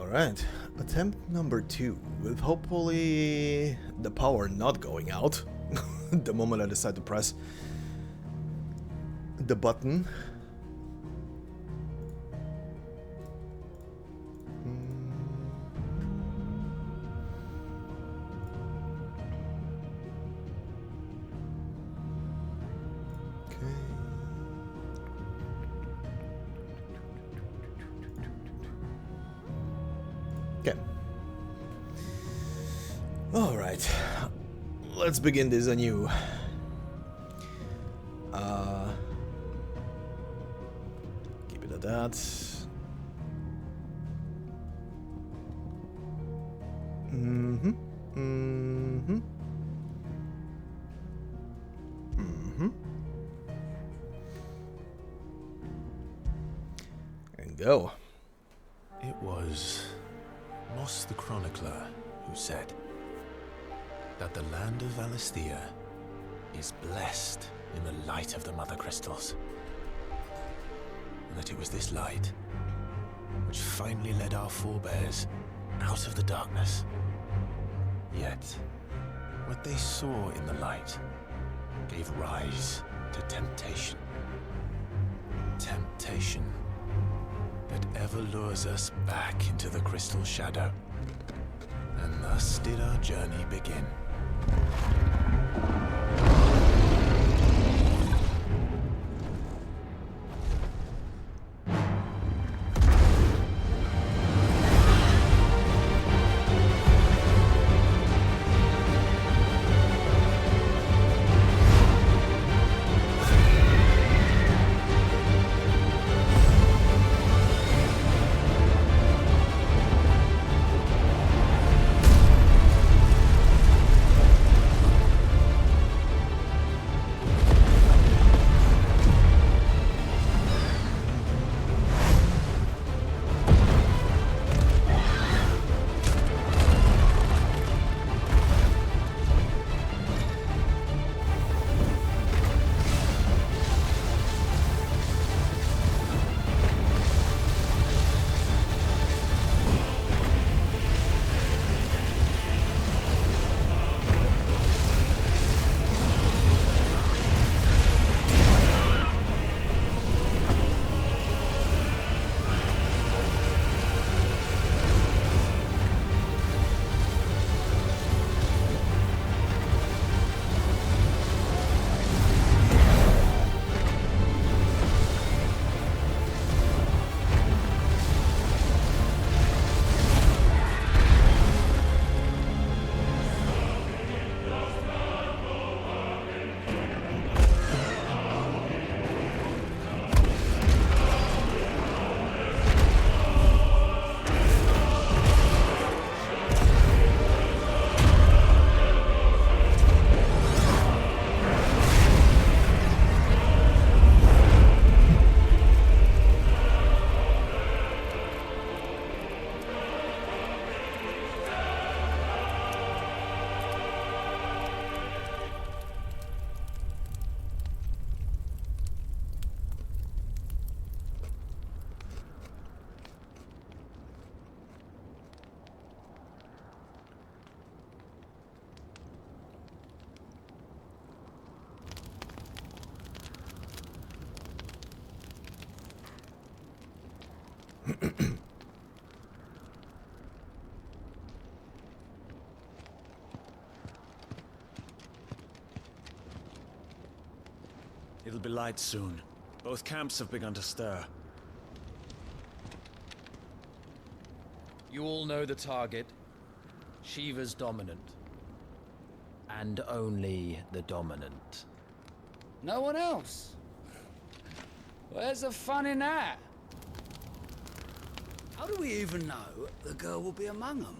Alright, attempt number 2, with hopefully the power not going out the moment I decide to press the button. Okay. Alright, let's begin this anew. Keep it at that. And go. It was Moss the Chronicler who said that the land of Valisthea is blessed in the light of the Mother Crystals. And that it was this light which finally led our forebears out of the darkness. Yet, what they saw in the light gave rise to temptation. Temptation that ever lures us back into the crystal shadow. And thus did our journey begin. It'll be light soon. Both camps have begun to stir. You all know the target. Shiva's dominant. And only the dominant. No one else? Where's the fun in that? How do we even know the girl will be among them?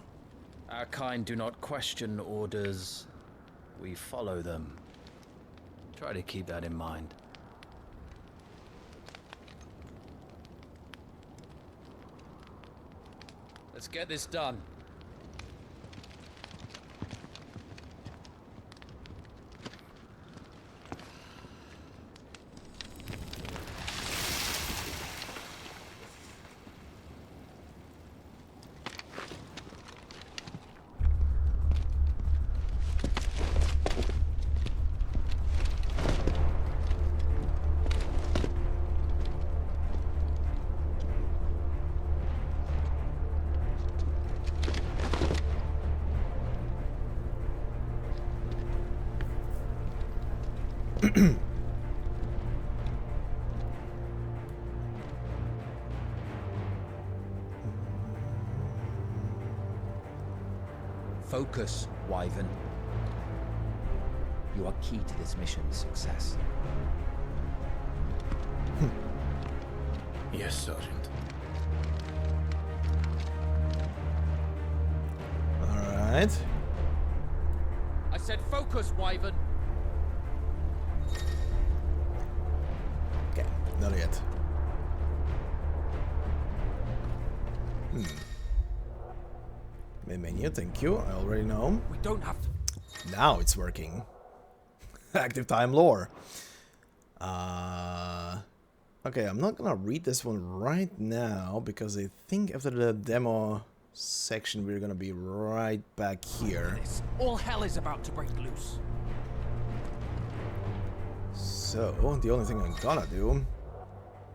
Our kind do not question orders. We follow them. Try to keep that in mind. Let's get this done. Focus, Wyvern. You are key to this mission's success. Yes, Sergeant. Alright. I said focus, Wyvern. Okay, not yet. Main menu, thank you. I already know. We don't have to. Now it's working. Active time lore. Okay, I'm not gonna read this one right now because I think after the demo section we're gonna be right back here. All hell is about to break loose. So the only thing I'm gonna do.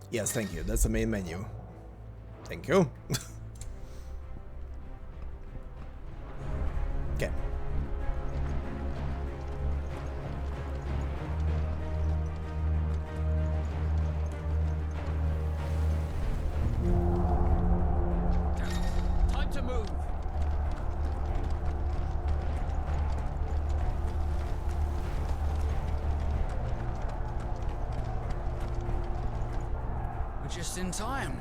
Yes, thank you. That's the main menu. Thank you. Okay. Time to move. We're just in time.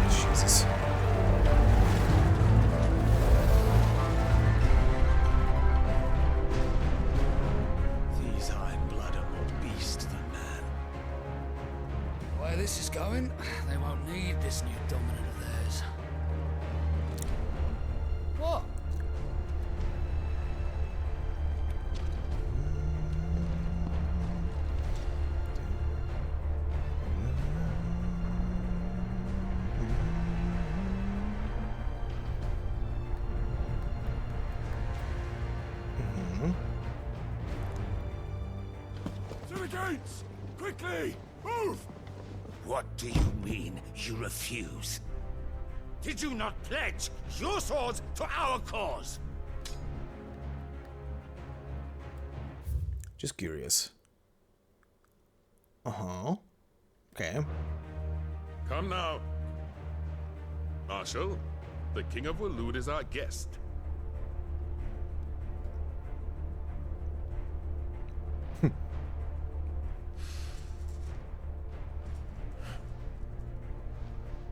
Jesus. These Iron Blood are more beast than man. Where this is going, they won't need this new dominant of theirs. What? To the gates! Quickly! Move! What do you mean, you refuse? Did you not pledge your swords to our cause? Just curious. Uh-huh. Okay. Come now. Marshal, the King of Waloed is our guest.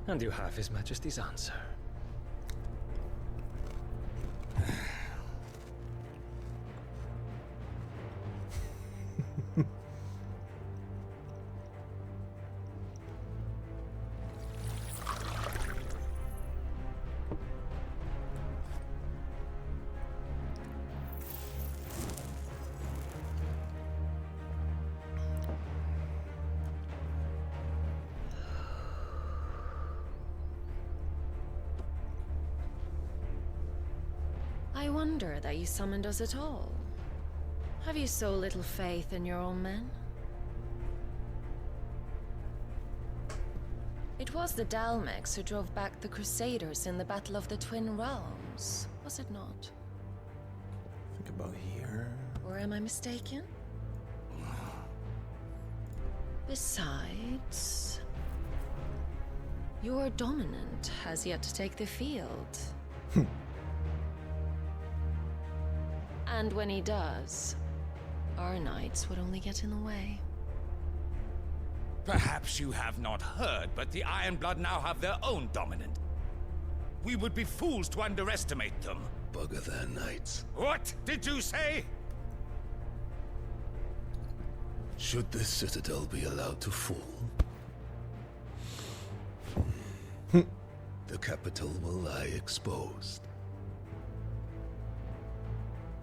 And you have His Majesty's answer. I wonder that you summoned us at all. Have you so little faith in your own men? It was the Dalmex who drove back the Crusaders in the Battle of the Twin Realms, was it not? Think about here. Or am I mistaken? Besides, your dominant has yet to take the field. And when he does, our knights would only get in the way. Perhaps you have not heard, but the Iron Blood now have their own dominant. We would be fools to underestimate them. Bugger their knights. What did you say? Should this citadel be allowed to fall? There the capital will lie exposed.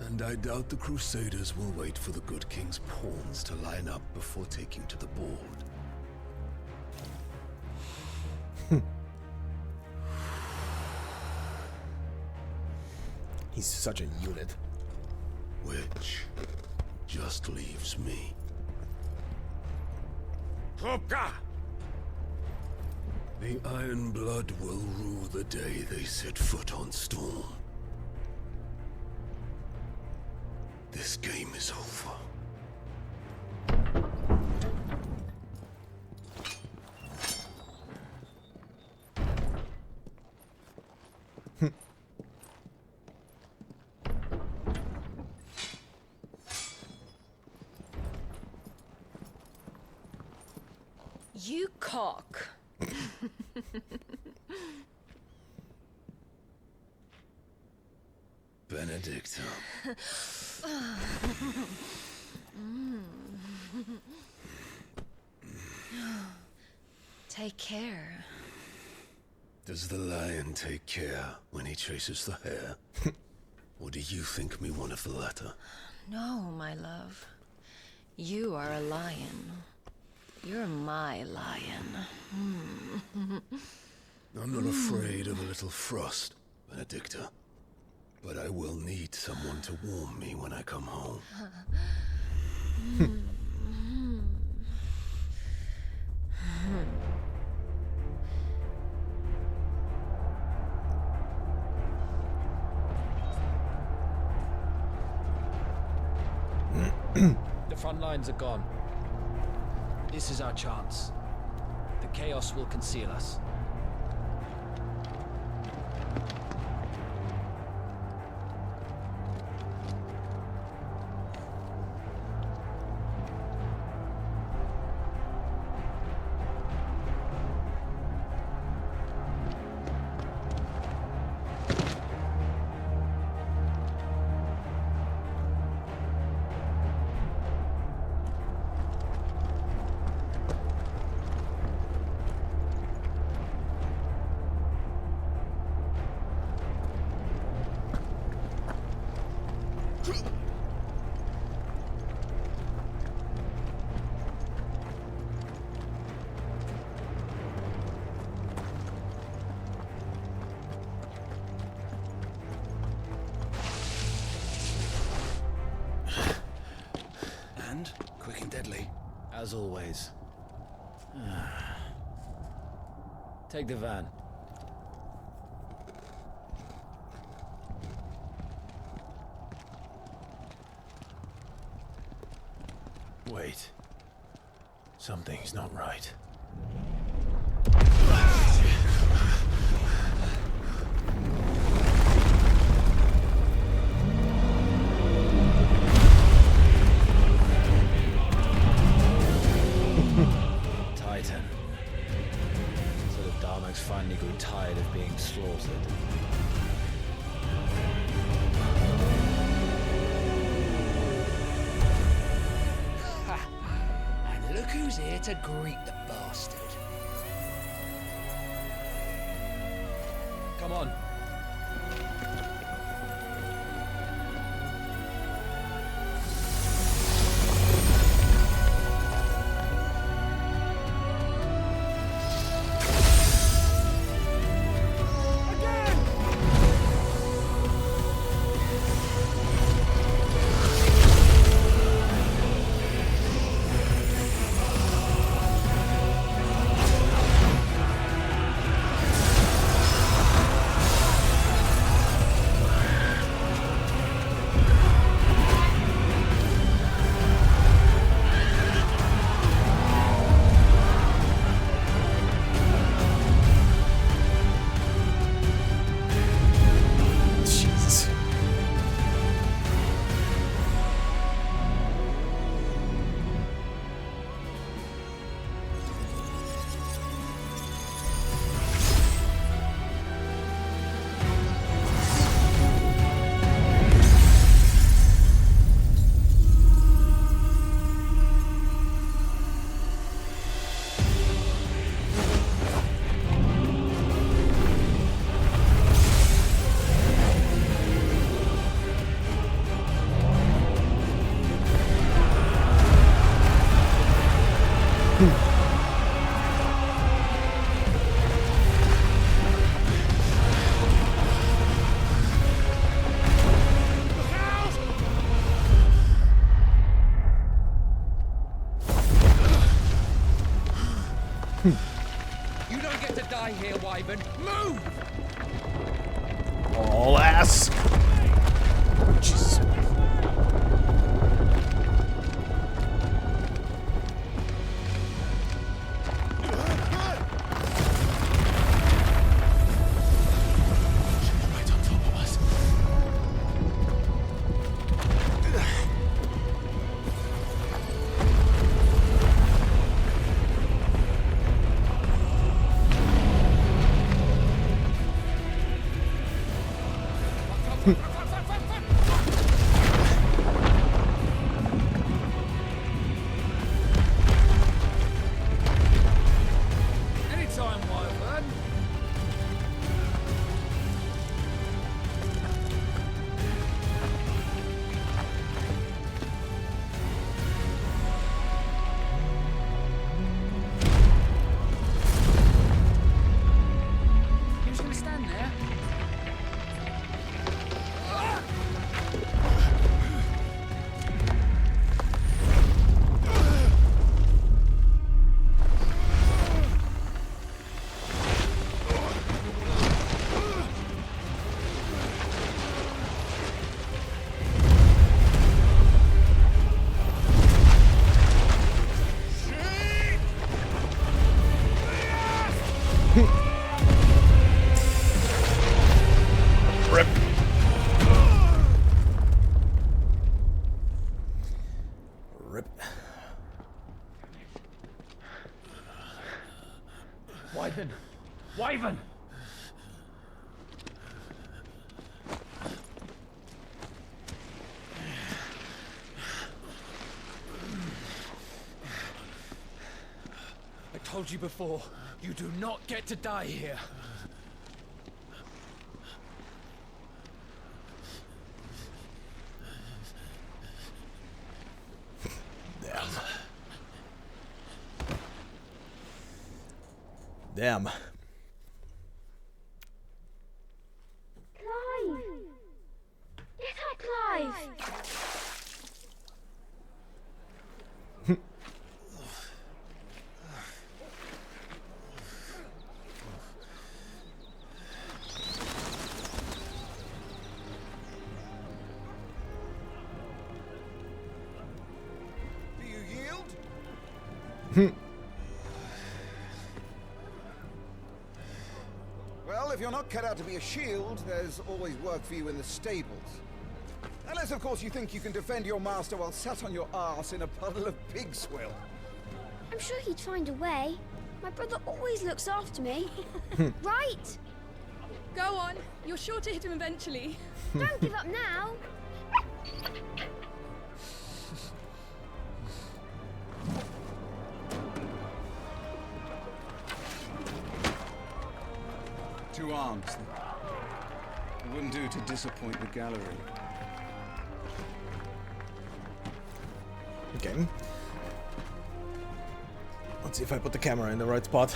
And I doubt the Crusaders will wait for the good king's pawns to line up before taking to the board. He's such a unit. Which just leaves me. Hopka! The Iron Blood will rue the day they set foot on Storm. This game is over. You cock. Benedicta. Take care. Does the lion take care when he chases the hare? Or do you think me one of the latter? No, my love. You are a lion. You're my lion. I'm not afraid of a little frost, Benedicta. But I will need someone to warm me when I come home. The front lines are gone. This is our chance. The chaos will conceal us. And quick and deadly. As always. Take the van. Wait. Something's not right. Titan. So the Darmok's finally grew tired of being slaughtered. And look who's here to greet the bastard. Come on. get to die here, Wyvern. Move! All ass. Jesus. Right on top of us. Anytime, Wyvern. You just gonna stand there? Rip. Rip. Wyvern! Wyvern! I told you before, you do not get to die here. Damn. Clive! Get up, Clive! Do you yield? Well, if you're not cut out to be a shield, there's always work for you in the stables. Unless, of course, you think you can defend your master while sat on your arse in a puddle of pig swill. I'm sure he'd find a way. My brother always looks after me. Right? Go on. You're sure to hit him eventually. Don't give up now. Two arms. It wouldn't do to disappoint the gallery. Okay. Let's see if I put the camera in the right spot.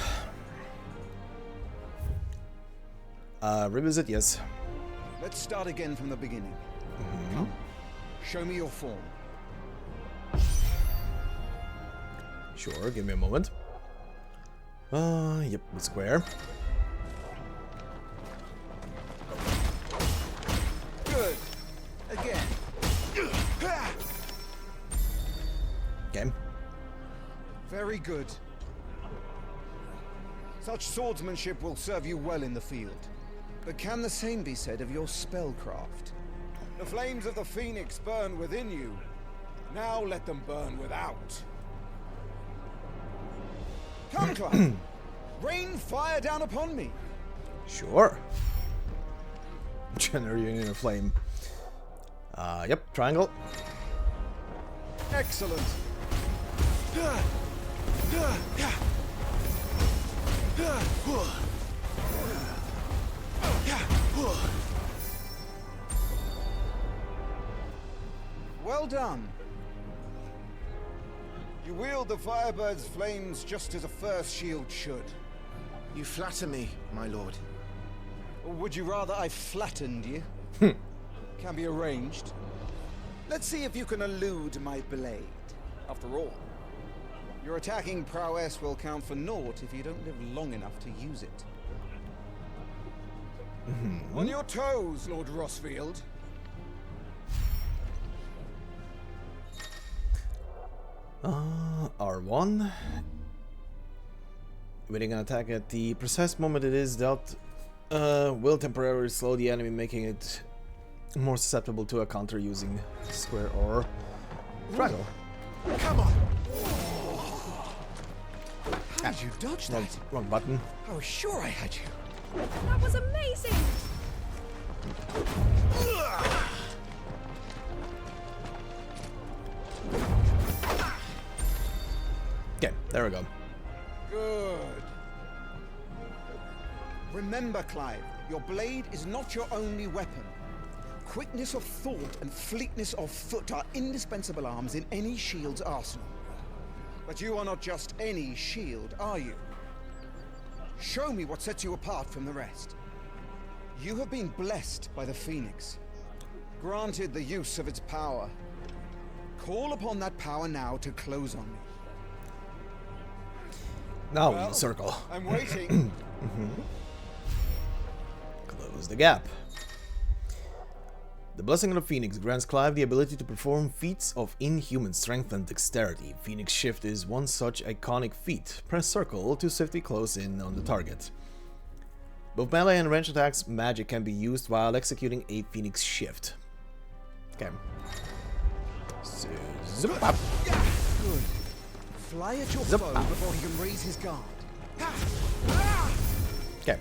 Revisit, yes. Let's start again from the beginning. Come, show me your form. Sure, give me a moment. Yep, the square. Good. Again. Okay. Very good. Such swordsmanship will serve you well in the field. But can the same be said of your spellcraft? The flames of the Phoenix burn within you. Now let them burn without. Come, Clive. Rain fire down upon me. Sure. Generating a flame. Yep, triangle. Excellent. Well done. You wield the Firebird's flames just as a first shield should. You flatter me, my lord. Or would you rather I flattened you? Can be arranged. Let's see if you can elude my blade. After all, Your attacking prowess will count for naught if you don't live long enough to use it. On your toes, Lord Rossfield. R1. Winning an attack at the precise moment it is dealt will temporarily slow the enemy, making it more susceptible to a counter using square or triangle. Come on! How did you dodge that? Wrong button. I was sure I had you. That was amazing! Okay, there we go. Good. Remember, Clive, your blade is not your only weapon. Quickness of thought and fleetness of foot are indispensable arms in any shield's arsenal. But you are not just any shield, are you? Show me what sets you apart from the rest. You have been blessed by the Phoenix, granted the use of its power. Call upon that power now to close on me. Now we circle. I'm waiting. Close the gap. The Blessing of the Phoenix grants Clive the ability to perform feats of inhuman strength and dexterity. Phoenix Shift is one such iconic feat. Press circle to swiftly close in on the target. Both melee and range attacks magic can be used while executing a Phoenix Shift. Okay. So, zip up. Good. Fly at your Zip foe up. before he can raise his guard. Okay.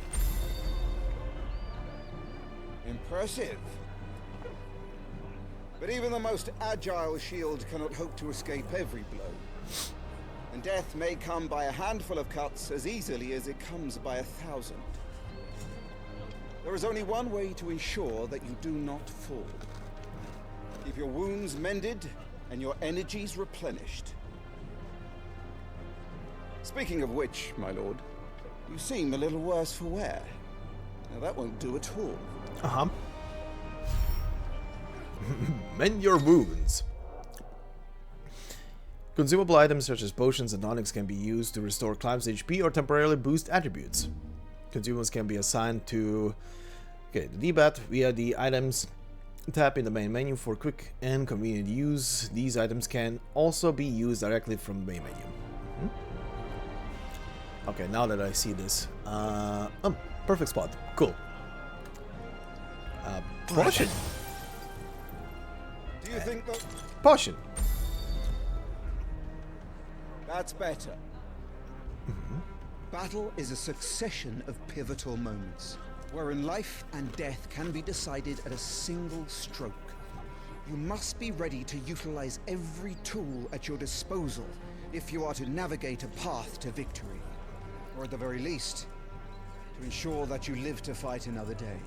Impressive. But even the most agile shield cannot hope to escape every blow. And death may come by a handful of cuts as easily as it comes by 1,000. There is only one way to ensure that you do not fall. Keep your wounds mended and your energies replenished. Speaking of which, my lord, you seem a little worse for wear. Now that won't do at all. Uh-huh. Mend your wounds. Consumable items such as potions and tonics can be used to restore Clive's HP or temporarily boost attributes. Consumables can be assigned to the D-pad via the items tab in the main menu for quick and convenient use. These items can also be used directly from the main menu. Okay, now that I see this. Perfect spot. Cool. Potion. Do you think that... Potion. That's better. Battle is a succession of pivotal moments, wherein life and death can be decided at a single stroke. You must be ready to utilize every tool at your disposal if you are to navigate a path to victory. Or at the very least, to ensure that you live to fight another day.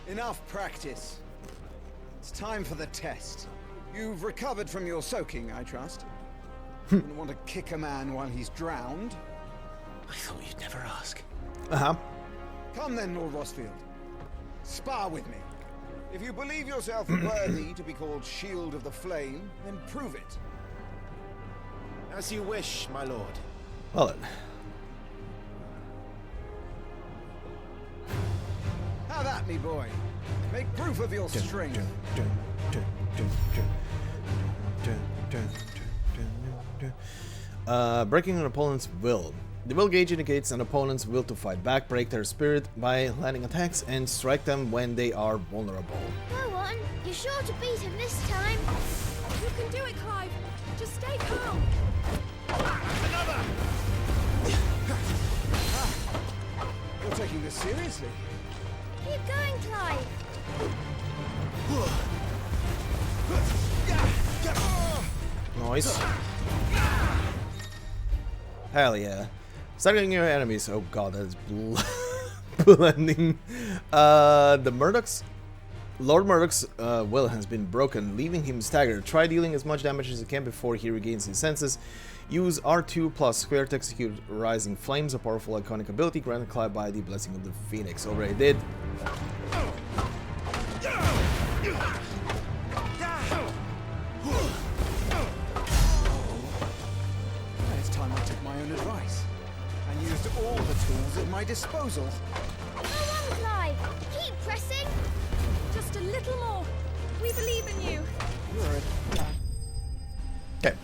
Enough practice. It's time for the test. You've recovered from your soaking, I trust. You wouldn't want to kick a man while he's drowned. I thought you'd never ask. Uh-huh. Come then, Lord Rossfield. Spar with me. If you believe yourself worthy to be called Shield of the Flame, then prove it. As you wish, my lord. Well then. Have at me, boy. Make proof of your strength. Breaking an opponent's will. The will gauge indicates an opponent's will to fight back, break their spirit by landing attacks, and strike them when they are vulnerable. Go on, you're sure to beat him this time. You can do it, Clive. Just stay calm. You're taking this seriously. Keep going, Clive. Nice. Hell yeah. Starting your enemies. Oh god, that is blending. The Murdoch's Lord Murdoch's will has been broken, leaving him staggered. Try dealing as much damage as you can before he regains his senses. Use R2 plus square to execute Rising Flames, a powerful iconic ability granted Clive by the Blessing of the Phoenix. Already did. used all the tools at my disposal. Go on, Clive. Keep pressing. Just a little more. We believe in you. You're a... Okay.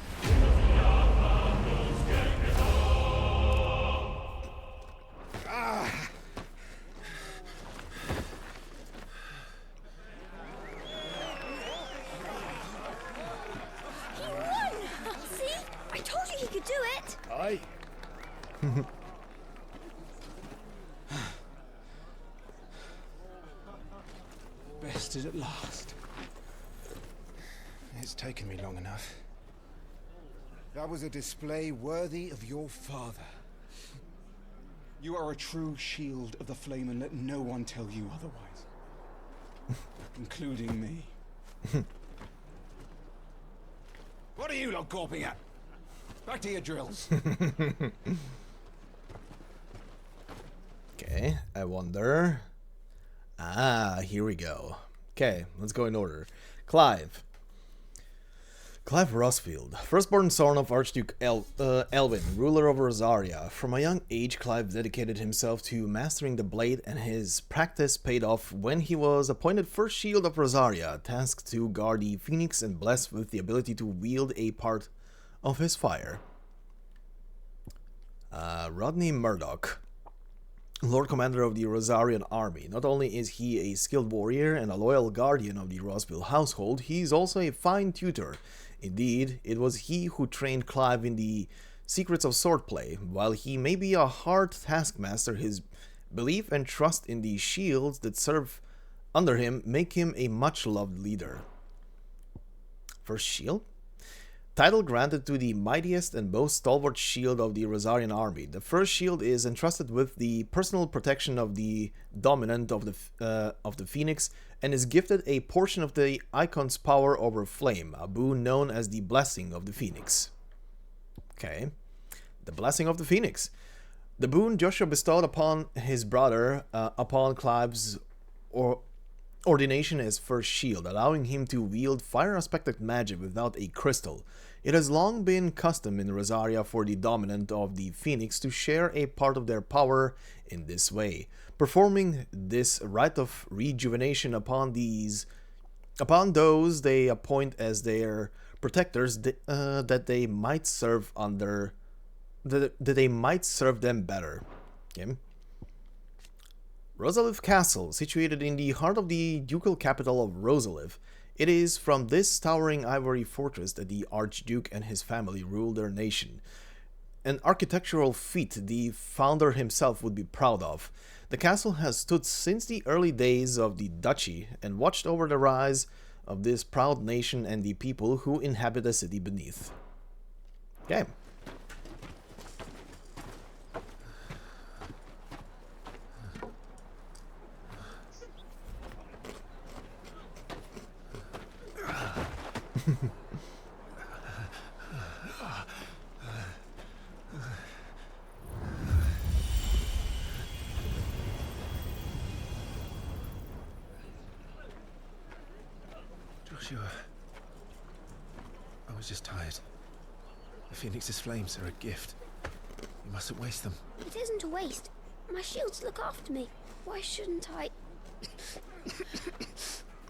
He won! See? I told you he could do it. Aye. Bested at last. It's taken me long enough. That was a display worthy of your father. You are a true shield of the flame, and let no one tell you otherwise. Including me. What are you lot gawping at? Back to your drills. Okay, I wonder. Ah, here we go. Okay, let's go in order. Clive. Clive Rosfield, firstborn son of Archduke Elwin, ruler of Rosaria. From a young age, Clive dedicated himself to mastering the blade, and his practice paid off when he was appointed First Shield of Rosaria, tasked to guard the Phoenix and blessed with the ability to wield a part of his fire. Rodney Murdoch, Lord Commander of the Rosarian Army. Not only is he a skilled warrior and a loyal guardian of the Rosfield household, he is also a fine tutor. Indeed, it was he who trained Clive in the secrets of swordplay. While he may be a hard taskmaster, his belief and trust in the shields that serve under him make him a much-loved leader. First Shield? Title granted to the mightiest and most stalwart shield of the Rosarian army. The First Shield is entrusted with the personal protection of the dominant of the Phoenix, and is gifted a portion of the Icon's power over flame, a boon known as the Blessing of the Phoenix. Okay, the Blessing of the Phoenix. The boon Joshua bestowed upon his brother upon Clive's ordination as First Shield, allowing him to wield fire-aspected magic without a crystal. It has long been custom in Rosaria for the dominant of the Phoenix to share a part of their power in this way, performing this rite of rejuvenation upon those they appoint as their protectors, that they might serve them better. Okay. Rosalith Castle, situated in the heart of the ducal capital of Rosalith. It is from this towering ivory fortress that the Archduke and his family ruled their nation. An architectural feat the founder himself would be proud of. The castle has stood since the early days of the duchy and watched over the rise of this proud nation and the people who inhabit the city beneath. Okay. Joshua, I was just tired. The Phoenix's flames are a gift. You mustn't waste them. It isn't a waste. My shields look after me. Why shouldn't I?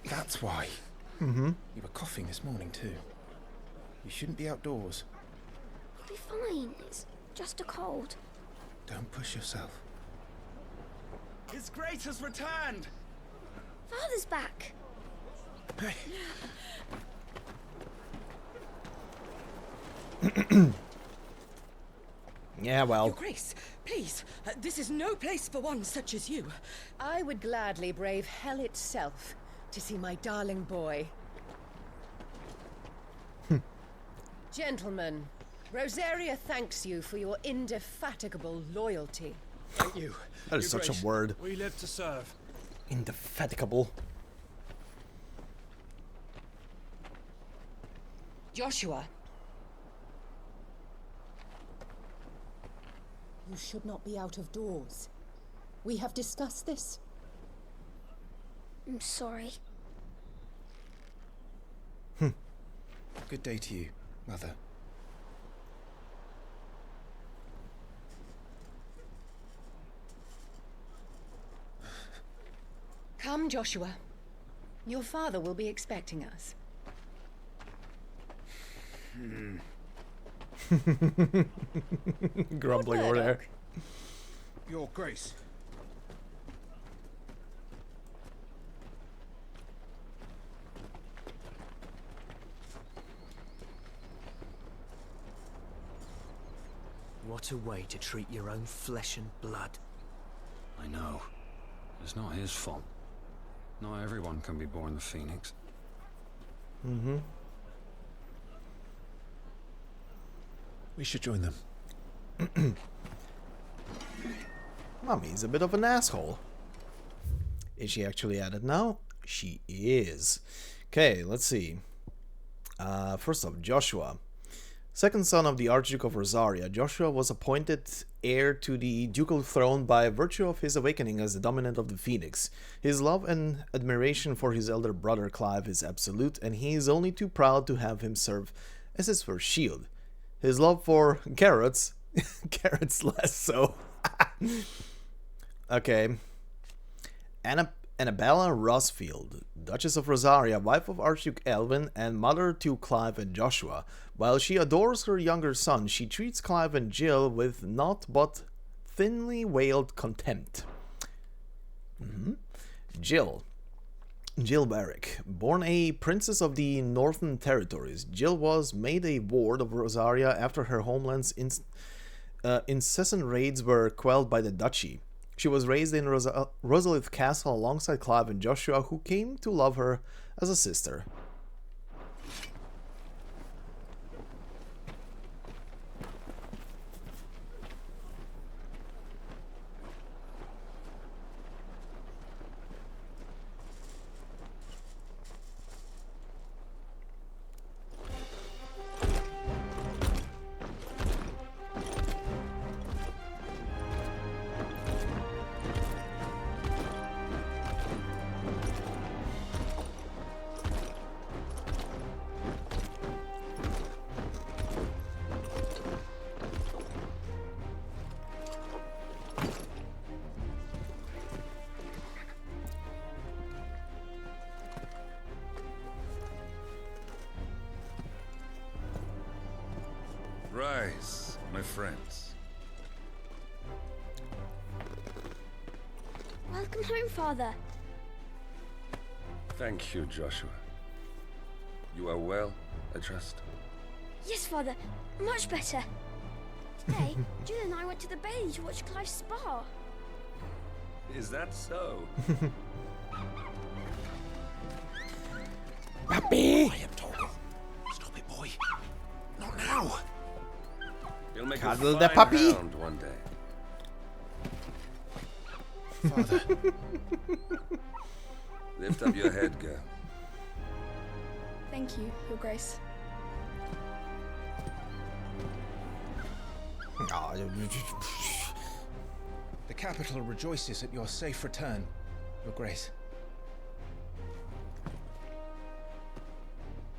That's why. You were coughing this morning too. You shouldn't be outdoors. I'll be fine. It's just a cold. Don't push yourself. His Grace has returned! Father's back. Hey. Yeah, well. Your Grace, please, this is no place for one such as you. I would gladly brave hell itself to see my darling boy. Gentlemen, Rosaria thanks you for your indefatigable loyalty. Thank you. That is such a word. We live to serve. Indefatigable. Joshua. You should not be out of doors. We have discussed this. I'm sorry. Good day to you, Mother. Come, Joshua. Your father will be expecting us. Grumbling over there. Your Grace. What a way to treat your own flesh and blood. I know. It's not his fault. Not everyone can be born the Phoenix. Mm-hmm. We should join them. Mummy's a bit of an asshole. Is she actually at it now? She is. Okay, let's see. First off, Joshua. Second son of the Archduke of Rosaria, Joshua was appointed heir to the ducal throne by virtue of his awakening as the dominant of the Phoenix. His love and admiration for his elder brother Clive is absolute, and he is only too proud to have him serve as his first shield. His love for carrots, carrots less so. Okay. Annabella Rosfield, Duchess of Rosaria, wife of Archduke Elwin and mother to Clive and Joshua. While she adores her younger son, she treats Clive and Jill with naught but thinly veiled contempt. Jill Barrick, born a princess of the Northern Territories, Jill was made a ward of Rosaria after her homeland's incessant raids were quelled by the duchy. She was raised in Rosalith Castle alongside Clive and Joshua, who came to love her as a sister. Rise, my friends. Welcome home, Father. Thank you, Joshua. You are well, I trust? Yes, Father. Much better. Today, Jill and I went to the Bailey to watch Clive's spa. Is that so? Puppy! Quiet, Torgal. Stop it, boy. Not now. You'll make Cuddle a the fine puppy. hound one day. Father. Lift up your head, girl. Thank you, Your Grace. The capital rejoices at your safe return, Your Grace.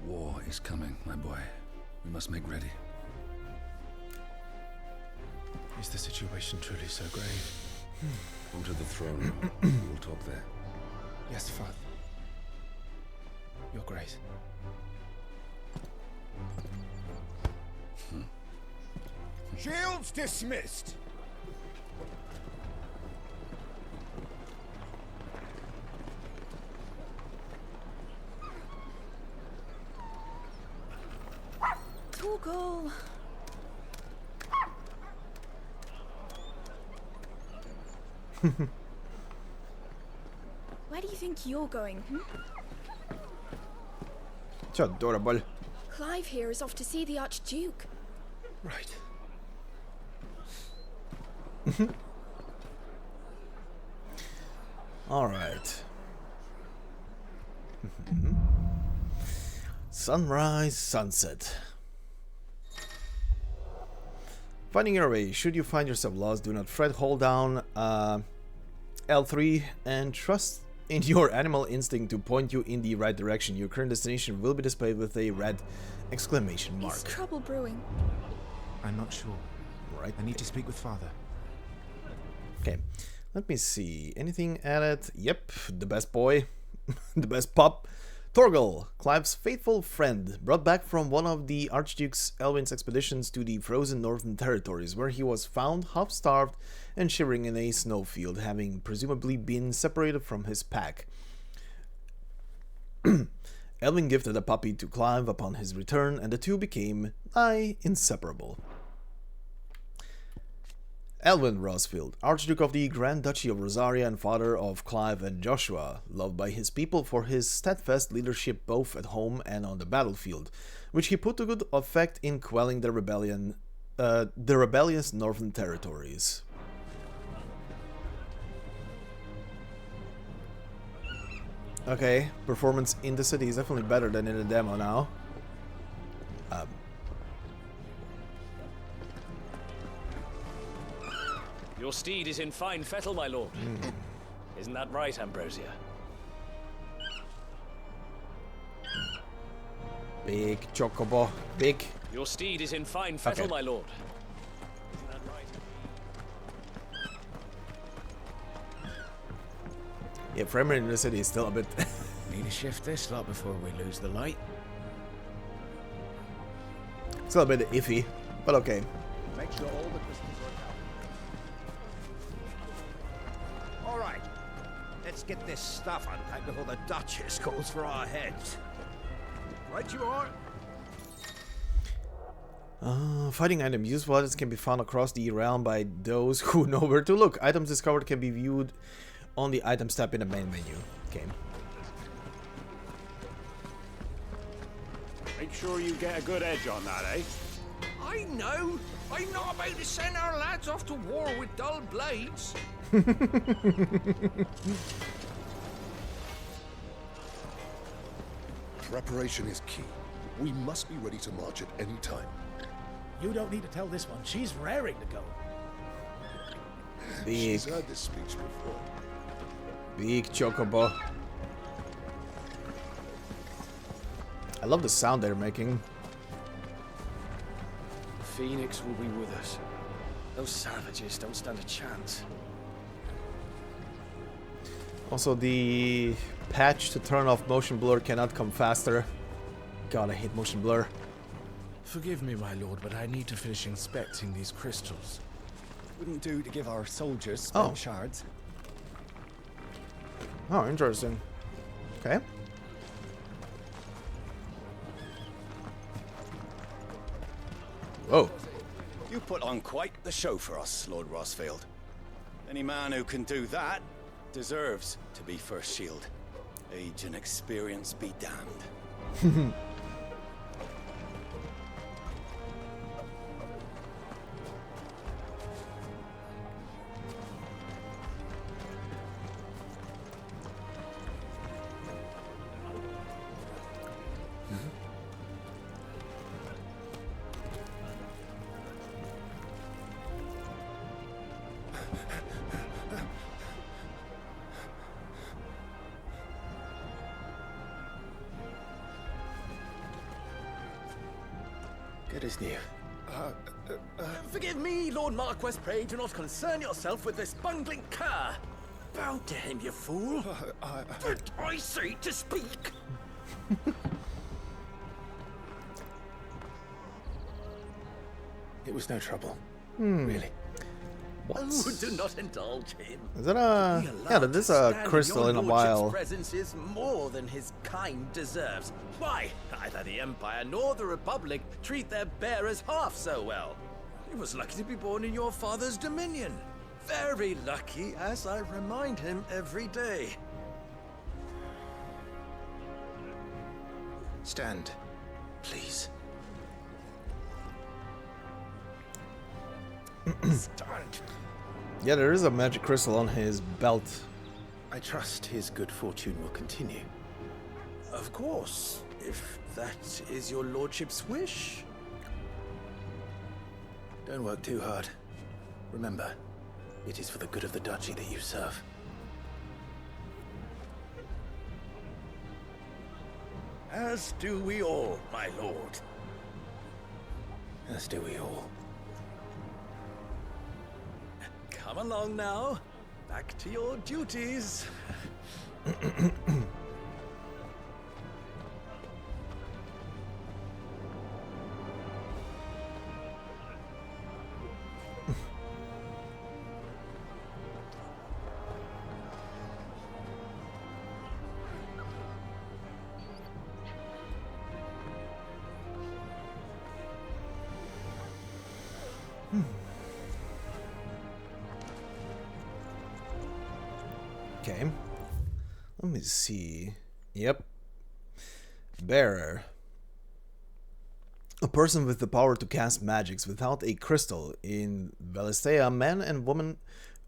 War is coming, my boy. We must make ready. Is the situation truly so grave? Come to the throne room. We'll talk there. Yes, Father. Your Grace. Shields dismissed! Torgal! Where do you think you're going? So adorable. Clive here is off to see the Archduke. Right. All right. Sunrise, sunset. Finding your way. Should you find yourself lost, do not fret. Hold down L3 and trust in your animal instinct to point you in the right direction. Your current destination will be displayed with a red exclamation mark. Is trouble brewing? I'm not sure. Right. I need to speak with Father. Okay. Let me see. Anything added? Yep, the best boy. The best pup. Torgal, Clive's faithful friend, brought back from one of the Archduke Elwin's expeditions to the frozen northern territories, where he was found half-starved and shivering in a snowfield, having presumably been separated from his pack. Elwin gifted a puppy to Clive upon his return, and the two became inseparable. Elwin Rosfield, Archduke of the Grand Duchy of Rosaria and father of Clive and Joshua, loved by his people for his steadfast leadership both at home and on the battlefield, which he put to good effect in quelling the rebellious northern territories. Okay, performance in the city is definitely better than in the demo now. Your steed is in fine fettle, my lord. Isn't that right, Ambrosia? Big chocobo, big. Your steed is in fine fettle, my lord. Isn't that right? Yeah, frame rate in the city is still a bit. Need to shift this lot before we lose the light. Still a bit iffy, but okay. Make sure all the crystals are out. All right, let's get this stuff unpacked before the Duchess calls for our heads. Right you are. Fighting item. Useful items can be found across the realm by those who know where to look. Items discovered can be viewed on the items tab in the main menu. Okay. Make sure you get a good edge on that, eh? I know. I'm not about to send our lads off to war with dull blades. Preparation is key. We must be ready to march at any time. You don't need to tell this one. She's raring to go. Big. She's heard this speech before. Big chocobo. I love the sound they're making. Phoenix will be with us. Those savages don't stand a chance. Also, the patch to turn off motion blur cannot come faster. God, I hate motion blur. Forgive me, my lord, but I need to finish inspecting these crystals. Wouldn't do to give our soldiers spell shards. Oh, interesting. Okay. Whoa. You put on quite the show for us, Lord Rosfield. Any man who can do that deserves to be First Shield. Age and experience be damned. Good as new. Forgive me, Lord Marquess, pray do not concern yourself with this bungling cur. Bow to him, you fool. Did I say to speak? It was no trouble. Really. What? Oh, do not indulge him. Is that a... Yeah, that is a crystal in a while. His presence is more than his kind deserves. Why, neither the Empire nor the Republic treat their bearers half so well. He was lucky to be born in your father's dominion. Very lucky, as I remind him every day. Stand, please. Stand. Yeah, there is a magic crystal on his belt. I trust his good fortune will continue. Of course, if that is your lordship's wish. Don't work too hard. Remember, it is for the good of the duchy that you serve. As do we all, my lord. As do we all. Come along now. Back to your duties. Okay. Let me see. Yep. Bearer. A person with the power to cast magics without a crystal. In Valisthea, men and women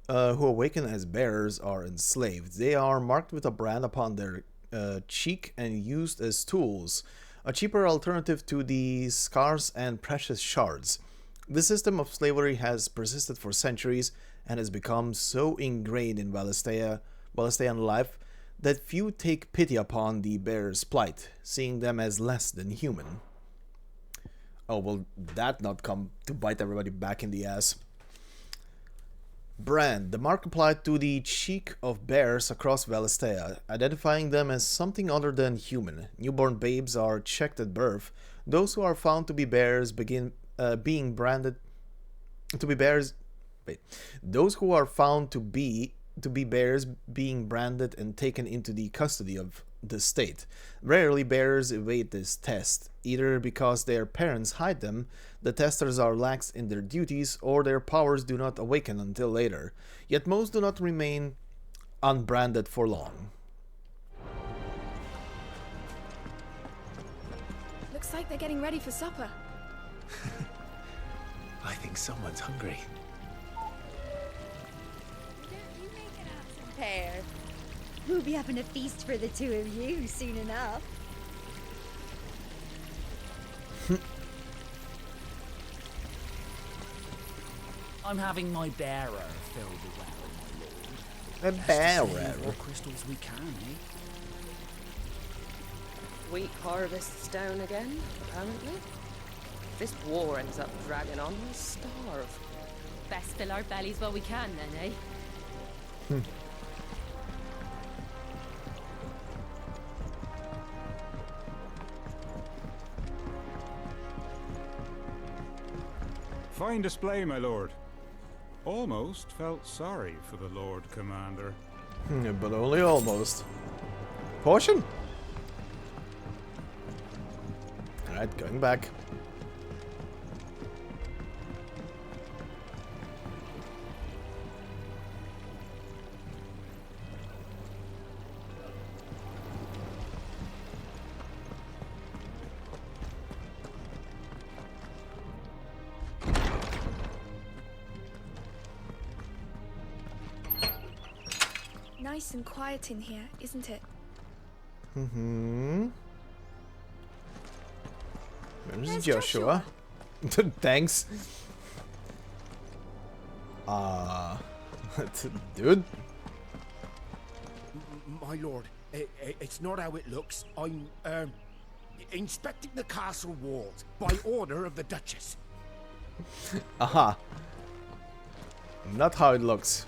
who awaken as bearers are enslaved. They are marked with a brand upon their cheek and used as tools. A cheaper alternative to the scars and precious shards. This system of slavery has persisted for centuries and has become so ingrained in Valisthean life that few take pity upon the bearer's plight, seeing them as less than human. Oh, will that not come to bite everybody back in the ass? Brand, the mark applied to the cheek of bears across Valisthea, identifying them as something other than human. Newborn babes are checked at birth. Those who are found to be bears begin being branded to be bears. Wait, those who are found to be bears being branded and taken into the custody of the state. Rarely bears evade this test, either because their parents hide them, the testers are lax in their duties, or their powers do not awaken until later. Yet most do not remain unbranded for long. Looks like they're getting ready for supper. I think someone's hungry. Pair. We'll be having a feast for the two of you soon enough. I'm having my bearer filled well, my lord. A bearer? What crystals we can, eh? Wheat harvest's down again, apparently. If this war ends up dragging on, we'll starve. Best fill our bellies while we can, then, eh? Fine display, my lord. Almost felt sorry for the Lord Commander. But only almost. Portion? Alright, going back. Nice and quiet in here, isn't it? Mm-hmm. Where's Joshua? Thanks. Dude. My lord, it's not how it looks. I'm, inspecting the castle walls by order of the Duchess. Aha. Not how it looks.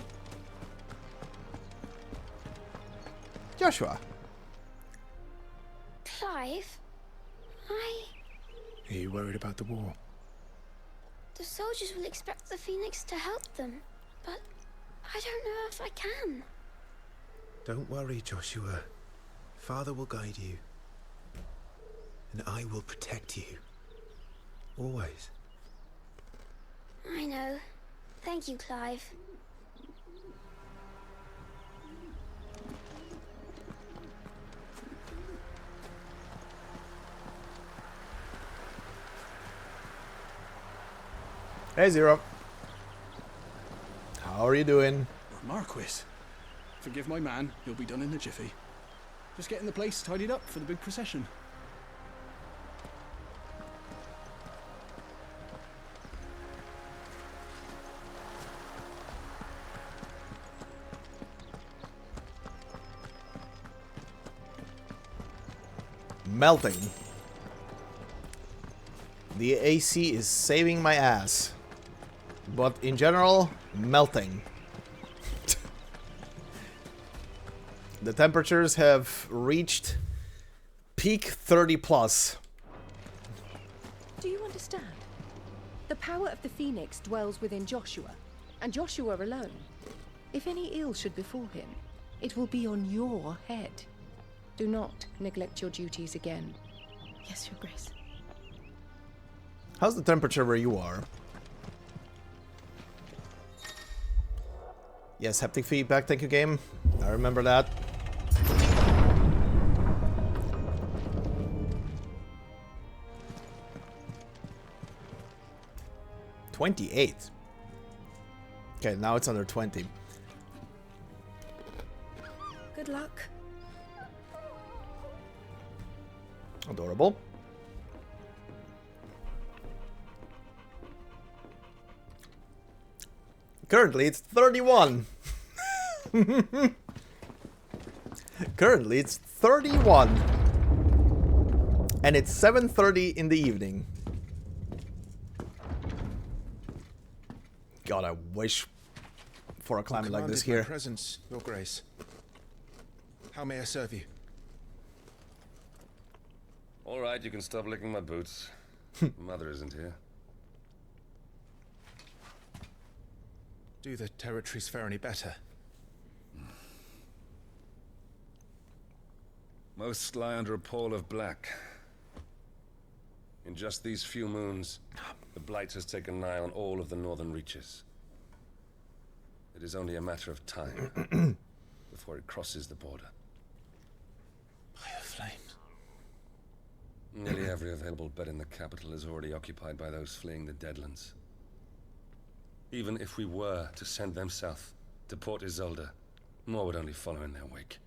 Joshua. Clive, Are you worried about the war? the soldiers will expect the Phoenix to help them, but I don't know if I can. Don't worry, Joshua. Father will guide you. And I will protect you. Always. I know. Thank you, Clive. Hey, Zero. How are you doing? Marquis. Forgive my man, he'll be done in a jiffy. Just getting the place tidied up for the big procession. Melting. The AC is saving my ass. But in general, melting. The temperatures have reached peak 30 plus. Do you understand? The power of the Phoenix dwells within Joshua, and Joshua alone. If any ill should befall him, it will be on your head. Do not neglect your duties again. Yes, Your Grace. How's the temperature where you are? Yes, haptic feedback, thank you, game. I remember that. $28. Okay, now it's under 20. Good luck. Adorable. Currently, it's 31. Currently, it's 31. And it's 7:30 in the evening. God, I wish for a climate like this here. My presence, Your Grace. How may I serve you? All right, you can stop licking my boots. Mother isn't here. Do the territories fare any better? Most lie under a pall of black. In just these few moons, the Blight has taken nigh on all of the northern reaches. It is only a matter of time before it crosses the border. By the flames. Nearly every available bed in the capital is already occupied by those fleeing the Deadlands. Even if we were to send them south to Port Isolde, more would only follow in their wake.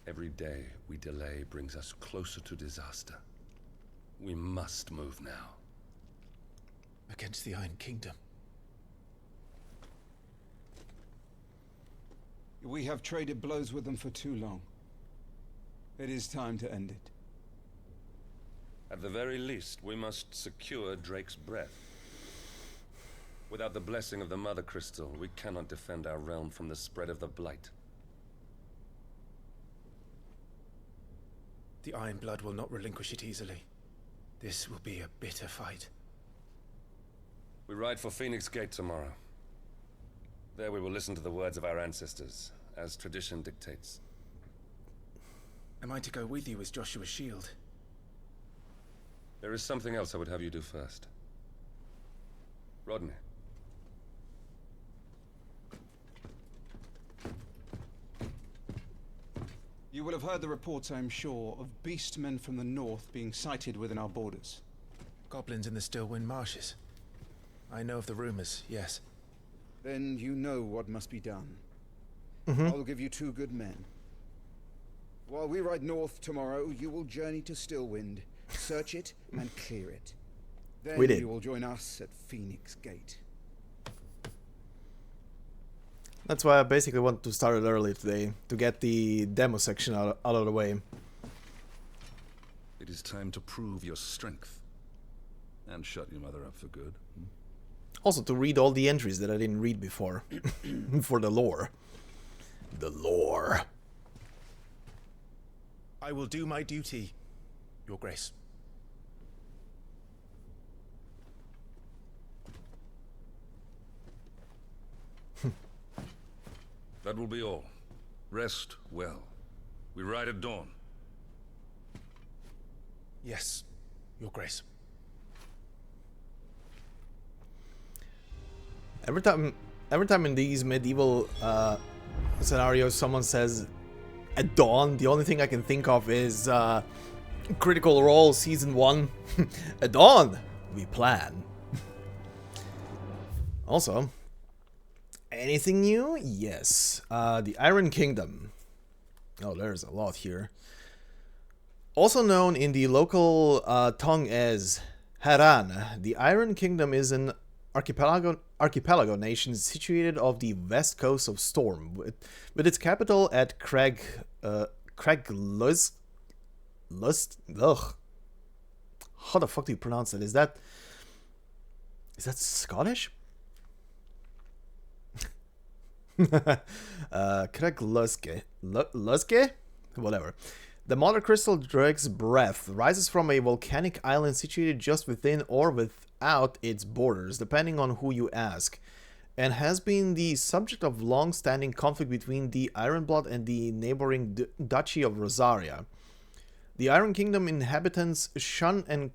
Every day we delay brings us closer to disaster. We must move now. Against the Iron Kingdom. We have traded blows with them for too long. It is time to end it. At the very least, we must secure Drake's breath. Without the blessing of the Mother Crystal, we cannot defend our realm from the spread of the Blight. The Iron Blood will not relinquish it easily. This will be a bitter fight. We ride for Phoenix Gate tomorrow. There we will listen to the words of our ancestors, as tradition dictates. Am I to go with you as Joshua's shield? There is something else I would have you do first. Rodney. You will have heard the reports, I am sure, of beastmen from the north being sighted within our borders. Goblins in the Stillwind Marshes. I know of the rumors, yes. Then you know what must be done. I'll give you 2 good men. While we ride north tomorrow, you will journey to Stillwind, search it, and clear it. Then you will join us at Phoenix Gate. That's why I basically want to start it early today, to get the demo section out of the way. It is time to prove your strength. And shut your mother up for good. Also to read all the entries that I didn't read before. For the lore. The lore. I will do my duty, Your Grace. That will be all. Rest well. We ride at dawn. Yes, Your Grace. Every time in these medieval scenarios someone says at dawn, the only thing I can think of is Critical Role Season 1. At dawn, we plan. Also, anything new? Yes. The Iron Kingdom. Oh, there's a lot here. Also known in the local tongue as Haran, the Iron Kingdom is an archipelago nation situated off the west coast of Storm, with its capital at Craiglust. Ugh. How the fuck do you pronounce it? Is that Scottish? Craig Luske? Whatever. The Mother Crystal Drake's Breath rises from a volcanic island situated just within or without its borders, depending on who you ask, and has been the subject of long-standing conflict between the Ironblood and the neighboring Duchy of Rosaria. The Iron Kingdom inhabitants shun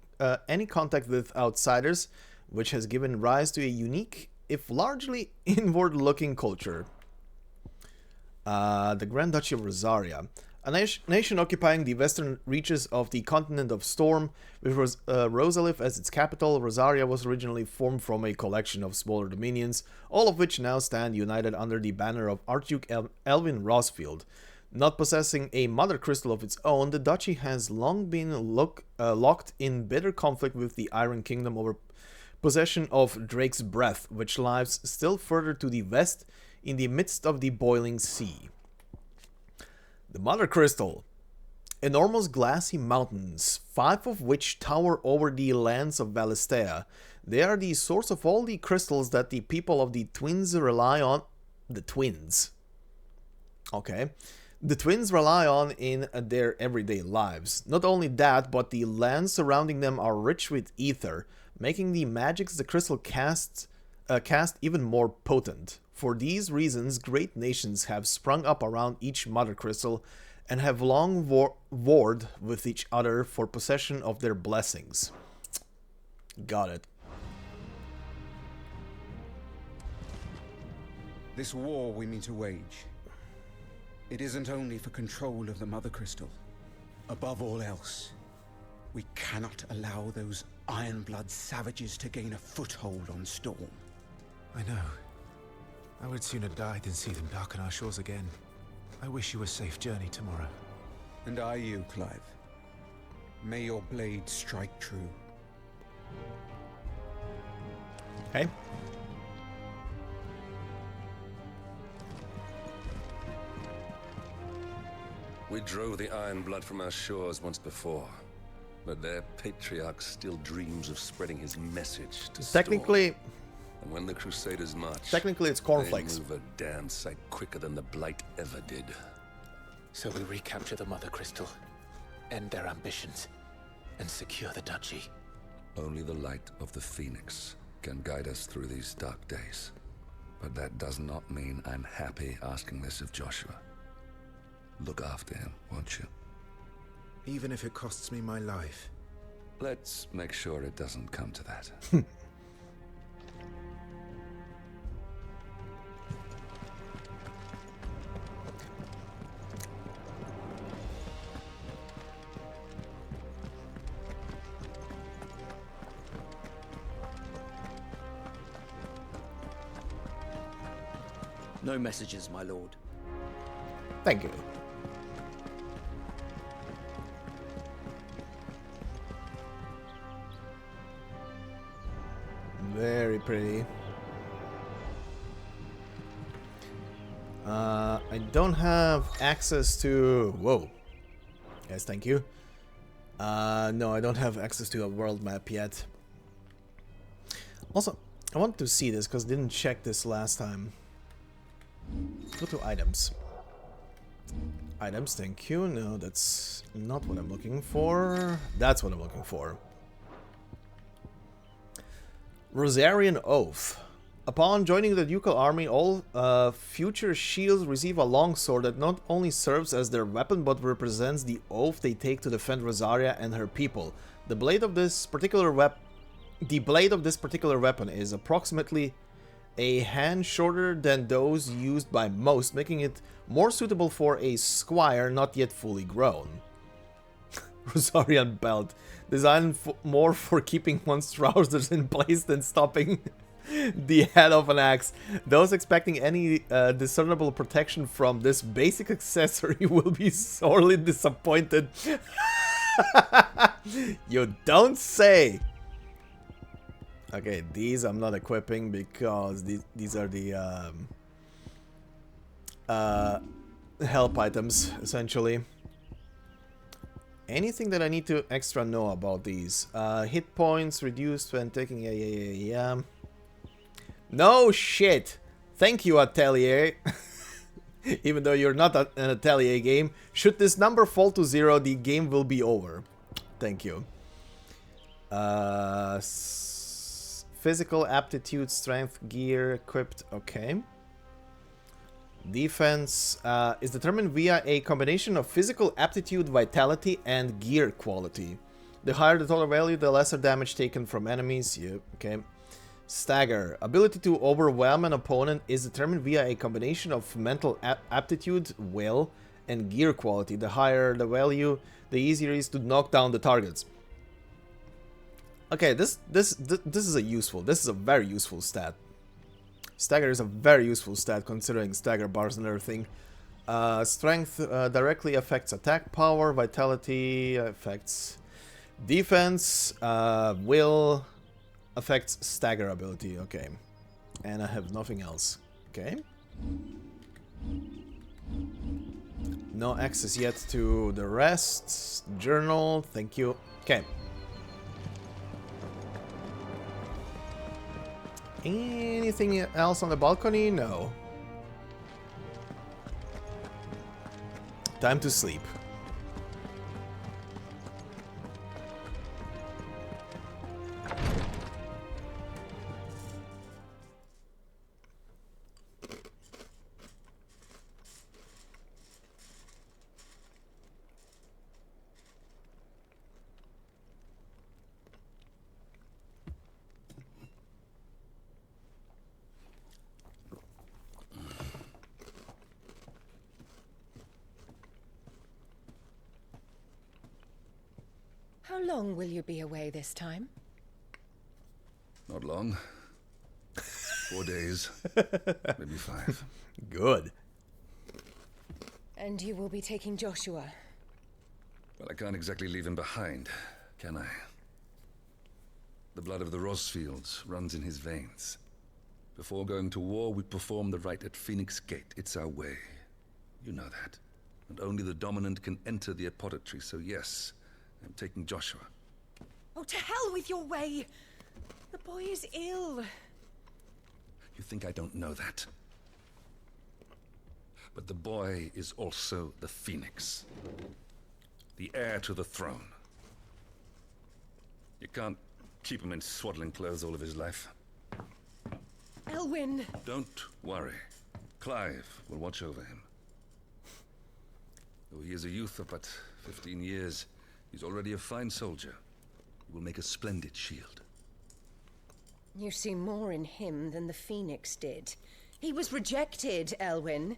any contact with outsiders, which has given rise to a unique, if largely inward-looking culture. The Grand Duchy of Rosaria. A nation occupying the western reaches of the continent of Storm, with Rosalith as its capital. Rosaria was originally formed from a collection of smaller dominions, all of which now stand united under the banner of Archduke Elwin Rosfield. Not possessing a mother crystal of its own, the duchy has long been locked in bitter conflict with the Iron Kingdom over possession of Drake's Breath, which lies still further to the west in the midst of the boiling sea. The Mother Crystal. Enormous glassy mountains, 5 of which tower over the lands of Valistea. They are the source of all the crystals that the people of the Twins rely on. The Twins. Okay. The Twins rely on in their everyday lives. Not only that, but the lands surrounding them are rich with ether, making the magics the crystal cast even more potent. For these reasons, great nations have sprung up around each mother crystal and have long warred with each other for possession of their blessings. Got it. This war we mean to wage, it isn't only for control of the mother crystal. Above all else, we cannot allow those Ironblood savages to gain a foothold on Storm. I know. I would sooner die than see them darken our shores again. I wish you a safe journey tomorrow. And I you, Clive. May your blade strike true. Hey. We drove the Ironblood from our shores once before, but their patriarch still dreams of spreading his message to Technically... Storm. And when the Crusaders march, technically it's cornflakes. They move a damn sight quicker than the Blight ever did. So we recapture the Mother Crystal, end their ambitions, and secure the duchy. Only the light of the Phoenix can guide us through these dark days. But that does not mean I'm happy asking this of Joshua. Look after him, won't you? Even if it costs me my life. Let's make sure it doesn't come to that. No messages, my lord. Thank you. Very pretty. I don't have access to... Whoa. Yes, thank you. No, I don't have access to a world map yet. Also, I want to see this because I didn't check this last time. Go to items. Items, thank you. No, that's not what I'm looking for. That's what I'm looking for. Rosarian Oath. Upon joining the ducal army, all future shields receive a longsword that not only serves as their weapon but represents the oath they take to defend Rosaria and her people. The blade of this particular weapon is approximately a hand shorter than those used by most, making it more suitable for a squire not yet fully grown. Rosarian belt, designed more for keeping one's trousers in place than stopping the head of an axe. Those expecting any discernible protection from this basic accessory will be sorely disappointed. You don't say! Okay, these I'm not equipping because these are the help items, essentially. Anything that I need to extra know about these? Hit points reduced when taking... Yeah. No shit! Thank you, Atelier! Even though you're not an Atelier game, should this number fall to 0, the game will be over. Thank you. Physical aptitude, strength, gear, equipped. Okay. Defense is determined via a combination of physical aptitude, vitality, and gear quality. The higher the total value, the lesser damage taken from enemies. Yeah, okay. Stagger. Ability to overwhelm an opponent is determined via a combination of mental aptitude, will, and gear quality. The higher the value, the easier it is to knock down the targets. Okay, this is a very useful stat. Stagger is a very useful stat considering stagger bars and everything. Strength directly affects attack power, vitality affects defense, will affects stagger ability. Okay, and I have nothing else. Okay, no access yet to the rest. Journal, thank you. Okay. Anything else on the balcony? No. Time to sleep. How long will you be away this time? Not long. 4 days. Maybe 5. Good. And you will be taking Joshua? Well, I can't exactly leave him behind, can I? The blood of the Rosfields runs in his veins. Before going to war, we perform the rite at Phoenix Gate. It's our way. You know that. And only the dominant can enter the apothecary, so yes, I'm taking Joshua. Oh, to hell with your way! The boy is ill. You think I don't know that? But the boy is also the Phoenix. The heir to the throne. You can't keep him in swaddling clothes all of his life. Elwyn! Don't worry. Clive will watch over him. Though he is a youth of but 15 years, he's already a fine soldier. He will make a splendid shield. You see more in him than the Phoenix did. He was rejected, Elwyn.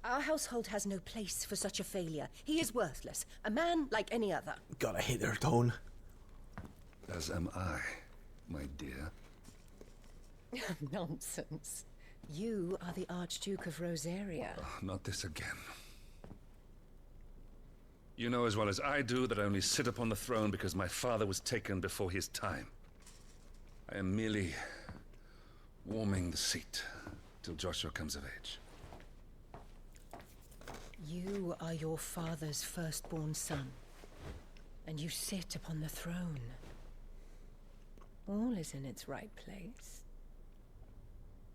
Our household has no place for such a failure. He is worthless. A man like any other. God, I hate her tone. As am I, my dear. Nonsense. You are the Archduke of Rosaria. Oh, not this again. You know as well as I do that I only sit upon the throne because my father was taken before his time. I am merely warming the seat till Joshua comes of age. You are your father's firstborn son, and you sit upon the throne. All is in its right place.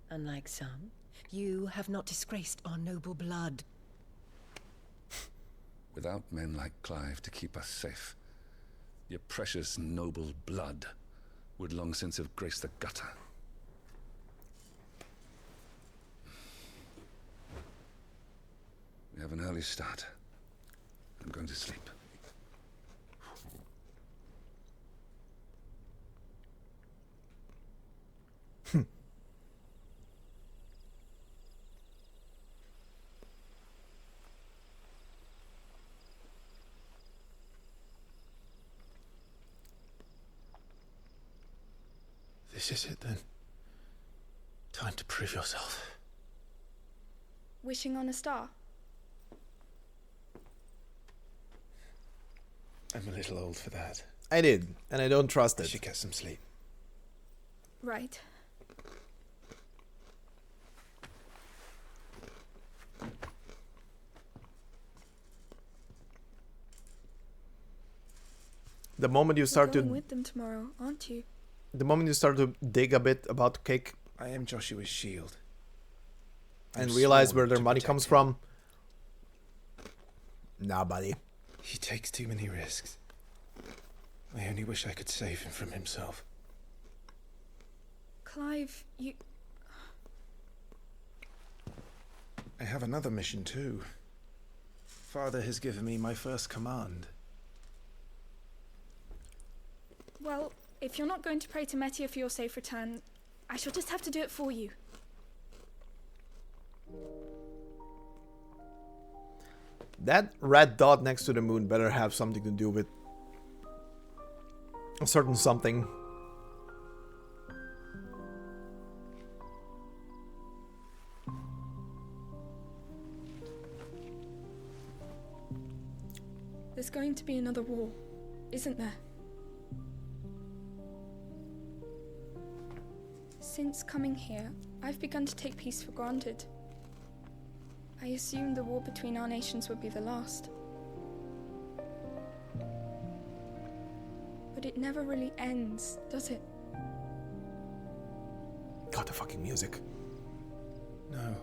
Unlike some, you have not disgraced our noble blood. Without men like Clive to keep us safe, your precious noble blood would long since have graced the gutter. We have an early start. I'm going to sleep. This is it then. Time to prove yourself. Wishing on a star? I'm a little old for that. I did, and I don't trust it. I should get some sleep. Right. The moment you start You're to going with them tomorrow, aren't you? the moment you start to dig a bit about cake, I am Joshua's shield. and realize where their money comes from. Nah, buddy. He takes too many risks. I only wish I could save him from himself. Clive, you... I have another mission too. Father has given me my first command. Well, if you're not going to pray to Metia for your safe return, I shall just have to do it for you. That red dot next to the moon better have something to do with a certain something. There's going to be another war, isn't there? Since coming here, I've begun to take peace for granted. I assumed the war between our nations would be the last. But it never really ends, does it? God, the fucking music. No.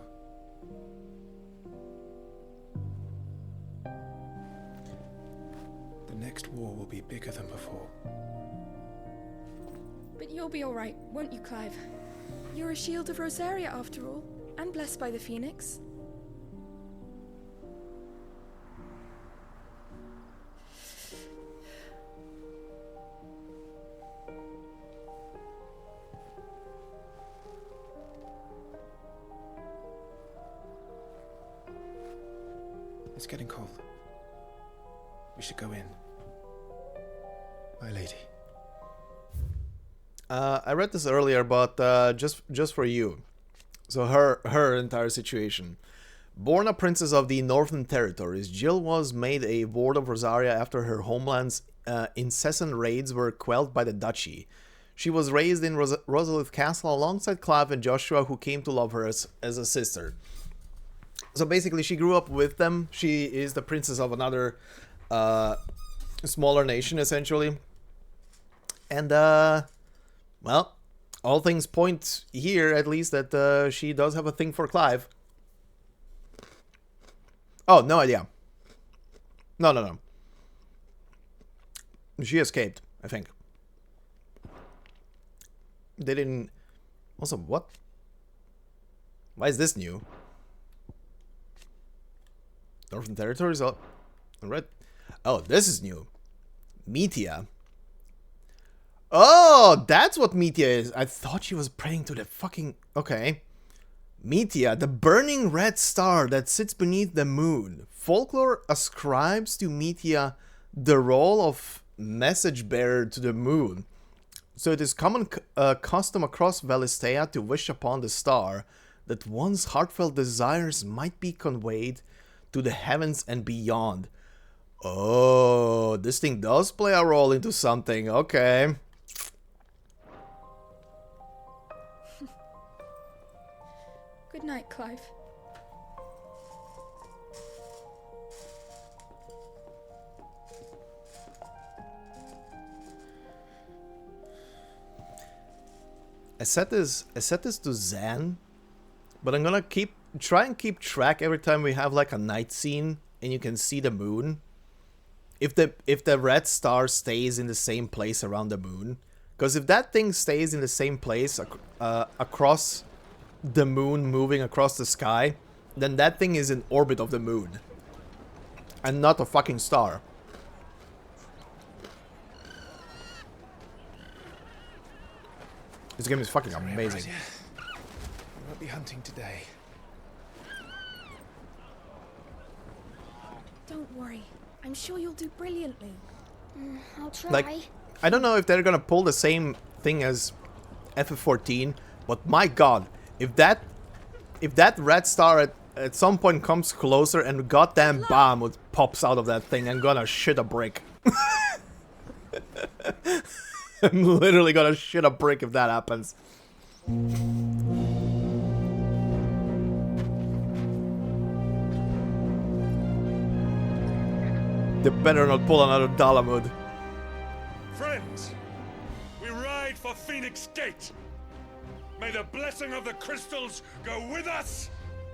The next war will be bigger than before. But you'll be alright, won't you, Clive? You're a shield of Rosaria after all, and blessed by the Phoenix. It's getting cold. We should go in. My lady. I read this earlier, but just for you. So her entire situation. Born a princess of the Northern Territories, Jill was made a ward of Rosaria after her homeland's incessant raids were quelled by the Duchy. She was raised in Rosalith Castle alongside Clive and Joshua, who came to love her as a sister. So basically, she grew up with them. She is the princess of another smaller nation, essentially. And, well, all things point here, at least, that she does have a thing for Clive. Oh, no idea. No. She escaped, I think. They didn't... Also, what? Why is this new? Northern Territories? Oh, right. Oh, this is new. Metia. Oh, that's what Metia is. I thought she was praying to the fucking... Okay. Metia, the burning red star that sits beneath the moon. Folklore ascribes to Metia the role of message bearer to the moon. So it is common custom across Valistea to wish upon the star that one's heartfelt desires might be conveyed to the heavens and beyond. Oh, this thing does play a role into something. Okay. Good night, Clive. I set this to Zan, but I'm gonna try and keep track every time we have like a night scene and you can see the moon. If the red star stays in the same place around the moon, because if that thing stays in the same place across the moon, moving across the sky, then that thing is in orbit of the moon and not a fucking star. This game is fucking amazing. We won't be hunting today. Don't worry. I'm sure you'll do brilliantly. I'll try. Like, I don't know if they're gonna pull the same thing as FF14, but my god, if that red star at some point comes closer and a goddamn bomb pops out of that thing, I'm gonna shit a brick. I'm literally gonna shit a brick if that happens. They better not pull another Dalamud. Friends, we ride for Phoenix Gate. May the blessing of the crystals go with us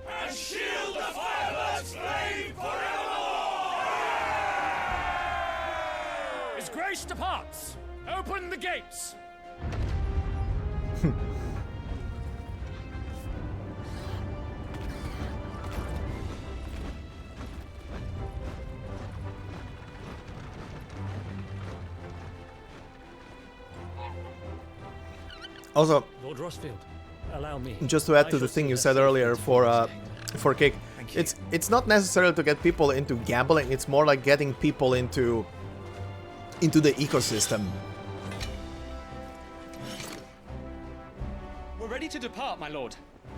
And shield the Firebird's flame forevermore! His Grace departs! Open the gates! Also, Lord Rossfield, allow me. just to add to the thing you said earlier for Kick, it's not necessarily to get people into gambling. It's more like getting people into the ecosystem. We're ready to depart, my lord.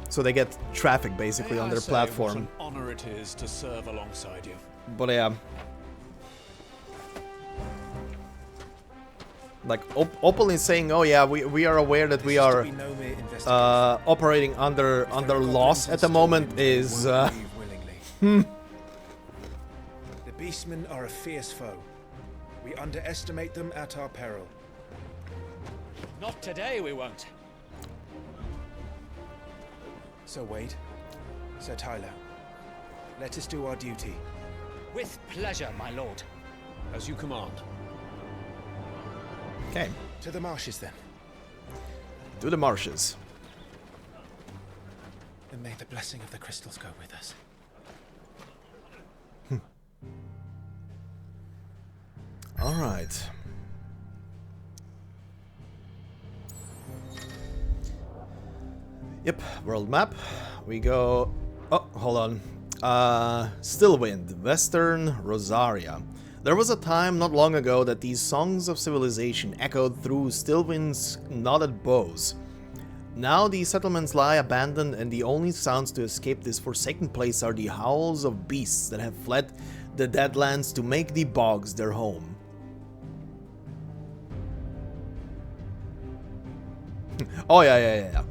So they get traffic basically on their platform. What an honor it is to serve alongside you. But yeah, like openly saying, "Oh yeah, we are aware that we are operating under loss at the moment," is. The beastmen are a fierce foe. We underestimate them at our peril. Not today, we won't. Sir Wade, Sir Tyler, let us do our duty. With pleasure, my lord. As you command. Okay. To the marshes then. To the marshes. And may the blessing of the crystals go with us. All right. Yep, world map. We go... Oh, hold on. Stillwind, Western Rosaria. There was a time not long ago that these songs of civilization echoed through Stillwind's knotted boughs. Now these settlements lie abandoned, and the only sounds to escape this forsaken place are the howls of beasts that have fled the Deadlands to make the bogs their home. Oh yeah.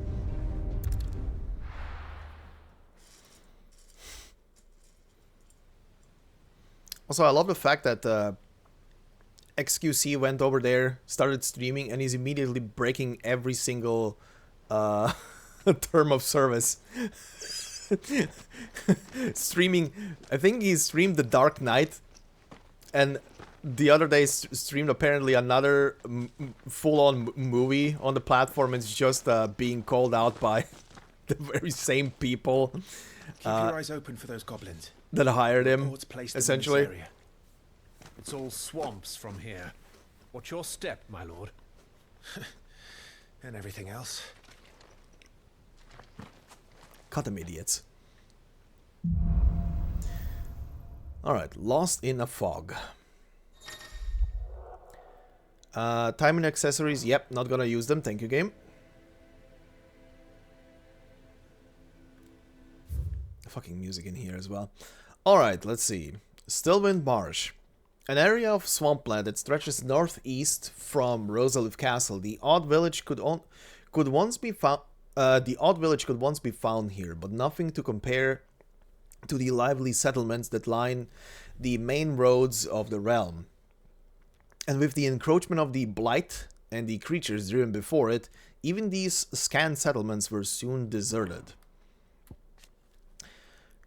Also, I love the fact that XQC went over there, started streaming, and he's immediately breaking every single term of service. Streaming, I think he streamed The Dark Knight, and the other day streamed apparently another full-on movie on the platform. It's just being called out by the very same people. Keep your eyes open for those goblins. That hired him, essentially. It's all swamps from here. Watch your step, my lord. And everything else. Cut them idiots. Alright, lost in a fog. Timing accessories, yep, not gonna use them, thank you game. Fucking music in here as well. Alright, let's see. Stillwind Marsh. An area of swampland that stretches northeast from Rosalith Castle. The odd village could once be found here, but nothing to compare to the lively settlements that line the main roads of the realm. And with the encroachment of the Blight and the creatures driven before it, even these scant settlements were soon deserted.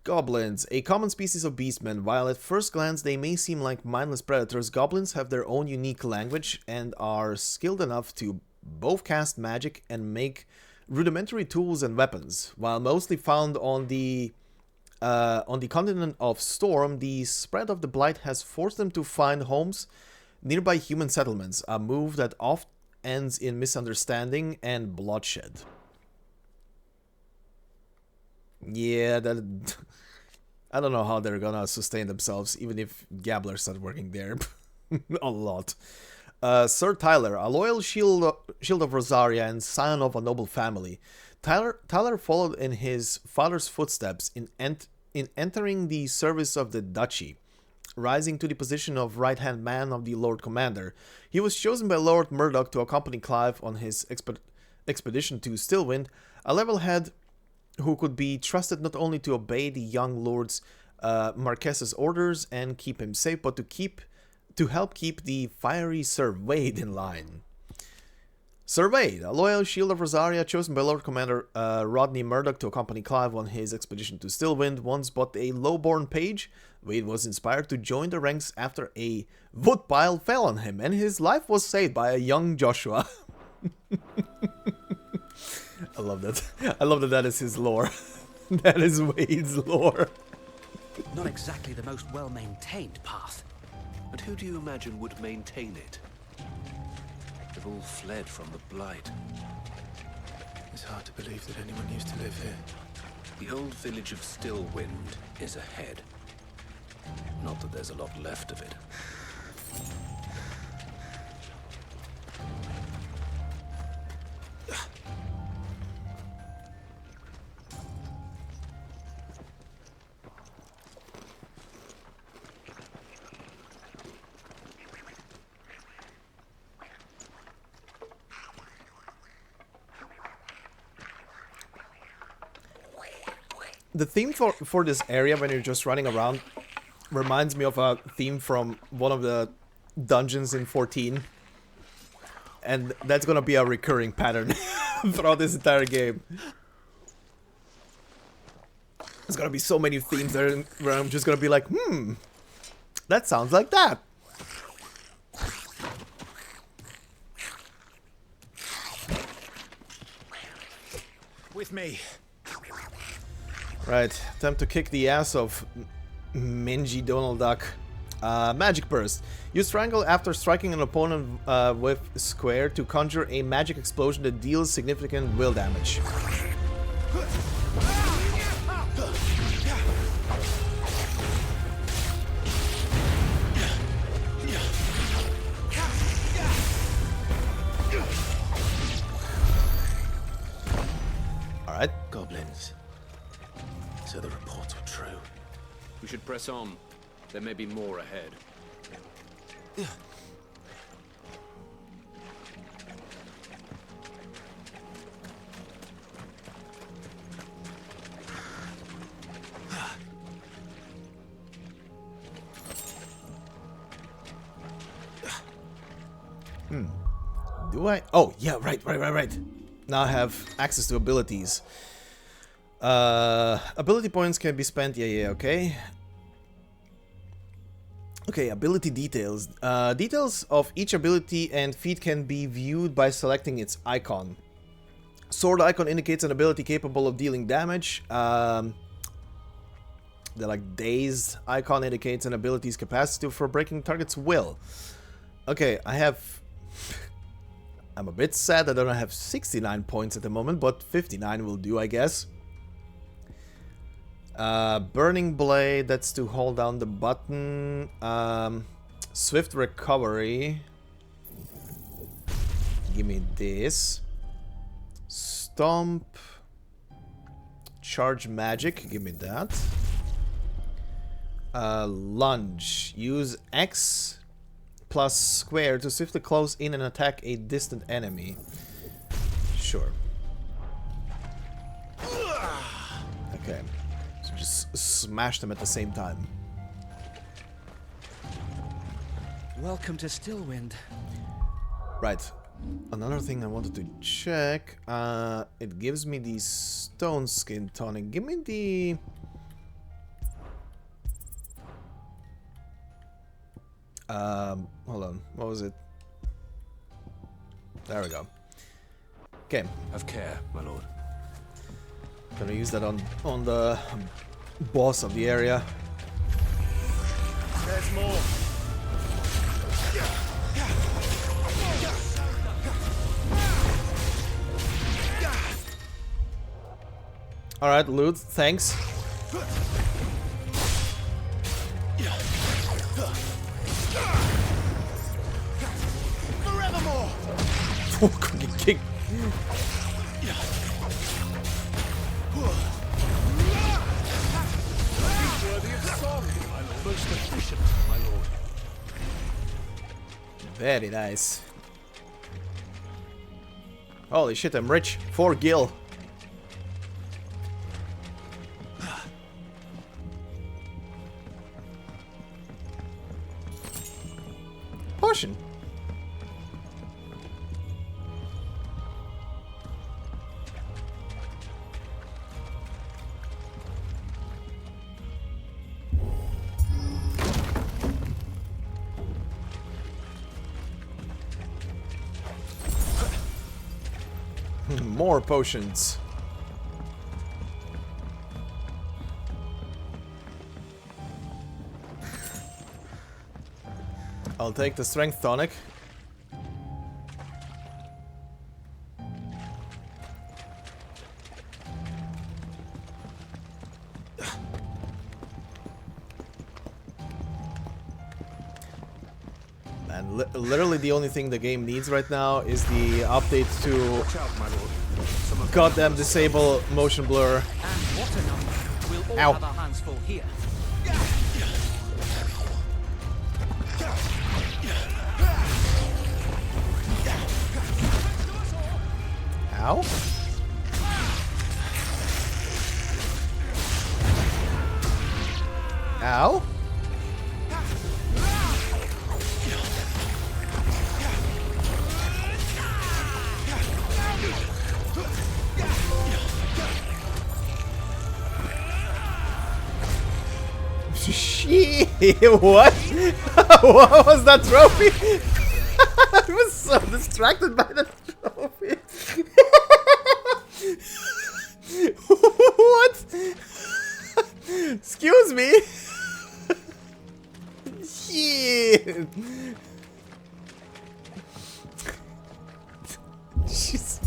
Goblins, a common species of beastmen. While at first glance they may seem like mindless predators, goblins have their own unique language and are skilled enough to both cast magic and make rudimentary tools and weapons. While mostly found on the continent of Storm, the spread of the Blight has forced them to find homes nearby human settlements, a move that often ends in misunderstanding and bloodshed. Yeah, that... I don't know how they're gonna sustain themselves, even if Gabblers start working there. A lot. Sir Tyler, a loyal shield of Rosaria and scion of a noble family. Tyler followed in his father's footsteps in entering the service of the duchy, rising to the position of right-hand man of the Lord Commander. He was chosen by Lord Murdoch to accompany Clive on his expedition to Stillwind, a level head who could be trusted not only to obey the young lord's Marquess's orders and keep him safe, but to help keep the fiery Sir Wade in line. Surveyed. A loyal shield of Rosaria chosen by Lord Commander Rodney Murdoch to accompany Clive on his expedition to Stillwind, once but a lowborn page. Wade was inspired to join the ranks after a woodpile fell on him, and his life was saved by a young Joshua. I love that. I love that that is his lore. That is Wade's lore. Not exactly the most well-maintained path. And who do you imagine would maintain it? They've all fled from the Blight. It's hard to believe that anyone used to live here. The old village of Stillwind is ahead. Not that there's a lot left of it. The theme for this area when you're just running around reminds me of a theme from one of the dungeons in 14. And that's gonna be a recurring pattern throughout this entire game. There's gonna be so many themes there where I'm just gonna be like, that sounds like that. With me. Right, time to kick the ass of Mingy Donald Duck. Magic Burst. Use Triangle after striking an opponent with Square to conjure a magic explosion that deals significant will damage. Alright. Goblins. So the reports were true. We should press on. There may be more ahead. Do I? Oh, yeah, right. Now I have access to abilities. Ability points can be spent, okay. Okay, ability details. Details of each ability and feat can be viewed by selecting its icon. Sword icon indicates an ability capable of dealing damage. The dazed icon indicates an ability's capacity for breaking target's will. Okay, I have... I'm a bit sad that I don't have 69 points at the moment, but 59 will do, I guess. Burning Blade, that's to hold down the button. Swift Recovery. Give me this. Stomp. Charge Magic, give me that. Lunge. Use X plus square to swiftly close in and attack a distant enemy. Sure. Okay. So just smash them at the same time. Welcome to Stillwind. Right. Another thing I wanted to check. It gives me the stone skin tonic. Give me the... hold on. What was it? There we go. Okay. Have care, my lord. Gonna use that on the boss of the area. There's more. All right, loot. Thanks. Forevermore. Kick. Most efficient, my lord. Very nice. Holy shit, I'm rich. 4 gil. Potion. more potions. I'll take the strength tonic. And literally the only thing the game needs right now is the update to goddamn disable motion blur. And what a number. We'll all Ow. have our hands full here. Ow. Ow. Shit, what? What was that trophy? I was so distracted by the trophy. What? Excuse me. Shit. She's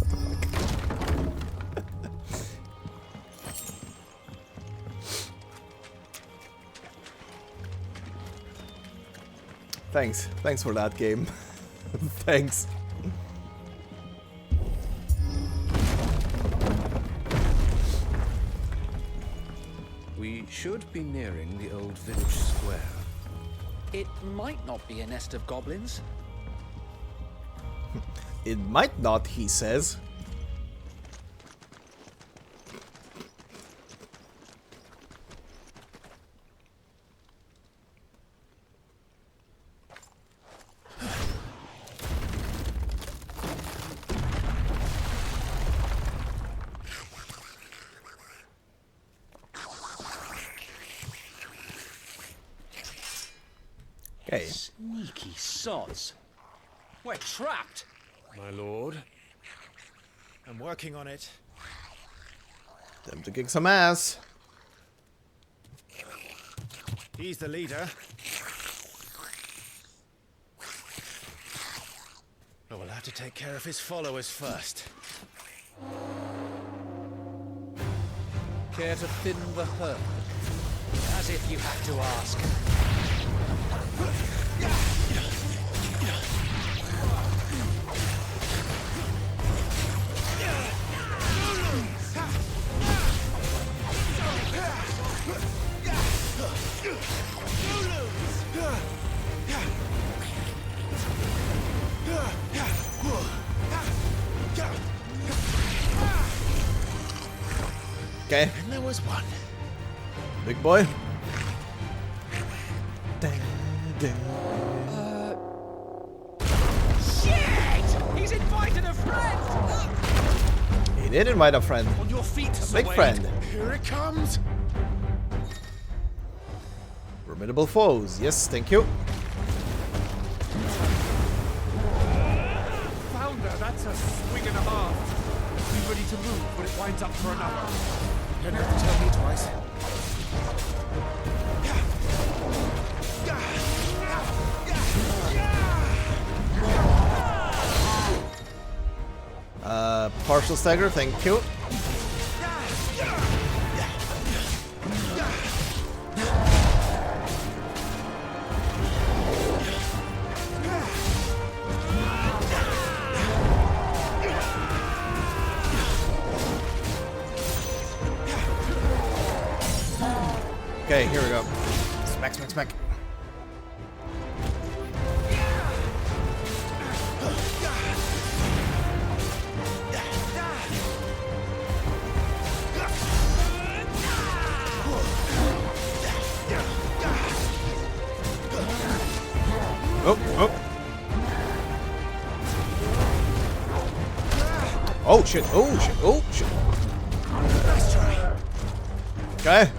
Thanks for that game. Thanks. We should be nearing the old village square. It might not be a nest of goblins. It might not, he says. Okay. Sneaky sods. We're trapped. My lord. I'm working on it. Time to kick some ass. He's the leader. But we'll have to take care of his followers first. Care to thin the herd? As if you had to ask. Okay. And there was one. Big boy. Shit! He's invited a friend! He did invite a friend. On your feet, A big Sir friend. Here it comes. Formidable foes. Yes, thank you. Founder, that's a swing and a half. Be ready to move when it winds up for another. You don't have to tell me twice. Partial stagger, thank you. Okay, here we go. Smack, smack, smack. Oh, oh. Oh shit, oh shit, oh shit. Nice try. Okay.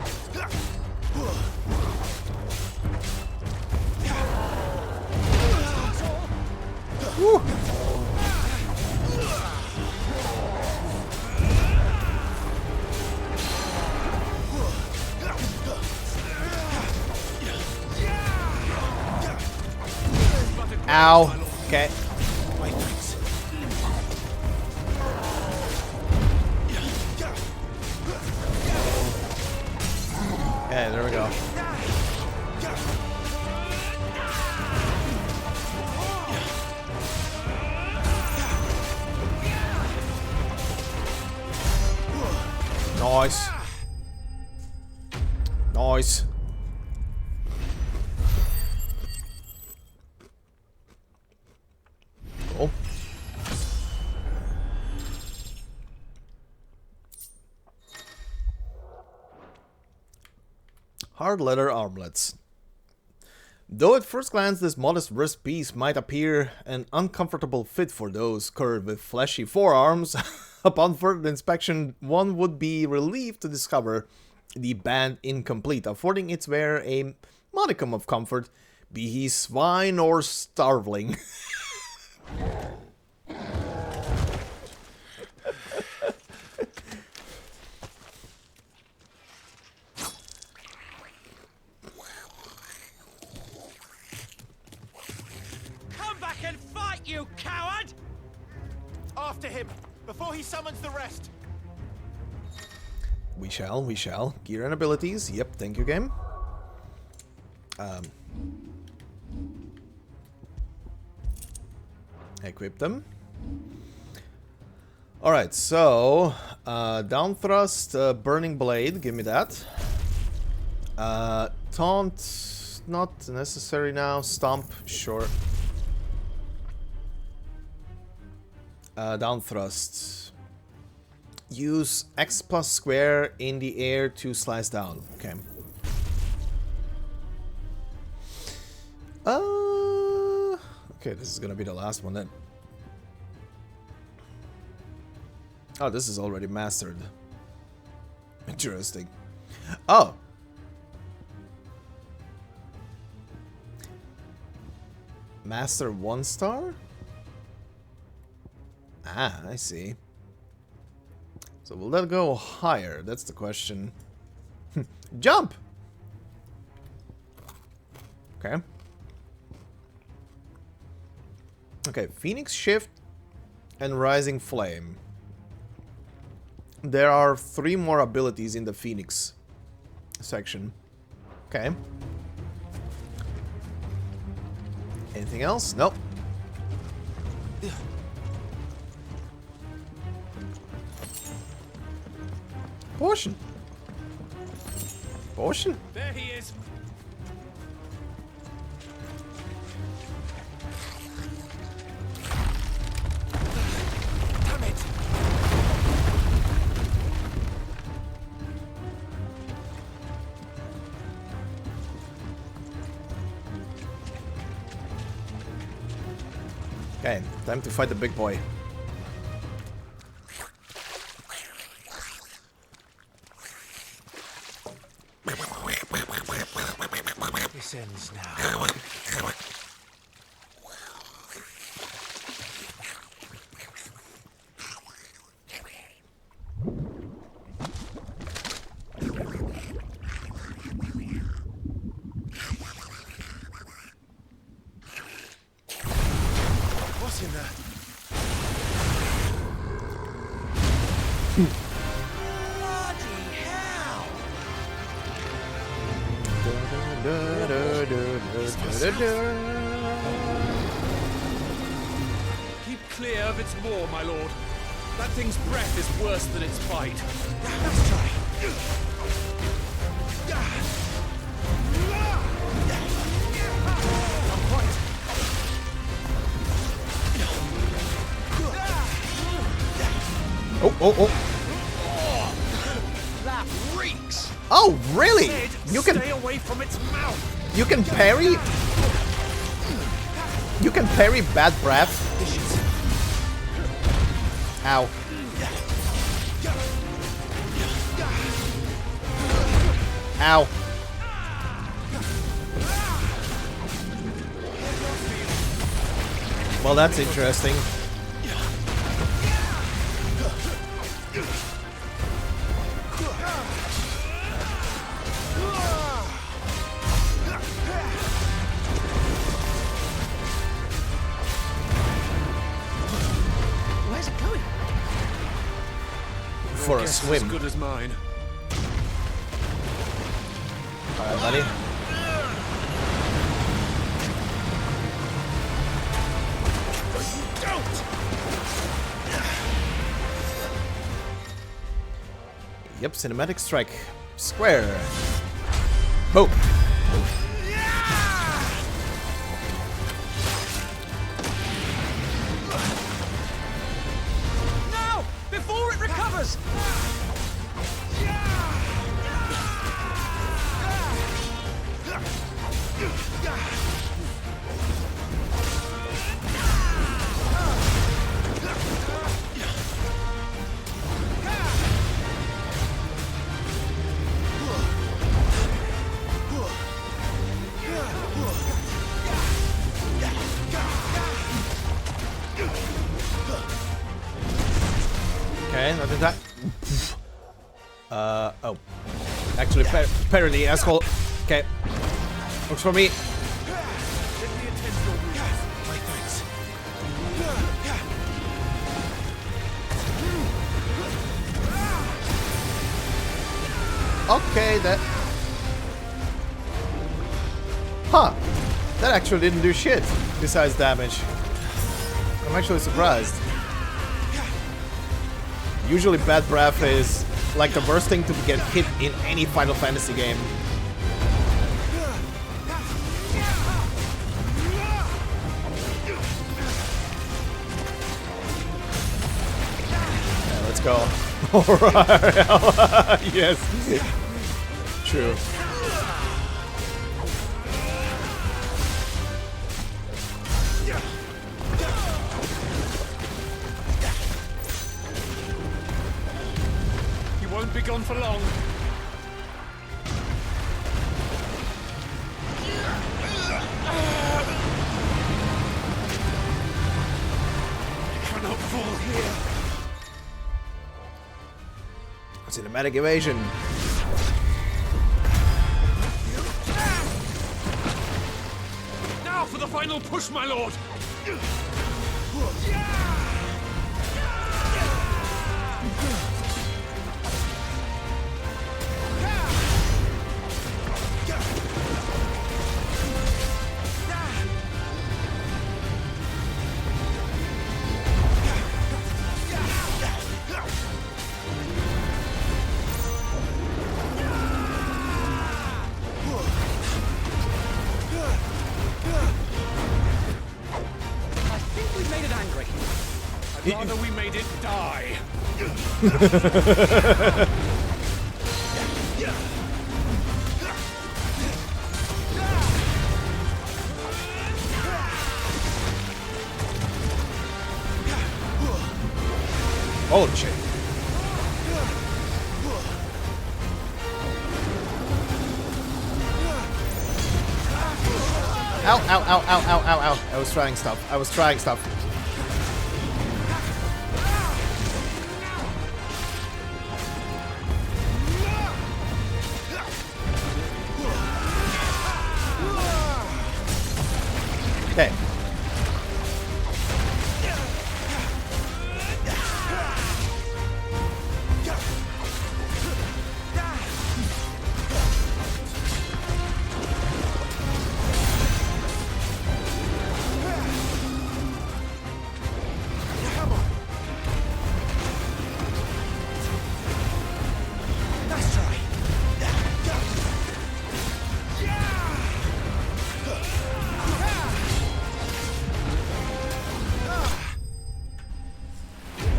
Woo. Ow. Okay. Okay, there we go. Nice. Nice. Cool. Hard leather armlets. Though at first glance this modest wrist piece might appear an uncomfortable fit for those covered with fleshy forearms, upon further inspection one would be relieved to discover the band incomplete, affording its wearer a modicum of comfort, be he swine or starveling. And fight, you coward! After him, before he summons the rest. We shall. Gear and abilities. Yep, thank you, game. Equip them. Alright, so down thrust, burning blade, give me that. Taunt, not necessary now. Stomp, sure. Down thrust. Use X plus square in the air to slice down. Okay. Okay, this is gonna be the last one then. Oh, this is already mastered. Interesting. Oh. Master 1 star? Ah, I see. So will that go higher? That's the question. Jump! Okay. Okay, Phoenix Shift and Rising Flame. There are 3 more abilities in the Phoenix section. Okay. Anything else? Nope. Potion. Potion? There he is. Damn it. Okay, time to fight the big boy. This ends now. What's in there? Keep clear of its maw, my lord. That thing's breath is worse than its bite. Let's try. Oh. That reeks. Oh, really? Said, You can stay away from its mouth. You can parry? You can parry bad breath? Ow. Ow. Well, that's interesting. for a Guess swim. as good as mine. Alright, buddy. Yep, cinematic strike. Square. Boom. No! Before it recovers! Okay, not that. Oh. Actually, parody, asshole. Okay. Works for me. Okay, that... Huh. That actually didn't do shit besides damage. I'm actually surprised. Usually bad breath is like the worst thing to get hit in any Final Fantasy game. Yeah, let's go. Alright. Yes. True. Won't be gone for long. I cannot fall here. Cinematic evasion. Now for the final push, my lord. I'd rather we made it die. Holy shit. Ow, ow, ow, ow, ow, ow, ow. I was trying stuff. I was trying stuff. Okay.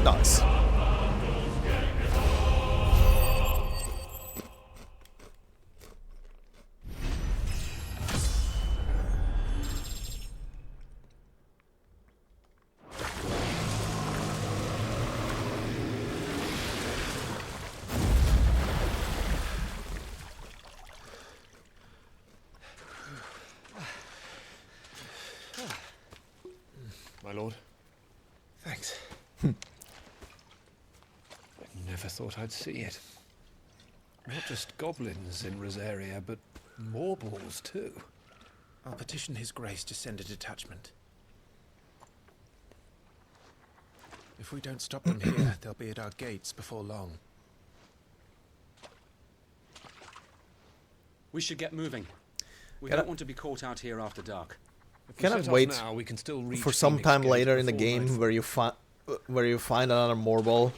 Nice. My lord. Thanks. Never thought I'd see it. Not just goblins in Rosaria, but morbals too. I'll petition His Grace to send a detachment. If we don't stop them here, they'll be at our gates before long. We should get moving. We Can don't I- want to be caught out here after dark. Cannot wait now, we can still reach for some Phoenix time Gate later in the before game nightfall. where you find another Morbol,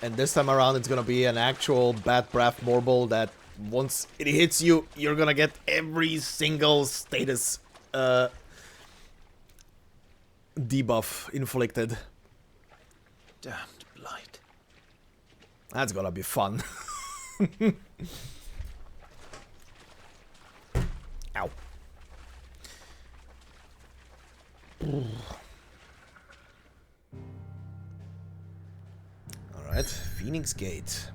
and this time around it's gonna be an actual Bad Breath Morbol that once it hits you, you're gonna get every single status debuff inflicted. Damned blight. That's gonna be fun. Ow. Alright, Phoenix Gate.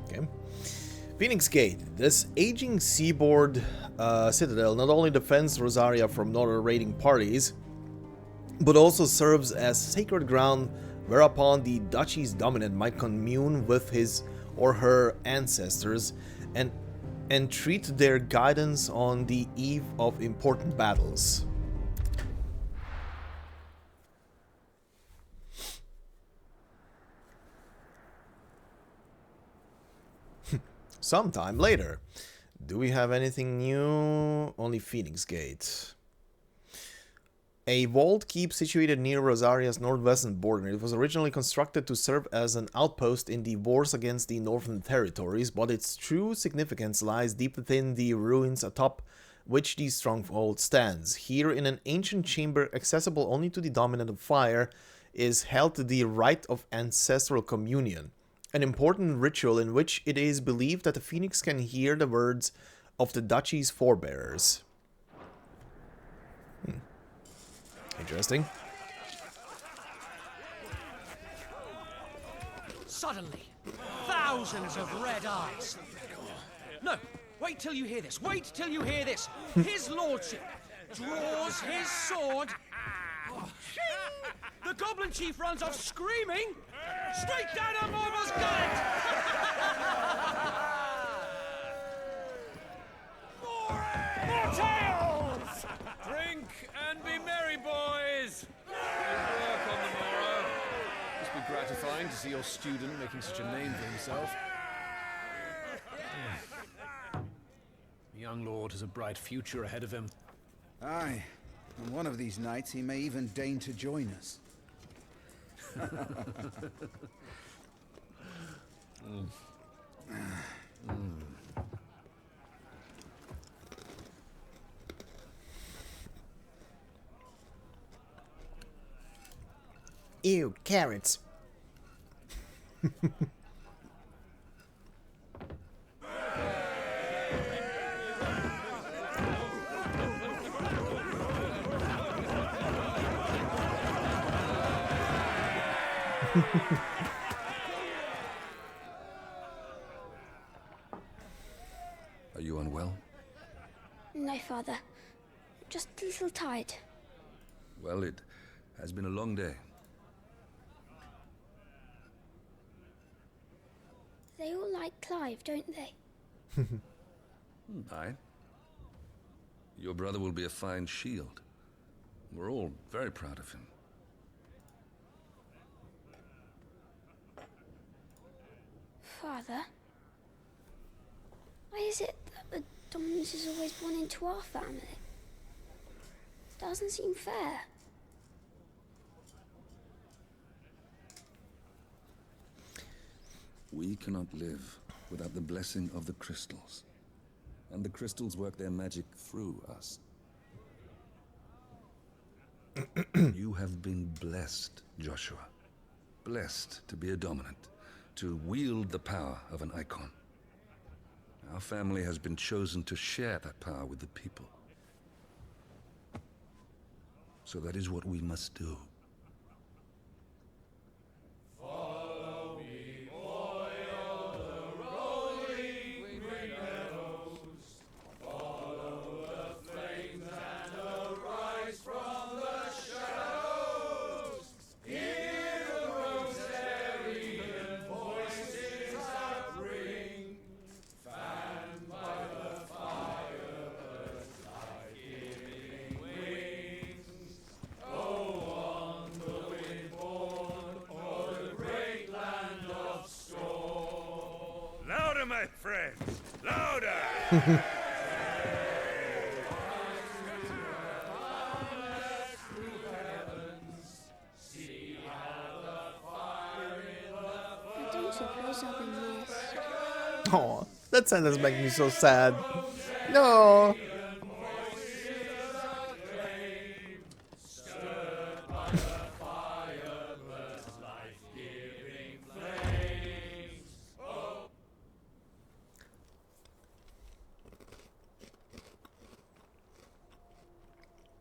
Okay. Phoenix Gate. This aging seaboard citadel not only defends Rosaria from northern raiding parties, but also serves as sacred ground whereupon the duchy's dominant might commune with his or her ancestors and entreat their guidance on the eve of important battles. Sometime later. Do we have anything new? Only Phoenix Gate. A vault keep situated near Rosaria's northwestern border. It was originally constructed to serve as an outpost in the wars against the Northern Territories, but its true significance lies deep within the ruins atop which the stronghold stands. Here, in an ancient chamber accessible only to the dominant of fire, is held the rite of ancestral communion, an important ritual in which it is believed that the Phoenix can hear the words of the duchy's forebears. Interesting. Suddenly, thousands of red eyes. No, wait till you hear this. Wait till you hear this. His lordship draws his sword. The goblin chief runs off screaming straight down a Morbal's gullet. More tales! Drink and be merry, boys! Good work on the morrow. Must be gratifying to see your student making such a name for himself. The young lord has a bright future ahead of him. Aye, and one of these nights he may even deign to join us. Ew, carrots. Are you unwell? No, Father. Just a little tired. Well, it has been a long day. They all like Clive, don't they? Aye. Your brother will be a fine shield. We're all very proud of him. Father? Why is it that the dominance is always born into our family? Doesn't seem fair. We cannot live without the blessing of the crystals. And the crystals work their magic through us. You have been blessed, Joshua. Blessed to be a dominant, to wield the power of an icon. Our family has been chosen to share that power with the people. So that is what we must do. my friends. Louder! I don't suppose I'll be missed. Oh, that sentence makes me so sad. No.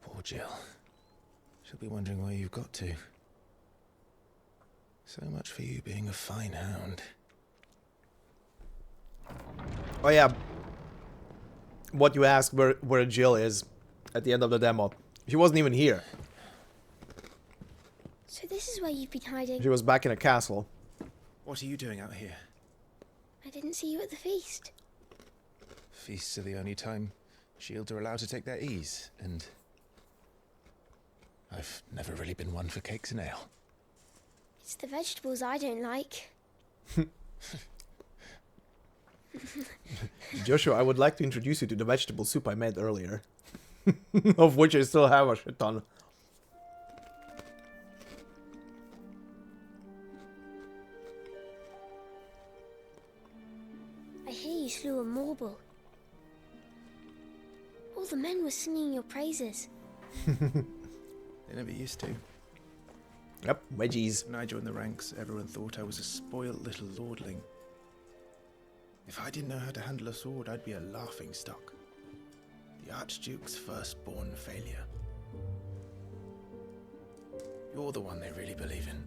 Poor Jill. She'll be wondering where you've got to. So much for you being a fine hound. Oh yeah. What you asked where Jill is at the end of the demo. She wasn't even here. So this is where you've been hiding. She was back in a castle. What are you doing out here? I didn't see you at the feast. Feasts are the only time shields are allowed to take their ease, and I've never really been one for cakes and ale. It's the vegetables I don't like. Joshua, I would like to introduce you to the vegetable soup I made earlier. Of which I still have a shit ton. I hear you slew a marble. All the men were singing your praises. They never used to. Yep, wedgies. When I joined the ranks, everyone thought I was a spoiled little lordling. If I didn't know how to handle a sword, I'd be a laughing stock. The Archduke's firstborn failure. You're the one they really believe in.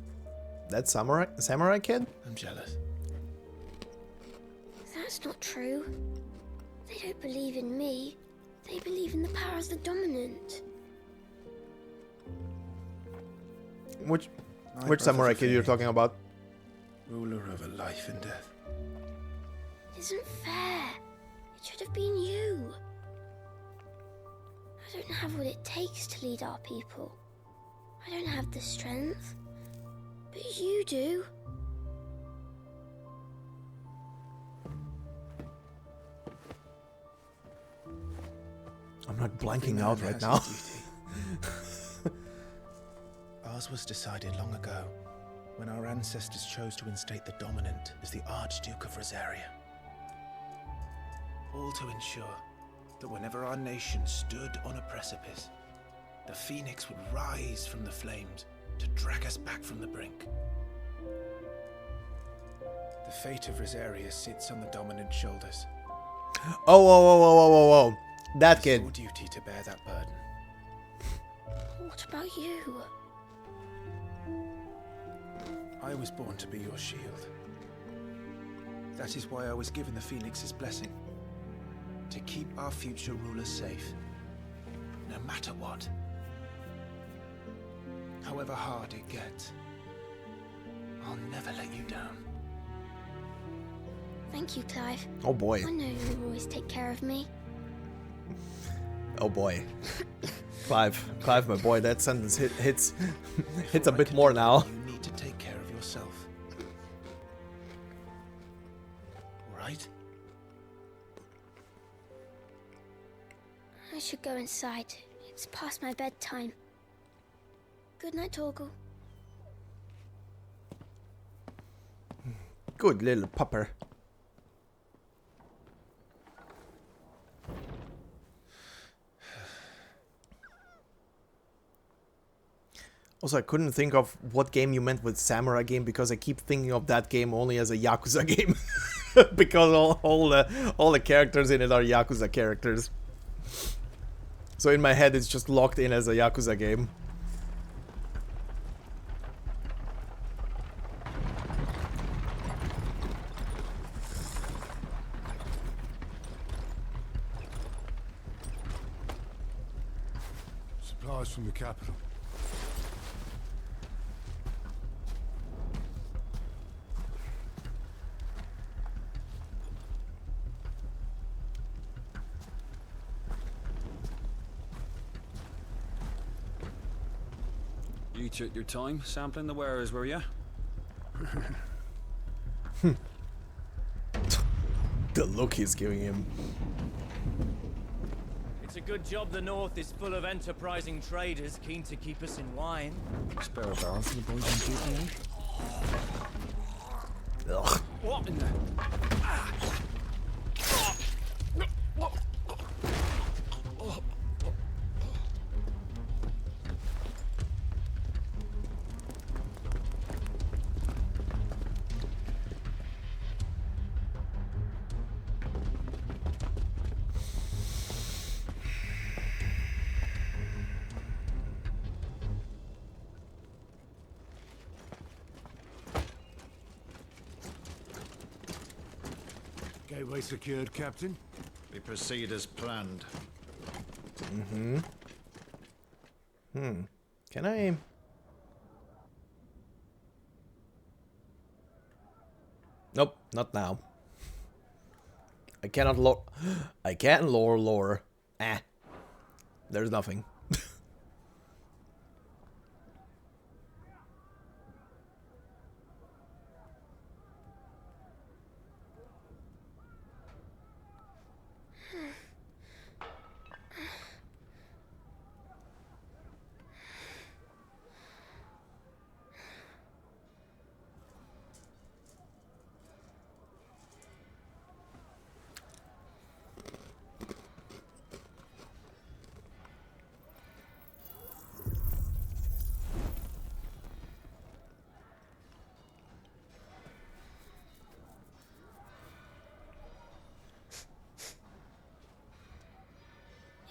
That samurai kid? I'm jealous. That's not true. They don't believe in me. They believe in the power of the dominant. Which samurai kid you're talking about? Ruler over life and death. It isn't fair. It should have been you. I don't have what it takes to lead our people. I don't have the strength. But you do. I'm not blanking out right now. Ours was decided long ago, when our ancestors chose to instate the dominant as the Archduke of Rosaria. All to ensure that whenever our nation stood on a precipice, the Phoenix would rise from the flames to drag us back from the brink. The fate of Rosaria sits on the dominant's shoulders. Oh, whoa, whoa, whoa, whoa, whoa, whoa. That kid. It's your duty to bear that burden. What about you? I was born to be your shield. That is why I was given the Phoenix's blessing. To keep our future rulers safe. No matter what. However hard it gets. I'll never let you down. Thank you, Clive. Oh boy. I know you'll always take care of me. Oh boy. Clive, my boy, that sentence hits a bit more now. You need to take care of yourself. Right? I should go inside. It's past my bedtime. Good night, Torgal. Good little pupper. Also, I couldn't think of what game you meant with samurai game because I keep thinking of that game only as a Yakuza game. Because all the characters in it are Yakuza characters. So in my head it's just locked in as a Yakuza game. Supplies from the capital. You took your time sampling the wares, were you? The look he's giving him. It's a good job the North is full of enterprising traders keen to keep us in wine. Spare a barrel for the boys on duty, eh? Ugh. What in the... Gateway secured, Captain. We proceed as planned. Can I... Nope, not now. I cannot lore... I can't lore. Ah. There's nothing.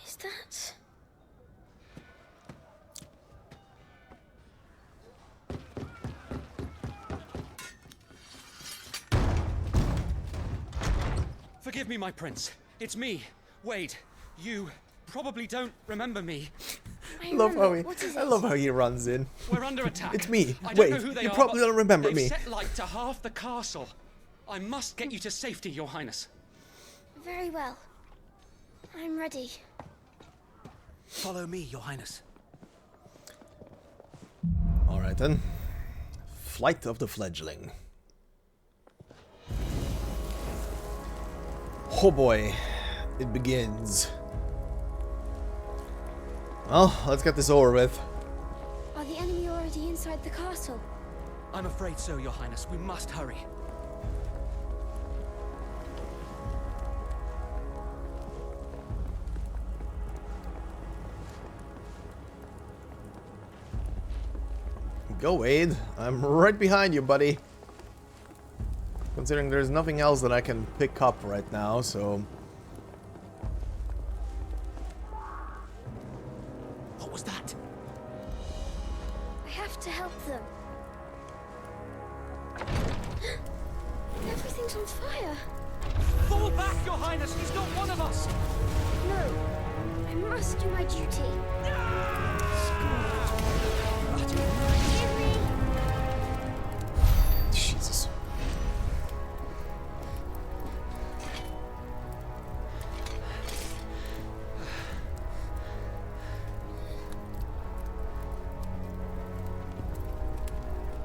Is that... Forgive me, my prince. It's me, Wade. You probably don't remember me. I love how he runs in. We're under attack. It's me. I don't Wait, know who they you are, probably but don't remember they've me. set light to half the castle. I must get you to safety, Your Highness. Very well. I'm ready. Follow me, Your Highness. Alright then. Flight of the Fledgling. Oh boy, it begins. Well, let's get this over with. Are the enemy already inside the castle? I'm afraid so, Your Highness. We must hurry. Go, Wade. I'm right behind you, buddy. Considering there's nothing else that I can pick up right now, so... What was that? I have to help them. Everything's on fire. Fall back, Your Highness! He's not one of us! No. I must do my duty. Jesus.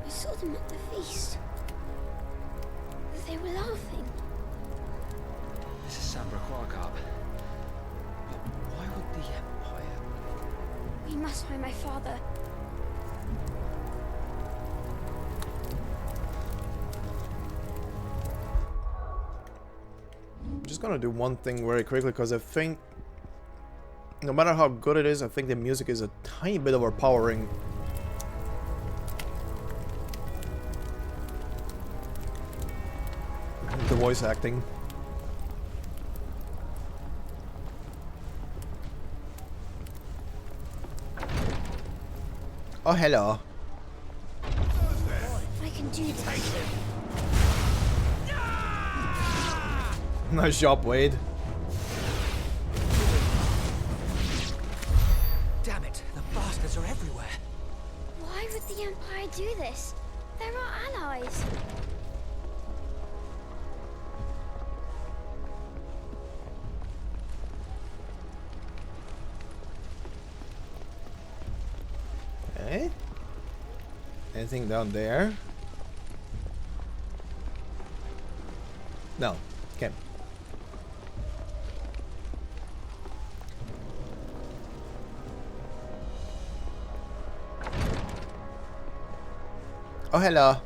I saw them at the feast. They were laughing. This is Sambra Quargarb. But why would the Empire... We must find my father. I'm just gonna do one thing very quickly, because I think no matter how good it is, I think the music is a tiny bit overpowering. The voice acting. Oh, hello. I can do this. Nice job, Wade. Damn it, the bastards are everywhere. Why would the Empire do this? They're our allies. Okay. Anything down there? No. Okay. Oh, hello.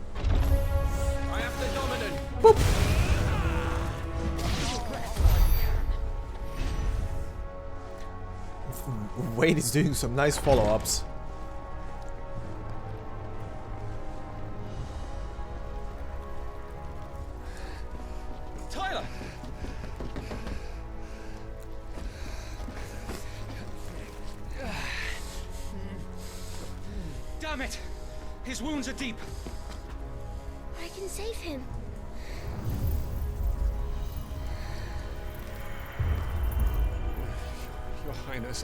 I am the dominant. Boop. Wade is doing some nice follow-ups. Tyler! Damn it! His wounds are deep. I can save him. Your Highness,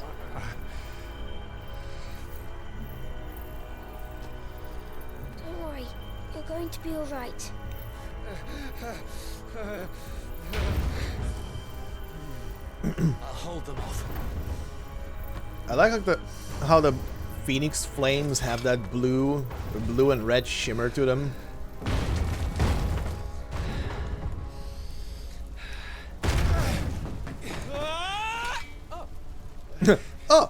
Don't worry. You're going to be all right. I'll hold them off. I like how the Phoenix flames have that blue and red shimmer to them. Oh!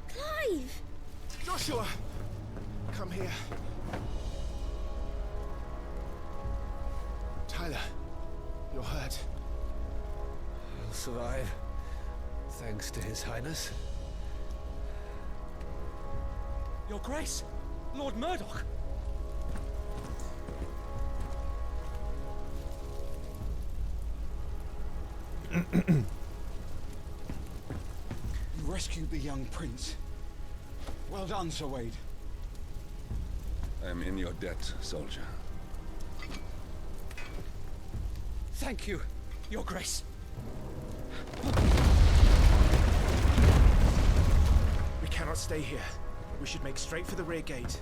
Clive! Joshua! Come here. Tyler, you're hurt. I'll survive. Thanks to His Highness. Your Grace, Lord Murdoch. You rescued the young prince. Well done, Sir Wade. I am in your debt, soldier. Thank you, Your Grace. We cannot stay here. We should make straight for the rear gate.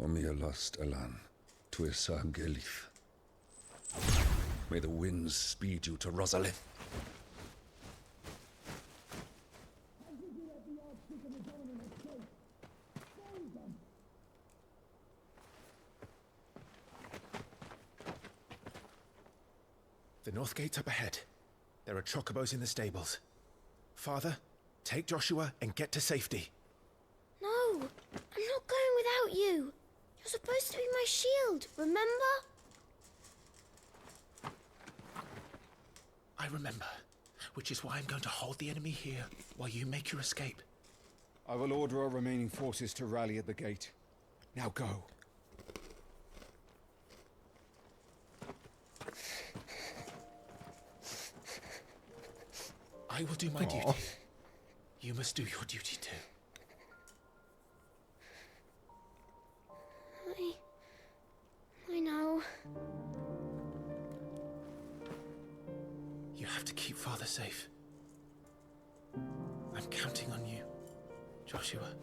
Omir lost Alan, Tuisa Gelif. May the winds speed you to Rosalind. The north gate's up ahead. There are chocobos in the stables. Father, take Joshua and get to safety. No, I'm not going without you. You're supposed to be my shield, remember? I remember, which is why I'm going to hold the enemy here while you make your escape. I will order our remaining forces to rally at the gate. Now go. I will do my duty. You must do your duty too. I know. You have to keep Father safe. I'm counting on you, Joshua.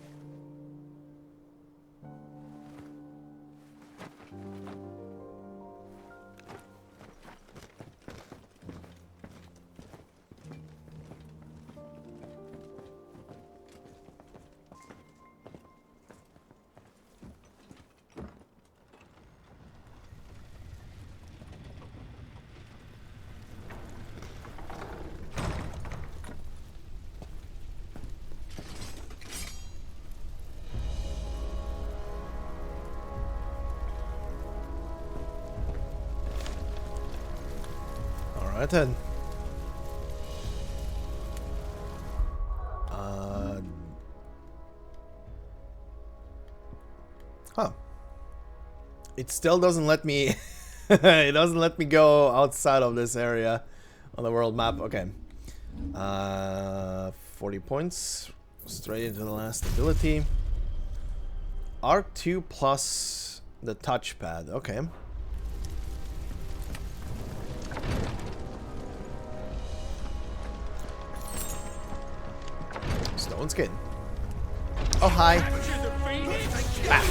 Alright then. Huh. It still doesn't let me it doesn't let me go outside of this area on the world map. Okay. 40 points. Straight into the last ability. R2 plus the touchpad. Okay. Stone skin. Oh, hi. Ah.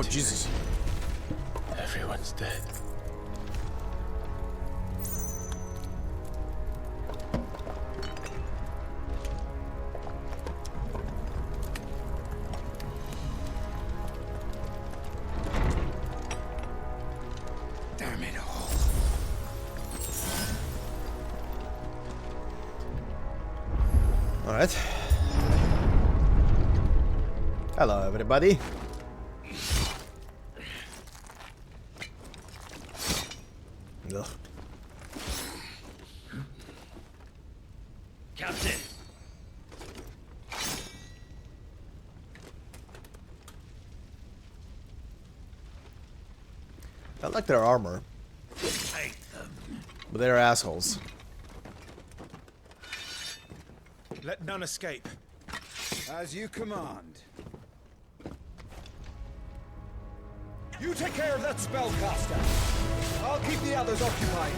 Oh, Jesus. Everyone's dead. Damn it all. All right. Hello, everybody. Ugh. Captain! I like their armor, Take them. but they're assholes. Let none escape. As you command. You take care of that spellcaster. I'll keep the others occupied.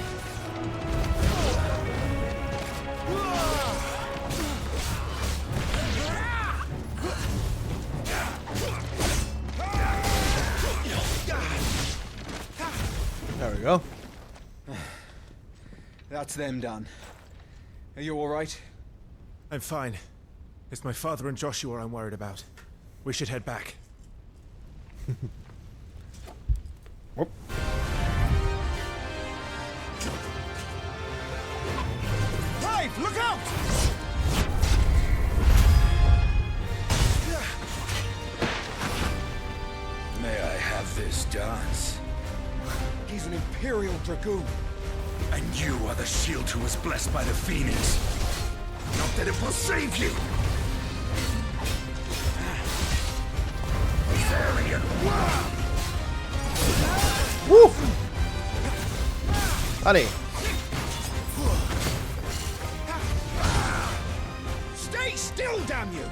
There we go. That's them done. Are you all right? I'm fine. It's my father and Joshua I'm worried about. We should head back. Whoop. Clive, look out! May I have this dance? He's an Imperial Dragoon. And you are the shield who was blessed by the Phoenix. Not that it will save you! Bavarian! Woo! Buddy. Stay still, damn you!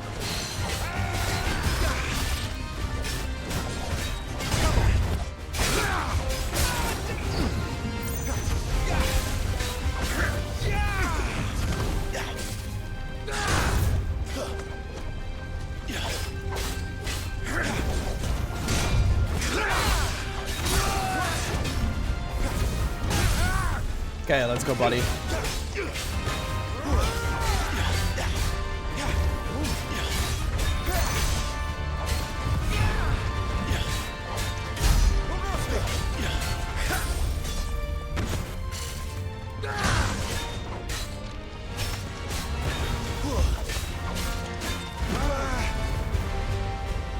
Okay, let's go, buddy.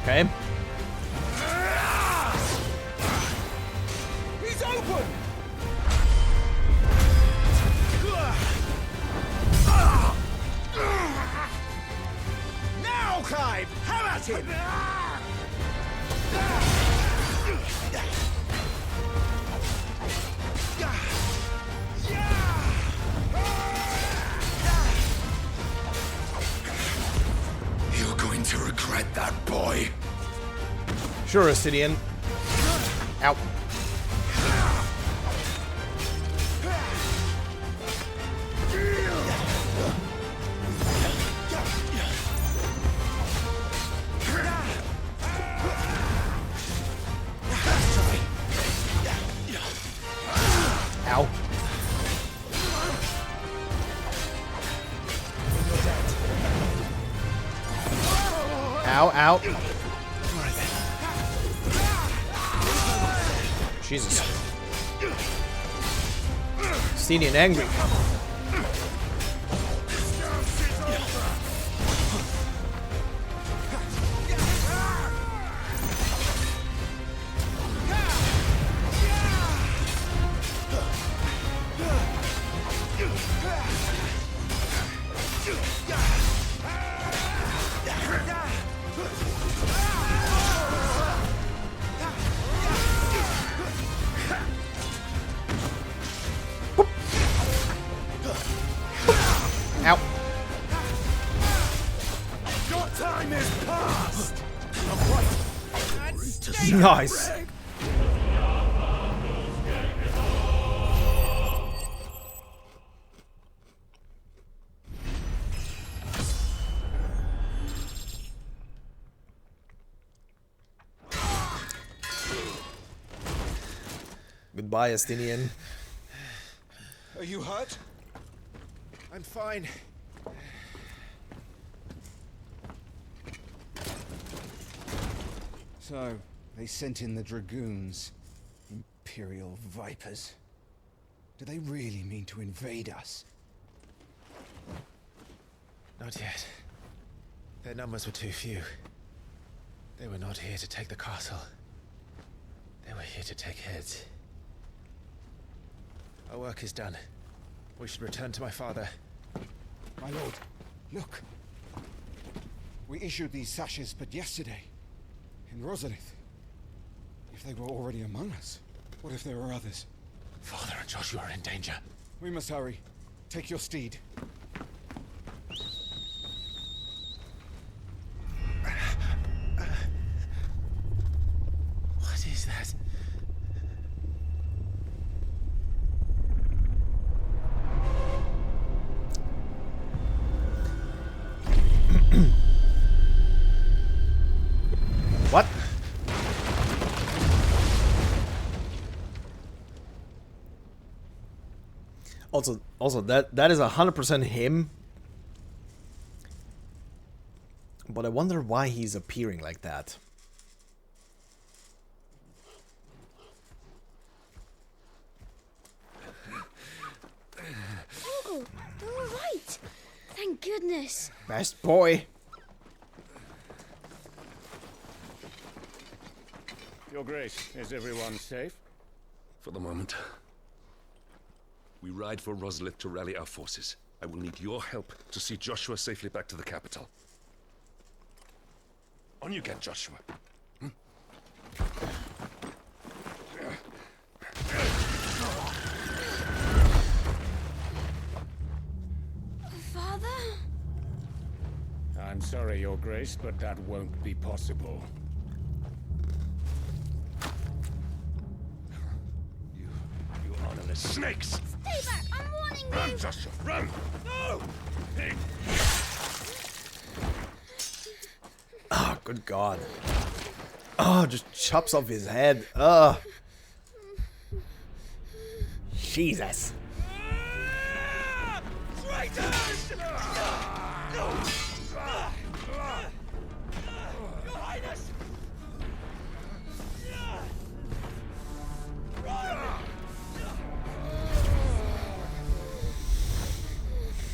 Okay. He's open! Now, Clive! Have at him! You're going to regret that, boy. Sure, Astidian. Ow. Ow. Ow, ow. Jesus. Astidian angry. Ow. Your time is past! Nice. Goodbye, Estinian. Are you hurt? I'm fine. So, they sent in the dragoons. Imperial vipers. Do they really mean to invade us? Not yet. Their numbers were too few. They were not here to take the castle. They were here to take heads. Our work is done. We should return to my father. My lord, look. We issued these sashes but yesterday. In Rosalith. If they were already among us, what if there were others? Father and Joshua are in danger. We must hurry. Take your steed. What is that? What? Also, that is 100% him. But I wonder why he's appearing like that. Oh, they're all right. Thank goodness. Best boy. Your Grace, is everyone safe? For the moment. We ride for Rosalith to rally our forces. I will need your help to see Joshua safely back to the capital. On you get, Joshua. Father? I'm sorry, Your Grace, but that won't be possible. You honorless snakes! Stay back! I'm warning you! Run, Joshua, run! No! Oh, good God. Oh, just chops off his head. Ugh. Jesus. Traitors! Your Highness!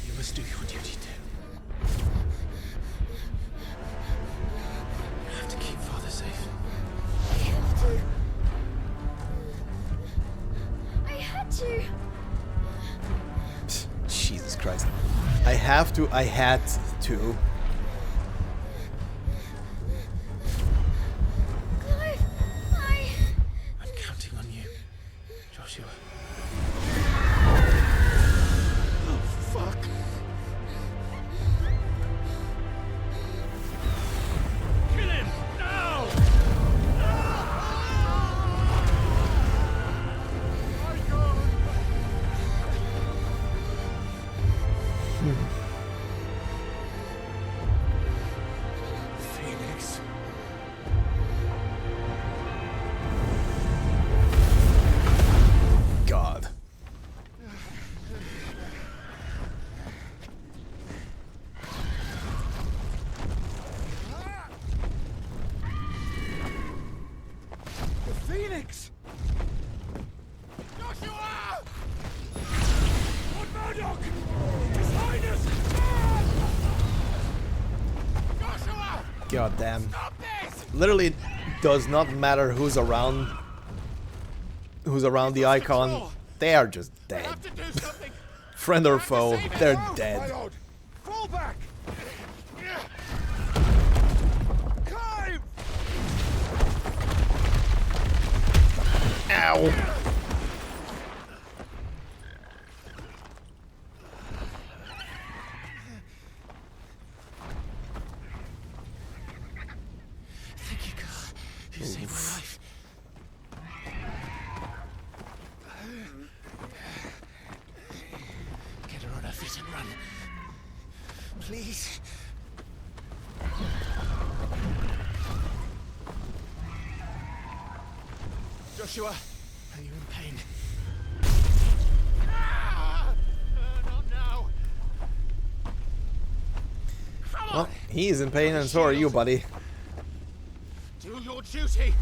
You must do your duty too. You have to keep Father safe. I have to. I had to. Jesus Christ. I have to, I had to. Clive, I'm counting on you, Joshua. Oh, fuck. Kill him! Now! Phoenix. God. The Phoenix! Joshua! Lord Murdoch! His Highness! Joshua! God damn. Stop this! Literally does not matter who's around the icon. They are just dead. Friend or foe, they're dead. Fall back! Clive! Ow. Thank you, God. You saved my life. Get her on her feet and run. Please. Joshua, are you in pain? Well, he's in pain and so are you, buddy. Do your duty.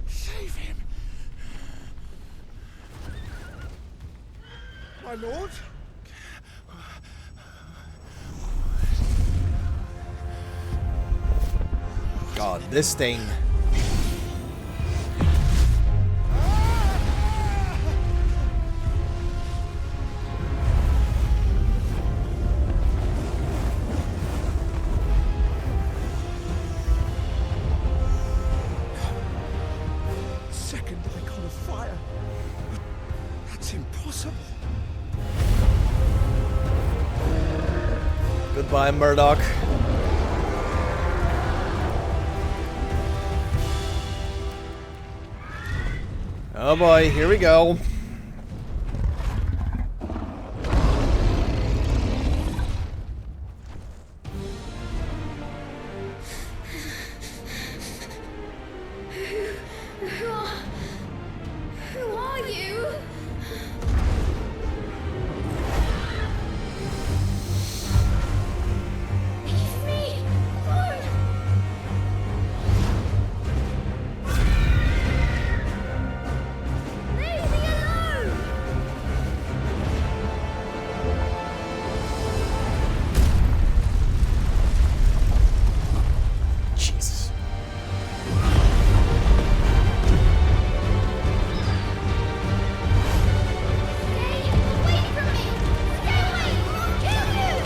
Save him. My lord? God, this thing. Second icon of fire. That's impossible. Goodbye, Murdoch. Oh boy, here we go. Who are you? Leave me alone. Leave me alone. Jesus. Stay away from me. Stay away or I'll kill you.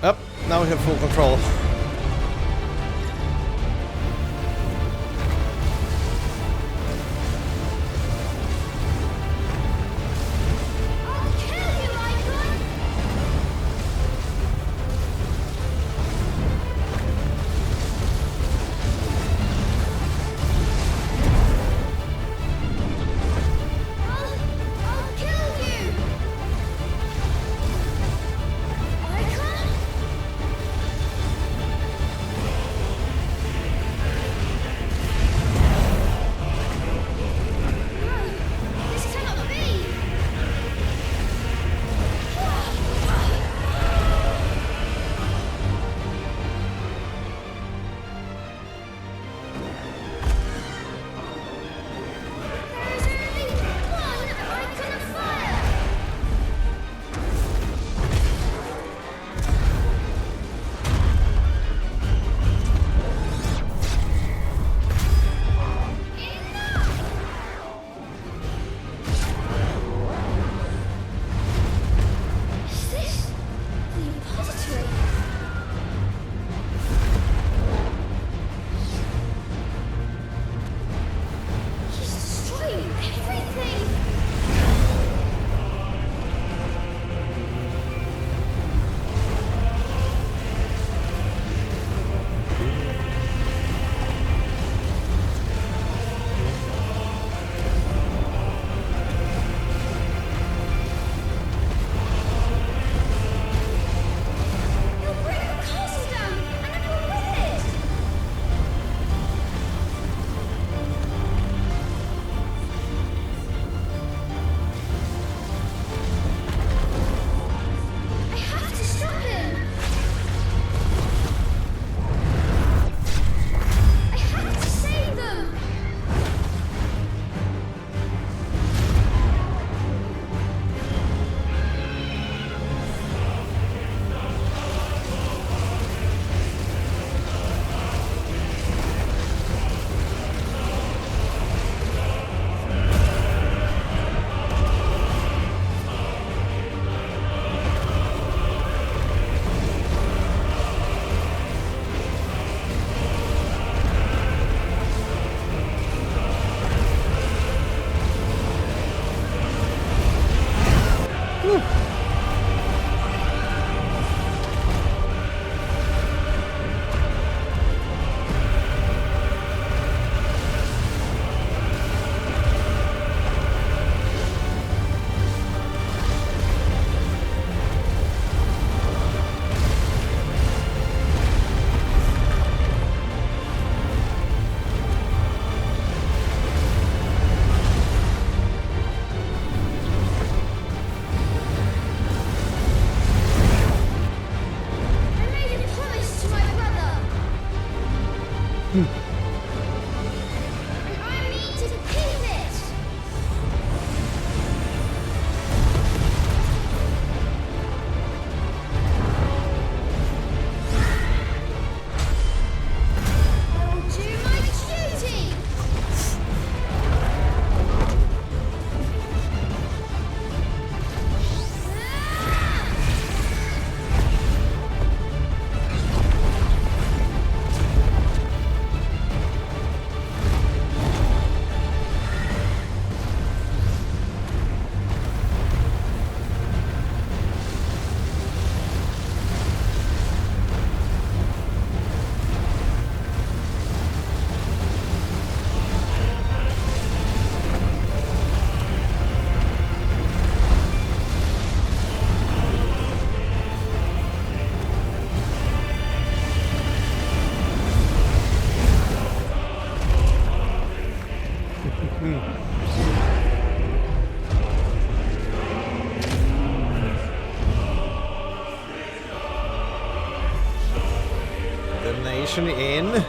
Up, now we have full control. I'll kill you, Icon. I'll kill you. Icon? The nation in.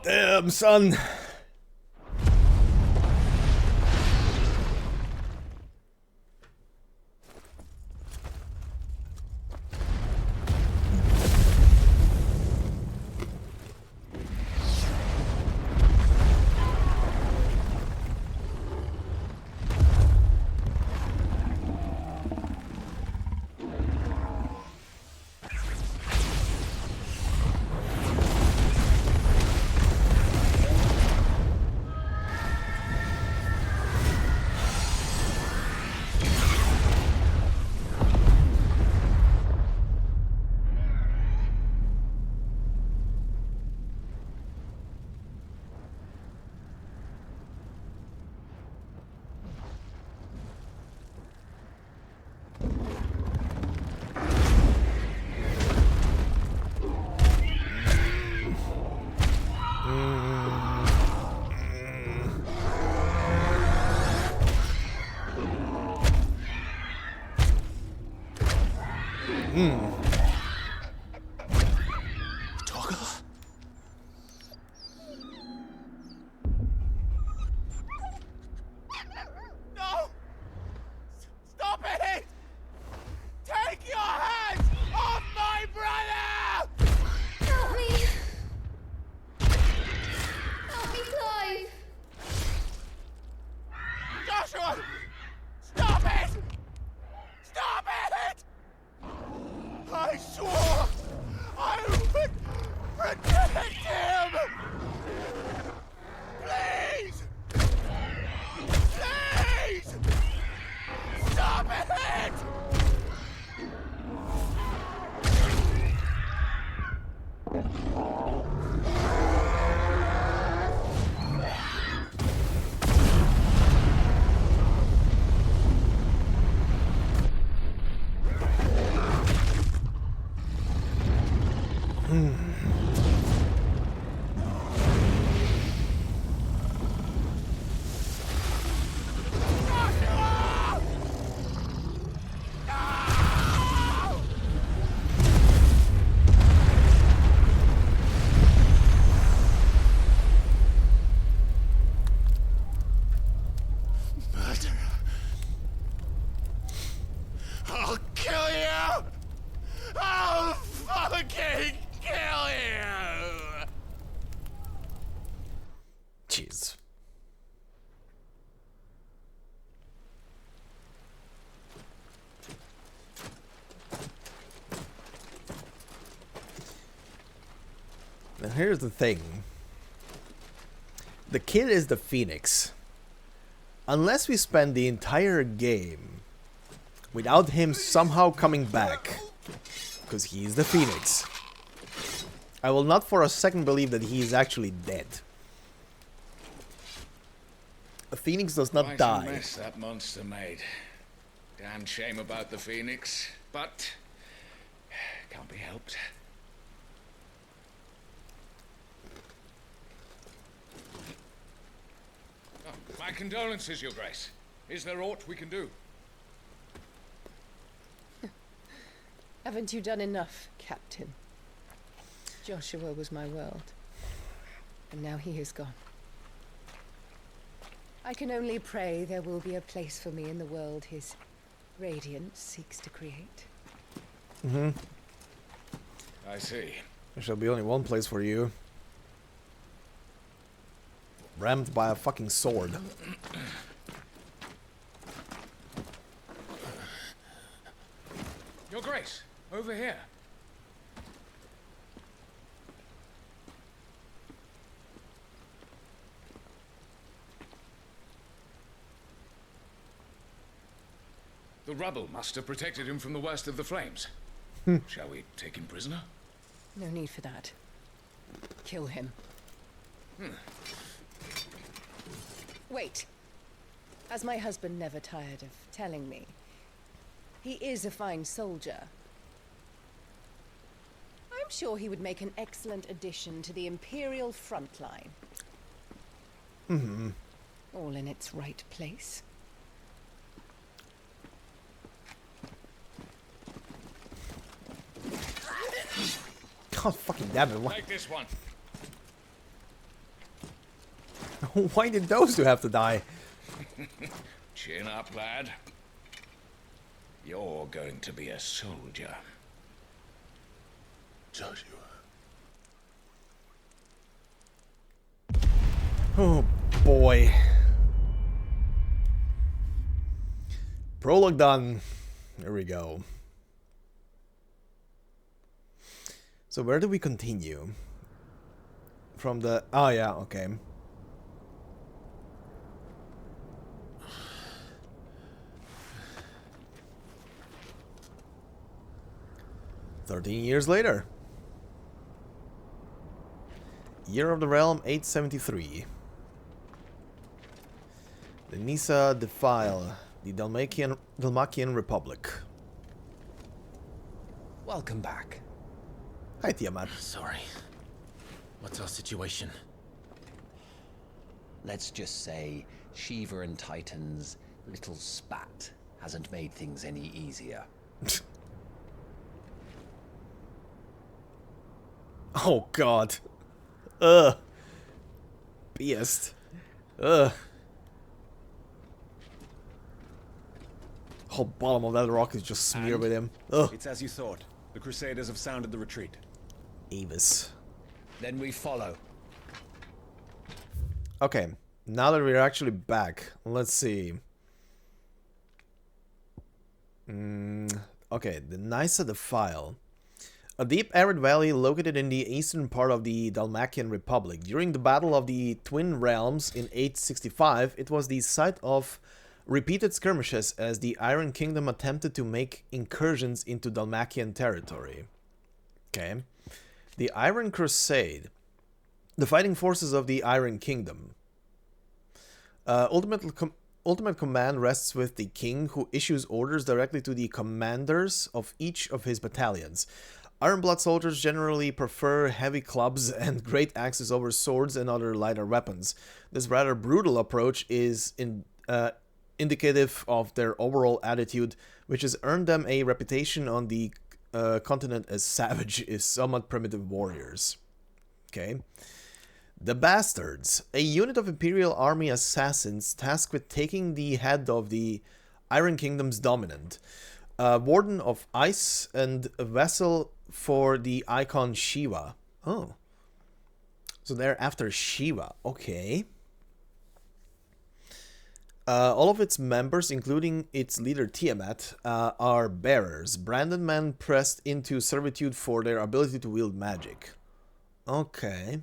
Damn, son. Jeez. Now here's the thing. The kid is the Phoenix. Unless we spend the entire game without him somehow coming back, because he's the Phoenix, I will not for a second believe that he is actually dead. A Phoenix does not die. Quite a mess that monster made. Damn shame about the Phoenix, but can't be helped. Oh, my condolences, Your Grace. Is there aught we can do? Haven't you done enough, Captain? Joshua was my world, and now he is gone. I can only pray there will be a place for me in the world his radiance seeks to create. Mm-hmm. I see. There shall be only one place for you. Rammed by a fucking sword. Your Grace, Over here. The rubble must have protected him from the worst of the flames. Shall we take him prisoner? No need for that. Kill him. Wait. As my husband never tired of telling me, he is a fine soldier. I'm sure he would make an excellent addition to the Imperial front line. All in its right place. God fucking damn it. Take this one. Why did those two have to die? Chin up, lad. You're going to be a soldier. Joshua. Oh boy. Prologue done. There we go. So where do we continue? From the... Oh yeah, okay. "13 years later. Year of the Realm 873. The Nisa Defile, the Dalmakian Republic." Welcome back. Hi, Tiamat. Sorry. What's our situation? Let's just say Shiva and Titan's little spat hasn't made things any easier. Oh god. Ugh. Beast. Ugh. Whole bottom of that rock is just smeared with him. Ugh. It's as you thought. The Crusaders have sounded the retreat. Avis. Then we follow. Okay, now that we're actually back, let's see. Okay, the Nisa Defile. A deep arid valley located in the eastern part of the Dalmakian Republic. During the Battle of the Twin Realms in 865, it was the site of repeated skirmishes as the Iron Kingdom attempted to make incursions into Dalmakian territory. Okay. The Iron Crusade. The fighting forces of the Iron Kingdom. Ultimate command rests with the king, who issues orders directly to the commanders of each of his battalions. Ironblood soldiers generally prefer heavy clubs and great axes over swords and other lighter weapons. This rather brutal approach is indicative of their overall attitude, which has earned them a reputation on the continent as savage, is somewhat primitive warriors. Okay. The Bastards, a unit of Imperial Army assassins tasked with taking the head of the Iron Kingdom's dominant. Warden of Ice and a vessel for the icon Shiva. Oh. So they're after Shiva. Okay. All of its members, including its leader Tiamat, are bearers. Branded men pressed into servitude for their ability to wield magic. Okay.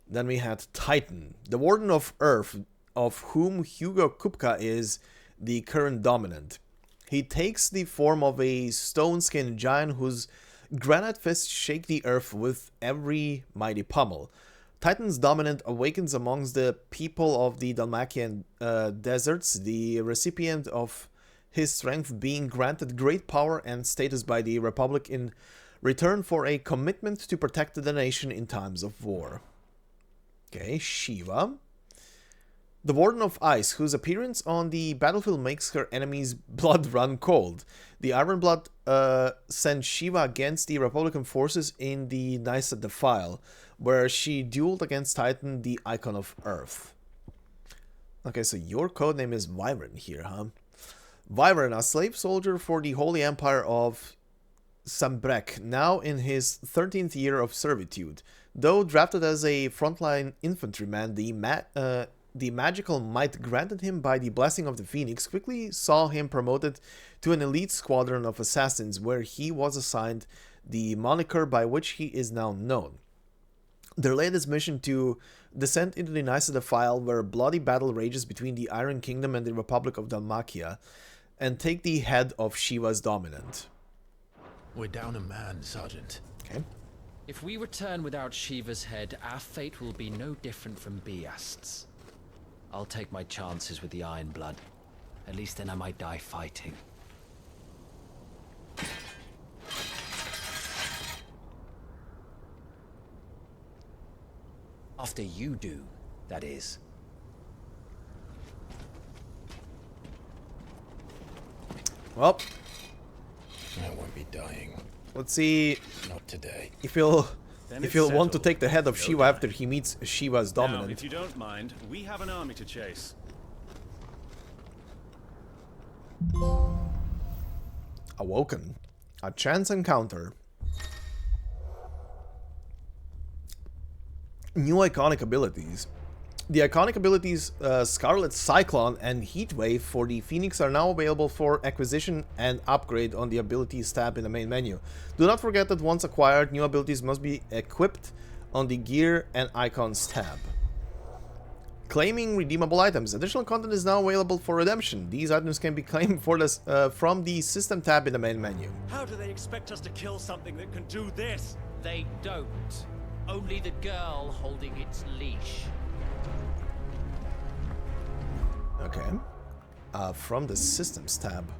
Then we had Titan, the Warden of Earth, of whom Hugo Kupka is the current dominant. He takes the form of a stone-skinned giant whose granite fists shake the earth with every mighty pummel. Titan's dominant awakens amongst the people of the Dalmakian deserts, the recipient of his strength being granted great power and status by the Republic in return for a commitment to protect the nation in times of war. Okay, Shiva. The Warden of Ice, whose appearance on the battlefield makes her enemies' blood run cold. The Ironblood sent Shiva against the Republican forces in the Nisa Defile, where she dueled against Titan, the Icon of Earth. Okay, so your codename is Wyvern here, huh? Wyvern, a slave soldier for the Holy Empire of Sambrek, now in his 13th year of servitude. Though drafted as a frontline infantryman, the the magical might granted him by the blessing of the Phoenix quickly saw him promoted to an elite squadron of assassins, where he was assigned the moniker by which he is now known. Their latest mission to descend into the Nysa Defile, where a bloody battle rages between the Iron Kingdom and the Republic of Dalmatia, and take the head of Shiva's dominant. We're down a man, Sergeant. Okay. If we return without Shiva's head, our fate will be no different from Biast's. I'll take my chances with the Iron Blood. At least then I might die fighting. After you do, that is. Well, I won't be dying. Let's see. Not today. If he'll Then if it's he'll want to settled. take the head of No Shiva time. after he meets Shiva's Now, dominant. if you don't mind, we have an army to chase. Awoken. A chance encounter. New iconic abilities. The iconic abilities Scarlet Cyclone and Heatwave for the Phoenix are now available for acquisition and upgrade on the abilities tab in the main menu. Do not forget that once acquired, new abilities must be equipped on the Gear and Icons tab. Claiming redeemable items. Additional content is now available for redemption. These items can be claimed for this, from the System tab in the main menu. How do they expect us to kill something that can do this? They don't. Only the girl holding its leash. Okay. From the Systems tab.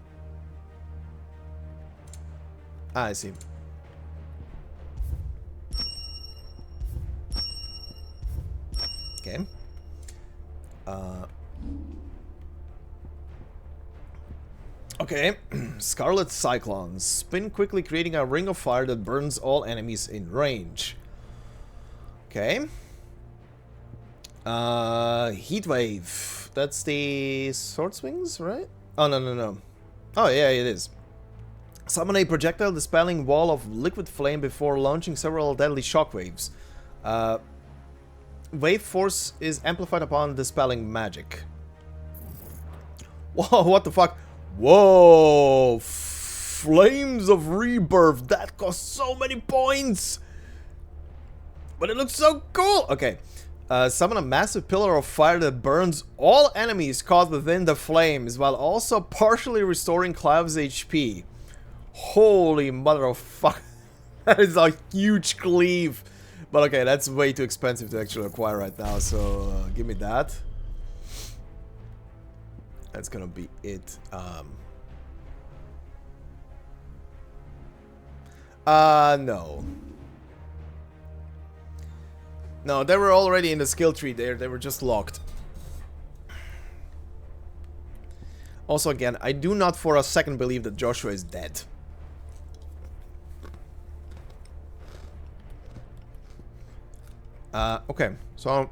I see. Okay. Okay. Scarlet Cyclone. Spin quickly, creating a ring of fire that burns all enemies in range. Okay. Heatwave. That's the Sword Swings, right? Oh, no. Oh, yeah, it is. Summon a projectile dispelling wall of liquid flame before launching several deadly shockwaves. Wave force is amplified upon dispelling magic. Whoa, what the fuck? Whoa! Flames of Rebirth. That costs so many points! But it looks so cool! Okay. Summon a massive pillar of fire that burns all enemies caught within the flames, while also partially restoring Clive's HP. Holy mother of fuck. That is a huge cleave. But okay, that's way too expensive to actually acquire right now, so give me that. That's gonna be it. No. No, they were already in the skill tree there. They were just locked. Also, again, I do not for a second believe that Joshua is dead. Okay, so...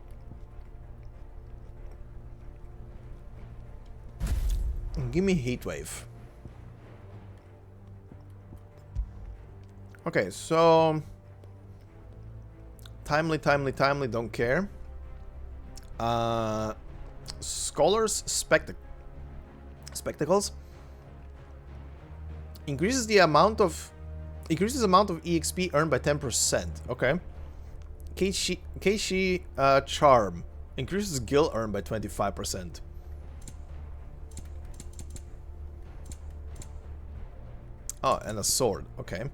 give me Heatwave. Okay, so... Timely, don't care. Scholar's Spectacles. Increases amount of EXP earned by 10%. Okay. Keishi Charm. Increases gil earned by 25%. Oh, and a sword. Okay.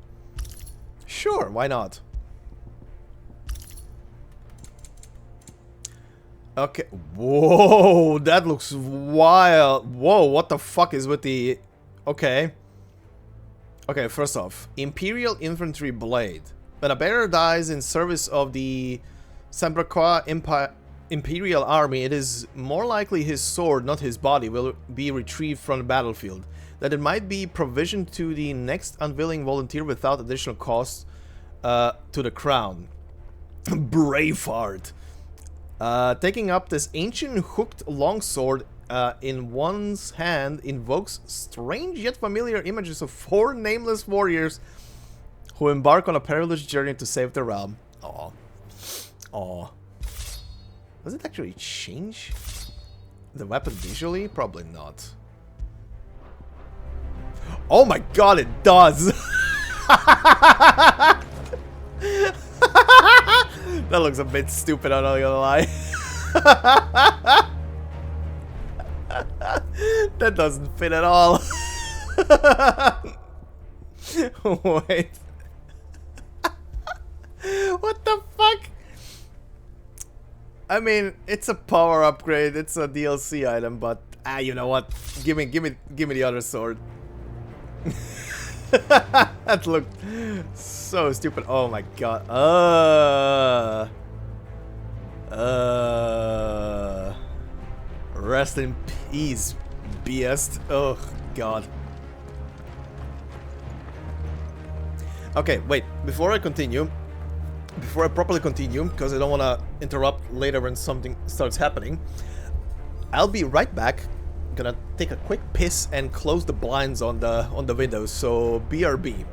Sure, why not? Okay. Whoa, that looks wild. Whoa, what the fuck is with the... Okay. Okay, first off. Imperial Infantry Blade. When a bearer dies in service of the Sambrakwa Imperial Army, it is more likely his sword, not his body, will be retrieved from the battlefield. That it might be provisioned to the next unwilling volunteer without additional cost to the crown. Braveheart. Taking up this ancient hooked longsword in one's hand invokes strange yet familiar images of 4 nameless warriors who embark on a perilous journey to save the realm. Aww. Aww. Does it actually change? the weapon visually? Probably not. Oh my god, it does! That looks a bit stupid, I'm not gonna lie. That doesn't fit at all. Wait. What the fuck? I mean, it's a power upgrade, it's a DLC item, but you know what? Give me the other sword. That looked so stupid. Oh my god. Rest in peace, beast. Oh god. Okay, wait. Before I properly continue, because I don't want to interrupt later when something starts happening, I'll be right back. Gonna take a quick piss and close the blinds on the windows, so BRB.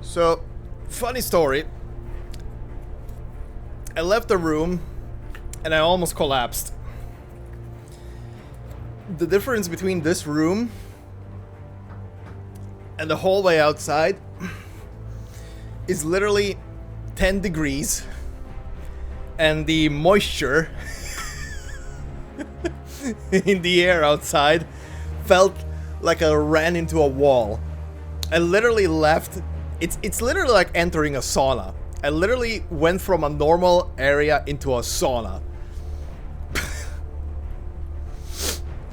So, funny story. I left the room and I almost collapsed. The difference between this room and the hallway outside is literally 10 degrees, and the moisture in the air outside felt like I ran into a wall. I literally left. It's literally like entering a sauna. I literally went from a normal area into a sauna.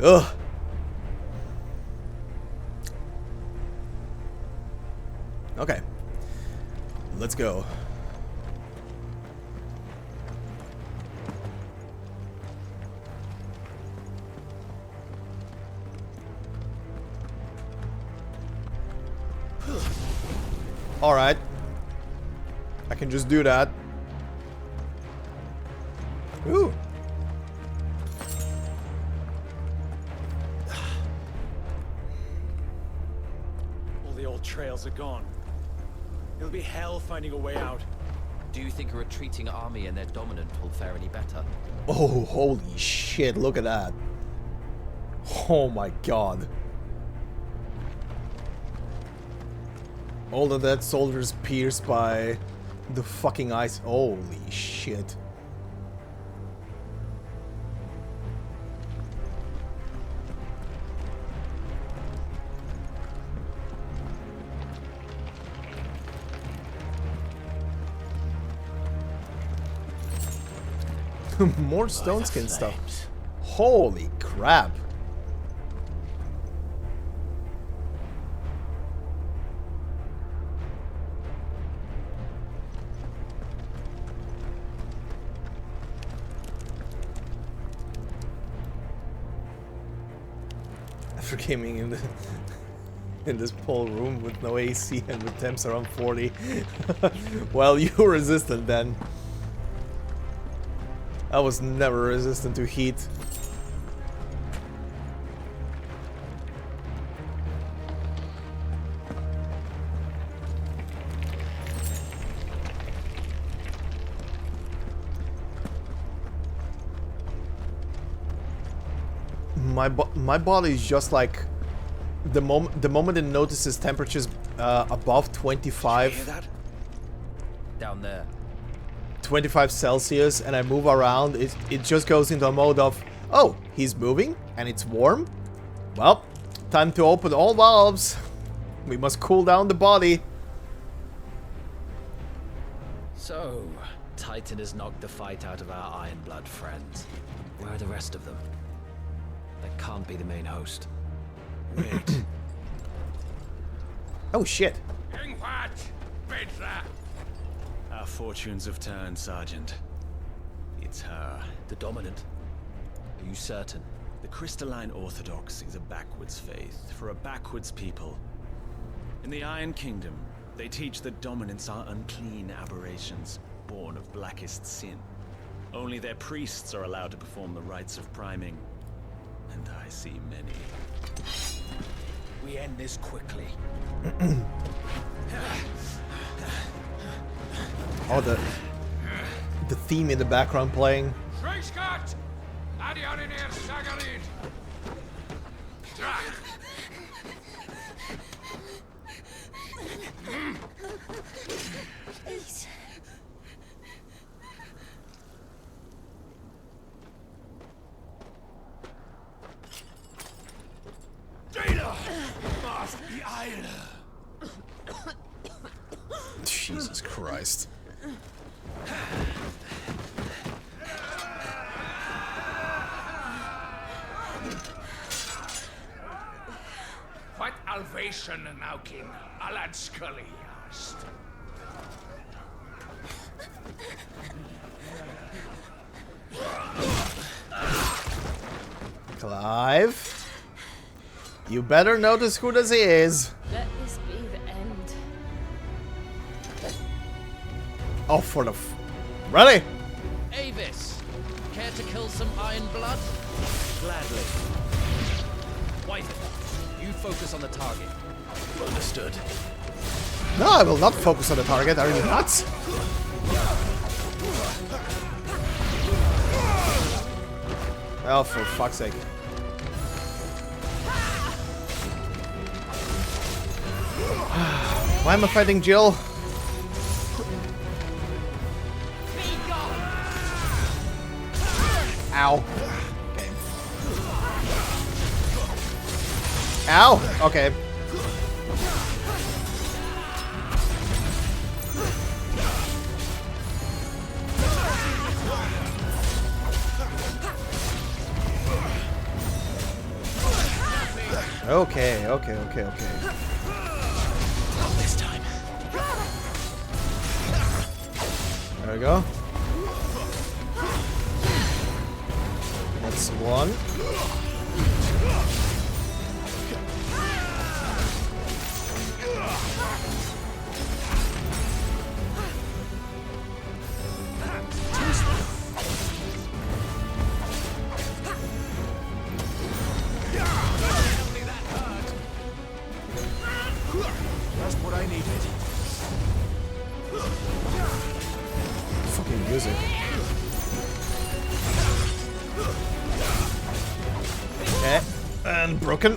Ugh. Okay. Let's go. Alright. I can just do that. Ooh. All the old trails are gone. It'll be hell finding a way out. Do you think a retreating army and their dominant will fare any better? Oh, holy shit, look at that. Oh my god. All the dead soldiers pierced by the fucking ice. Holy shit. More stone skin stuff. Holy crap. After gaming in this pole room with no AC and with temps around 40. Well, you're resistant then. I was never resistant to heat. My body is just like the moment it notices temperatures above 25. Hear that? Down there. 25 Celsius and I move around, it just goes into a mode of, oh, he's moving and it's warm? Well, time to open all valves. We must cool down the body. So, Titan has knocked the fight out of our Ironblood friends. Where are the rest of them? That can't be the main host. Wait. Oh shit. Our fortunes have turned, Sergeant. It's her. The Dominant? Are you certain? The Crystalline Orthodox is a backwards faith for a backwards people. In the Iron Kingdom, they teach that Dominants are unclean aberrations, born of blackest sin. Only their priests are allowed to perform the rites of priming. And I see many. We end this quickly. Oh, the theme in the background playing. Please. Jesus Christ. What Alvation now, King? Alad Scully asked. Clive, you better notice who this is. Let this be the end. Oh, for the ready? Avis, care to kill some Iron Blood? Gladly. Wyvern, you focus on the target. Understood. No, I will not focus on the target. Are you nuts? Oh, for fuck's sake. Why am I fighting Jill? Ow. Okay. Ow! Okay. Okay, okay, okay, okay. Not this time. There we go. That's one. That's what I needed. Fucking music. Okay, and broken.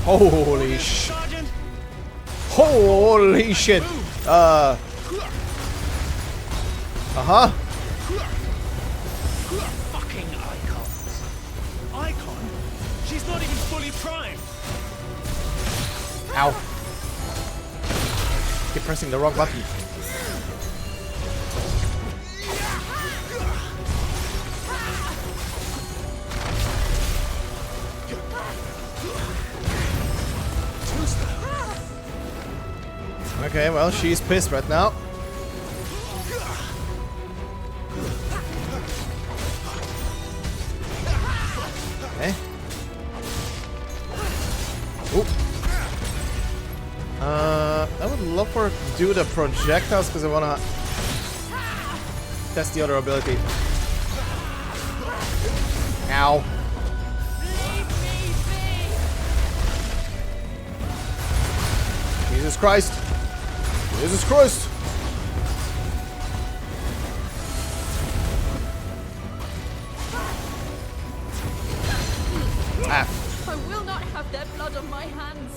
Holy sh! Holy shit! Uh-huh. not even fully primed. Ow. Keep pressing the wrong button. Okay, well, she's pissed right now. Okay. Oop. I would love for her to do the projectiles because I wanna test the other ability. Ow. Jesus Christ. Jesus Christ. Ah. I will not have their blood on my hands.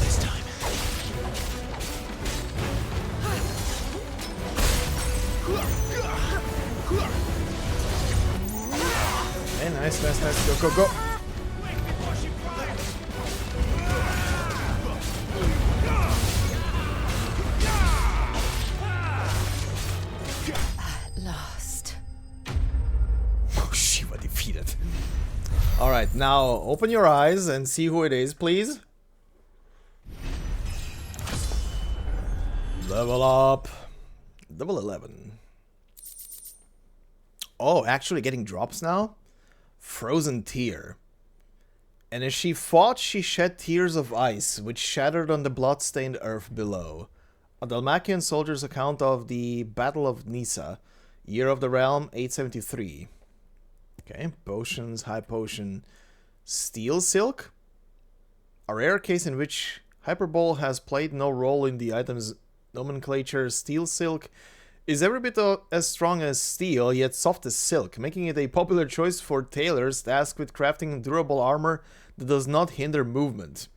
This time. Okay, nice, nice, nice. Go, go, go. At last. Oh, Shiva defeated. Alright, now open your eyes and see who it is, please. Level up. Level 11. Oh, actually getting drops now? Frozen Tear. And as she fought, she shed tears of ice, which shattered on the blood-stained earth below. A Dalmatian soldier's account of the Battle of Nisa. Year of the Realm, 873. Okay, potions, high potion. Steel Silk? A rare case in which Hyperbole has played no role in the item's nomenclature. Steel Silk is every bit as strong as steel, yet soft as silk, making it a popular choice for tailors tasked with crafting durable armor that does not hinder movement.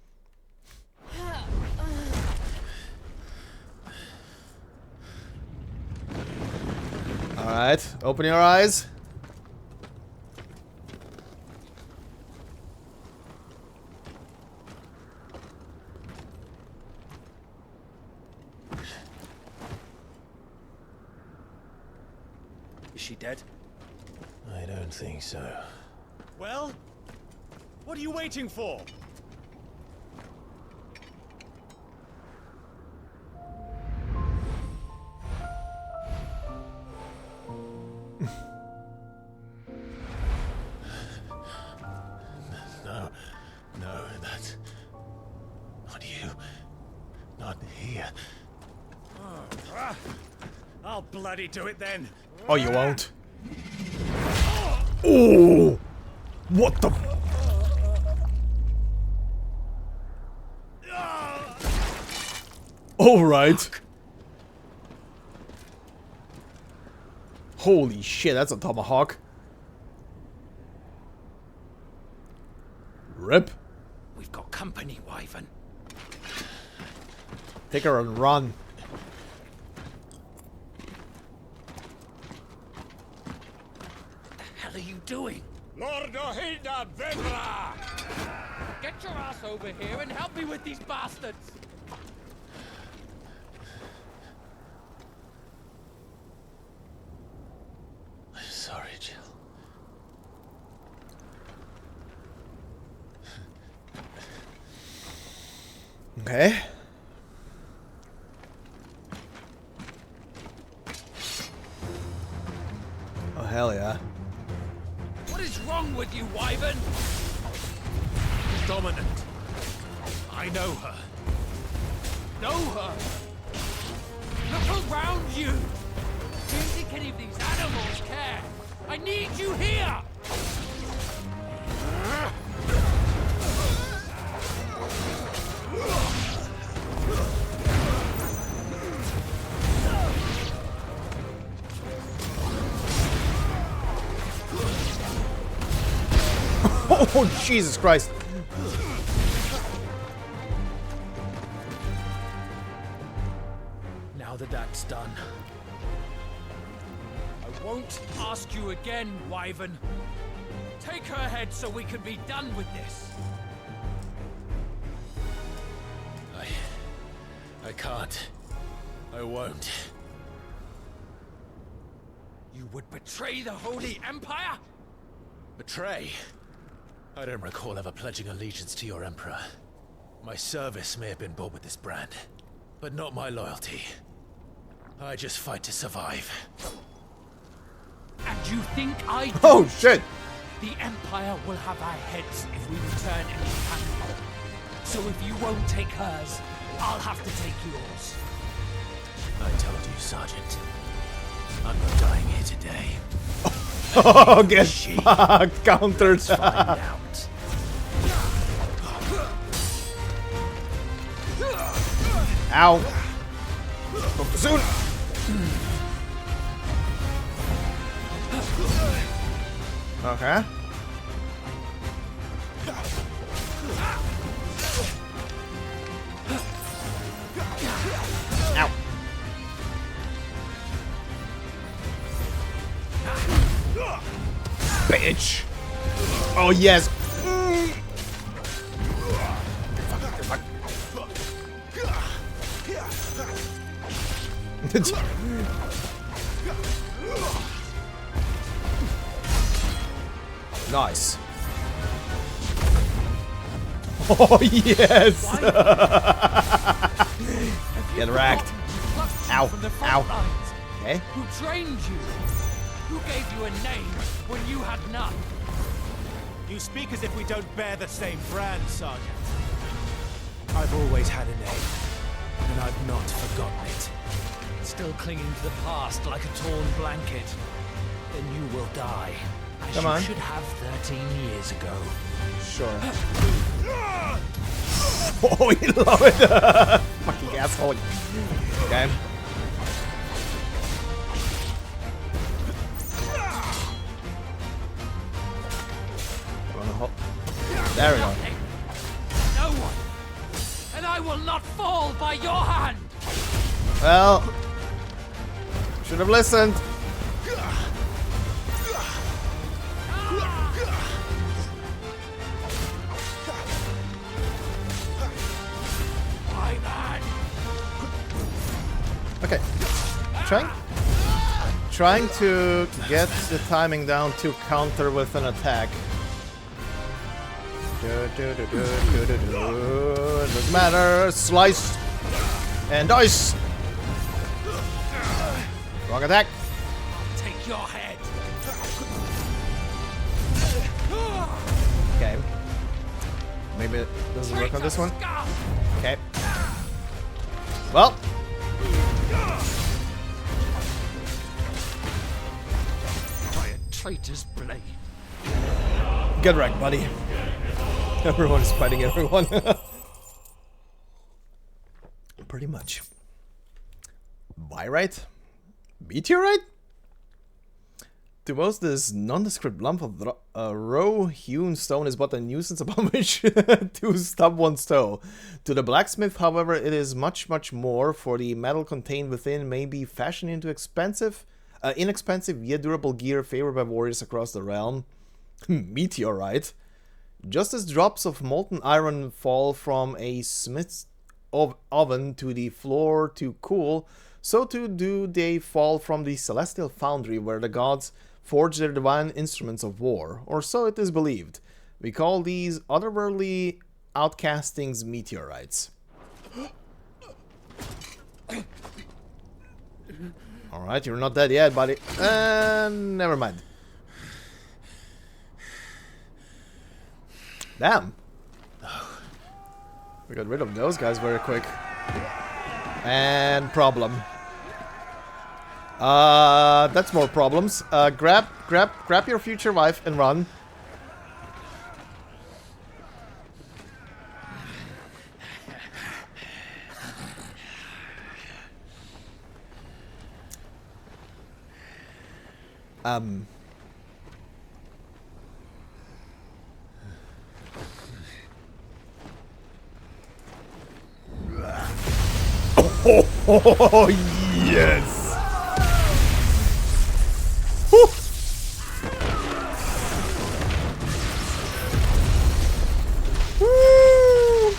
Alright, open your eyes. Is she dead? I don't think so. Well, what are you waiting for? No, that's not you. Not here. I'll bloody do it then. Oh, you won't. Oh! What the? All right. Holy shit, that's a tomahawk. Rip. We've got company, Wyvern. Take her and run. What the hell are you doing? Lord Ohilda Vedra! Get your ass over here and help me with these bastards! I'm sorry, Jill. Okay. Oh, hell yeah. What is wrong with you, Wyvern? Dominant. I know her. Know her? Look around you! Do you think any of these animals care? I need you here! Oh, Jesus Christ. Now that that's done, I won't ask you again, Wyvern. Take her head so we can be done with this. I can't. I won't. You would betray the Holy Empire? Betray? I don't recall ever pledging allegiance to your Emperor. My service may have been bought with this brand, but not my loyalty. I just fight to survive. And you think I do? Oh, shit! The Empire will have our heads if we return empty-handed home. So if you won't take hers, I'll have to take yours. I told you, Sergeant. I'm not dying here today. Oh, get fucked. Countered. Let's find out. Ow. Spoke too soon. Okay. Ow. Bitch. Oh, yes. Nice. Oh, yes. Get wrecked. Ow. Ow. Okay. Who trained you? Who gave you a name when you had none? You speak as if we don't bear the same brand, Sergeant. I've always had a name, and I've not forgotten it. Still clinging to the past like a torn blanket. Then you will die. As Come you on. should have 13 years ago. Sure. Oh, you love it. Fucking asshole. Okay. There we go. No one. And I will not fall by your hand. Well, should have listened. Okay. Trying to get the timing down to counter with an attack. Doesn't matter. Slice and dice. Wrong attack. Take your head. Okay. Maybe it doesn't work on this one. Okay. Well. By a traitor's blade. Get wrecked, buddy. Everyone is fighting everyone. Pretty much. Byrite? Meteorite? To most, this nondescript lump of raw-hewn stone is but a nuisance upon which to stub one's toe. To the blacksmith, however, it is much, much more, for the metal contained within may be fashioned into inexpensive yet durable gear favored by warriors across the realm. Meteorite. Just as drops of molten iron fall from a smith's oven to the floor to cool, so too do they fall from the celestial foundry where the gods forge their divine instruments of war, or so it is believed. We call these otherworldly outcastings meteorites. Alright, you're not dead yet, buddy. Never mind. Damn. We got rid of those guys very quick. And problem. That's more problems. Grab your future wife and run. Oh, yes! Woo. Woo.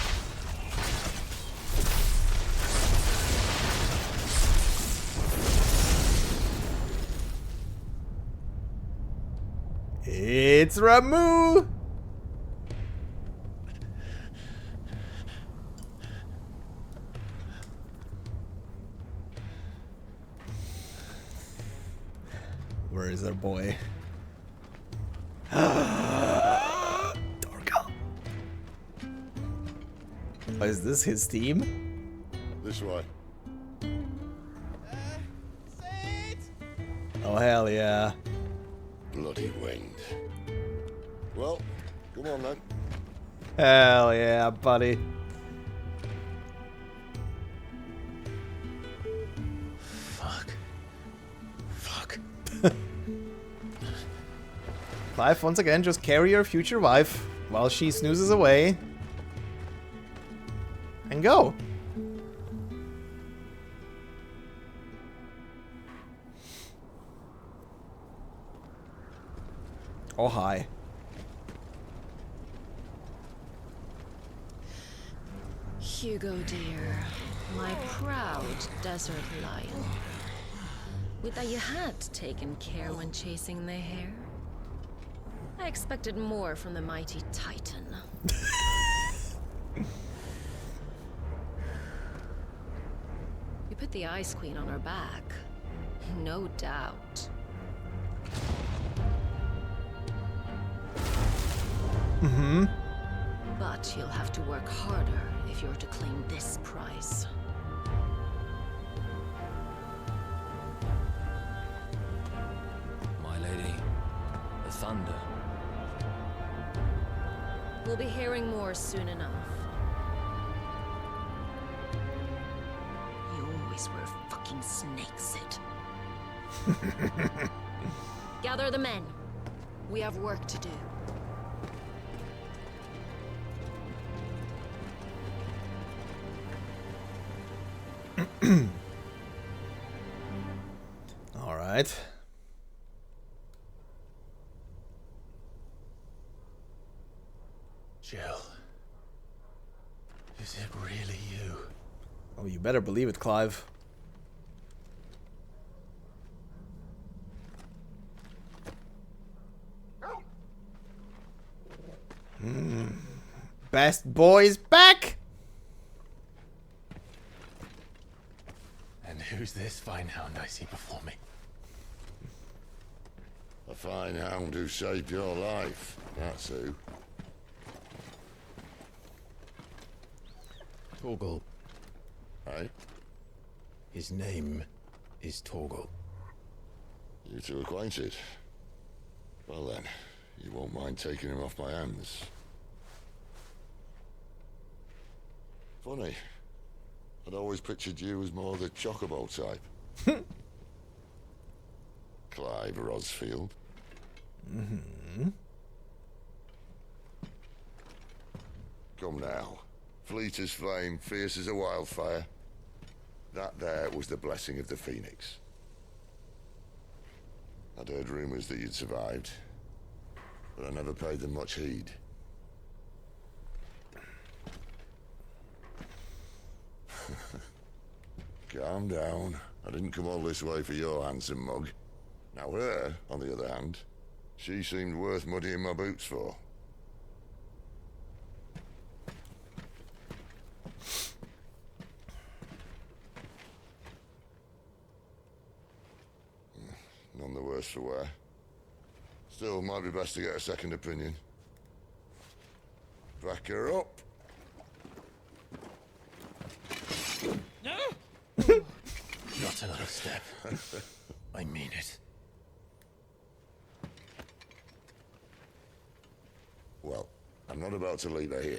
It's Ramu! Where is our boy? Dorka. Oh, is this his team? This way. Oh, hell yeah. Bloody wind. Well, come on then. Hell yeah, buddy. Fuck. Clive, once again, just carry your future wife while she snoozes away. And go. Oh, hi. Hugo, dear, my proud desert lion. Would that you had taken care when chasing the hare. I expected more from the mighty Titan. You put the Ice Queen on her back, no doubt. Mm-hmm. But you'll have to work harder if you're to claim this prize. My lady, the thunder. We'll be hearing more soon enough. You always were fucking snake, Sid. Gather the men. We have work to do. All right. Jill. Is it really you? Oh, you better believe it, Clive. Best boys back! And who's this fine hound I see before me? A fine hound who saved your life. That's who. Torgal. Hey? His name is Torgal. You two acquainted? Well then, you won't mind taking him off my hands. Funny. I'd always pictured you as more the chocobo type. Clive Rosfield. Mm-hmm. Come now. Fleet as flame, fierce as a wildfire. That there was the blessing of the Phoenix. I'd heard rumors that you'd survived, but I never paid them much heed. Calm down. I didn't come all this way for your handsome mug. Now her, on the other hand, she seemed worth muddying my boots for. None the worse for wear. Still, might be best to get a second opinion. Back her up. Not another step. I mean it. Well, I'm not about to leave her here.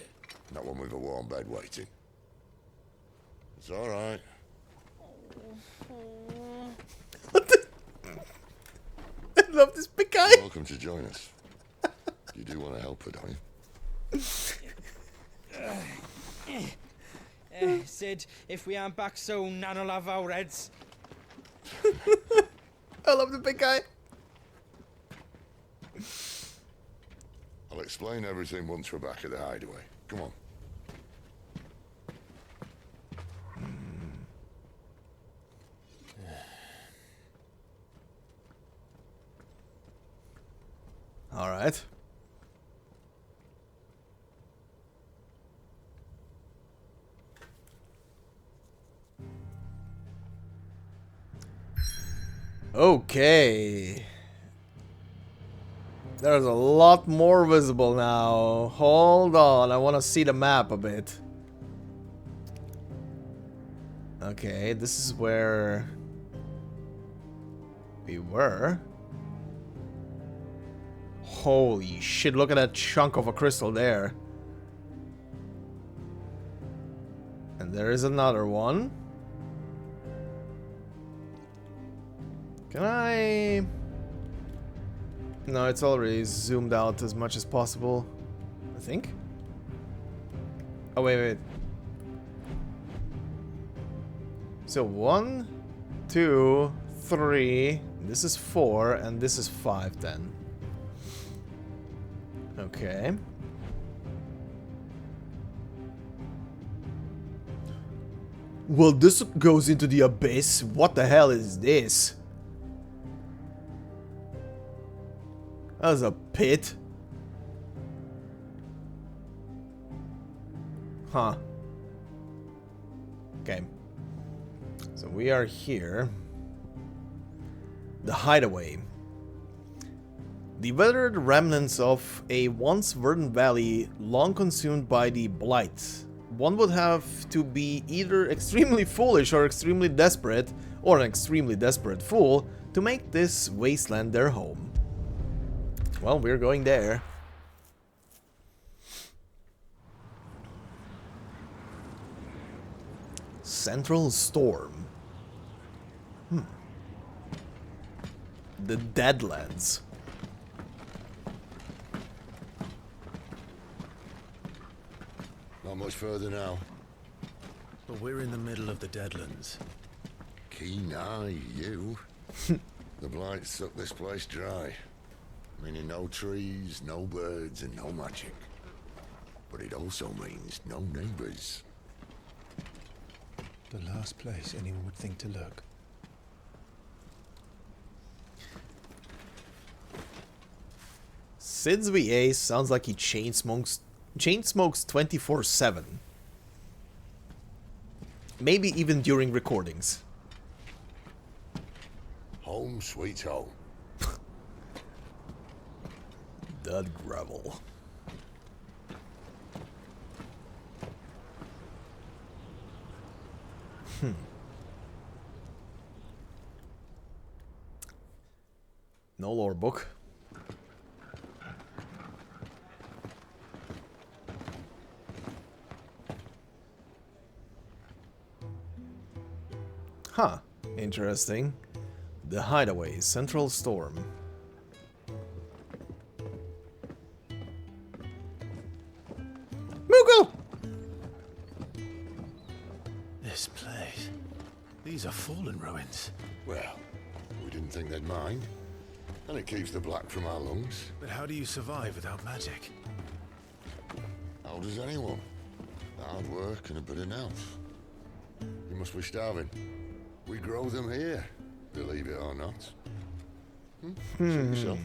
Not one with a warm bed waiting. It's all right. I love this big guy. Welcome to join us. You do want to help her, don't you? Sid, if we aren't back soon, Nan'll have our heads. I love the big guy. I'll explain everything once we're back at the hideaway. Come on. All right. Okay. There's a lot more visible now. Hold on, I want to see the map a bit. Okay, this is where we were. Holy shit, look at that chunk of a crystal there. And there is another one. Can I... No, it's already zoomed out as much as possible, I think. Oh, wait. So 1, 2, 3. This is 4, and this is 5 then. Okay. Well, this goes into the abyss. What the hell is this? That was a pit. Huh. Okay. So we are here. The hideaway. The weathered remnants of a once verdant valley long consumed by the blight. One would have to be either extremely foolish or extremely desperate, or an extremely desperate fool, to make this wasteland their home. Well, we're going there. Central Storm. The Deadlands. Not much further now. But we're in the middle of the Deadlands. Keen eye, you. The blight sucked this place dry. Meaning no trees, no birds, and no magic. But it also means no neighbors. The last place anyone would think to look. Sid's VA sounds like he chain smokes 24/7. Maybe even during recordings. Home sweet home. Dud gravel. No lore book. Huh. Interesting. The hideaway, Central Storm. Moogle! This place. These are fallen ruins. Well, we didn't think they'd mind. And it keeps the black from our lungs. But how do you survive without magic? How does anyone? Hard work and a bit of nerve. You must be starving. We grow them here, believe it or not. Suit yourself.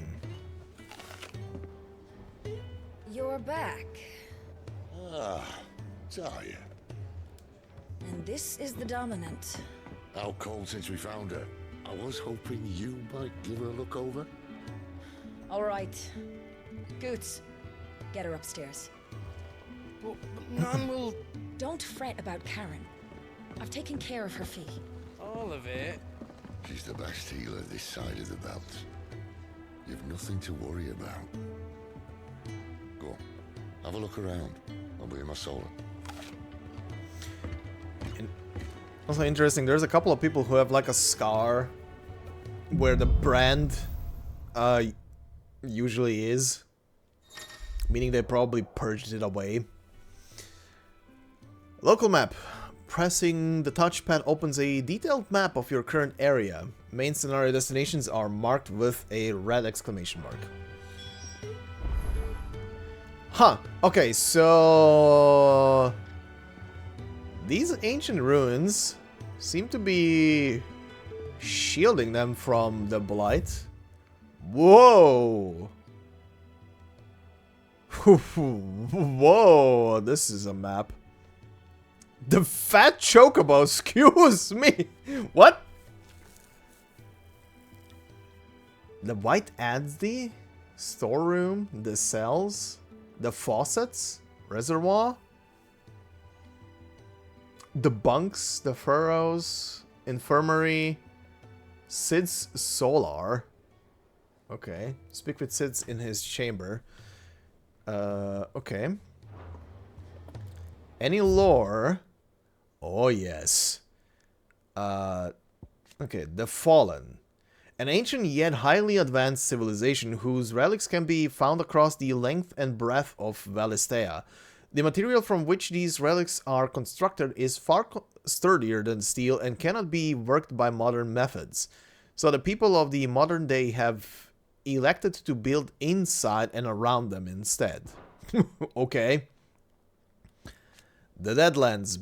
You're back. Ah, Talia. And this is the Dominant. How cold since we found her. I was hoping you might give her a look over. All right. Goots, get her upstairs. But Nan will... Don't fret about Karen. I've taken care of her fee. All of it? She's the best healer this side of the belt. You've nothing to worry about. Go on, have a look around. I'll be in my solar. Also interesting, there's a couple of people who have like a scar where the brand usually is. Meaning they probably purged it away. Local map. pressing the touchpad opens a detailed map of your current area. Main scenario destinations are marked with a red exclamation mark. Huh, okay, so... these ancient ruins seem to be shielding them from the blight. Whoa! Whoa, this is a map. The fat chocobo, excuse me! What? The white Adsdi? Storeroom? The cells? The faucets? Reservoir? The bunks? The furrows? Infirmary? Sid's solar? Okay. Speak with Sid's in his chamber. Okay. Any lore? Oh, yes. Okay, the Fallen. An ancient yet highly advanced civilization whose relics can be found across the length and breadth of Valistea. The material from which these relics are constructed is far sturdier than steel and cannot be worked by modern methods. So the people of the modern day have elected to build inside and around them instead. Okay. The Deadlands.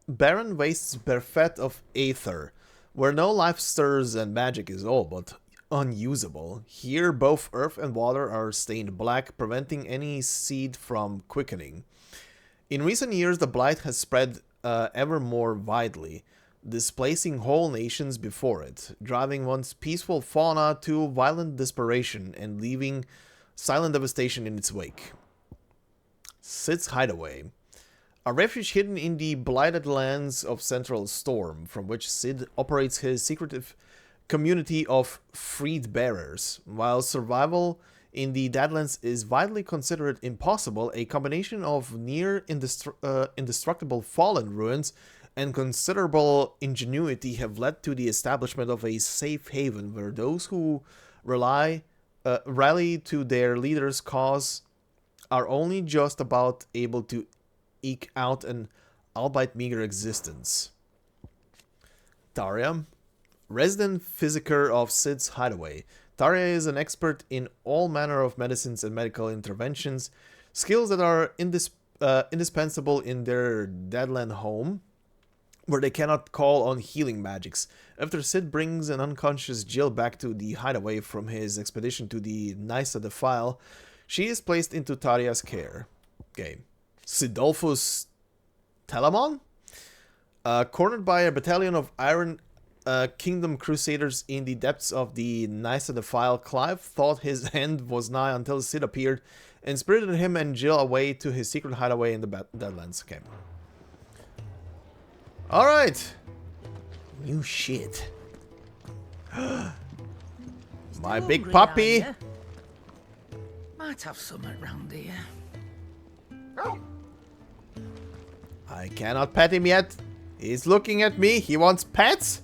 Barren wastes bereft of aether, where no life stirs and magic is all but unusable. Here both earth and water are stained black, preventing any seed from quickening. In recent years the blight has spread ever more widely, displacing whole nations before it, driving once peaceful fauna to violent desperation and leaving silent devastation in its wake. Sid's Hideaway. A refuge hidden in the blighted lands of Central Storm, from which Sid operates his secretive community of freed bearers. While survival in the Deadlands is widely considered impossible, a combination of near indestructible fallen ruins and considerable ingenuity have led to the establishment of a safe haven where those who rally to their leader's cause are only just about able to eke out an albeit meager existence. Taria, resident physiker of Sid's Hideaway. Taria is an expert in all manner of medicines and medical interventions, skills that are indispensable in their Deadland home, where they cannot call on healing magics. After Sid brings an unconscious Jill back to the Hideaway from his expedition to the Nysa Defile, she is placed into Taria's care. Okay. Sidolphus Telamon? Cornered by a battalion of Iron Kingdom Crusaders in the depths of the Nysa Defile, Clive thought his end was nigh until Sid appeared and spirited him and Jill away to his secret hideaway in the Deadlands. Okay. Alright. New shit. My big puppy. Might have something round here. I cannot pet him yet. He's looking at me. He wants pets?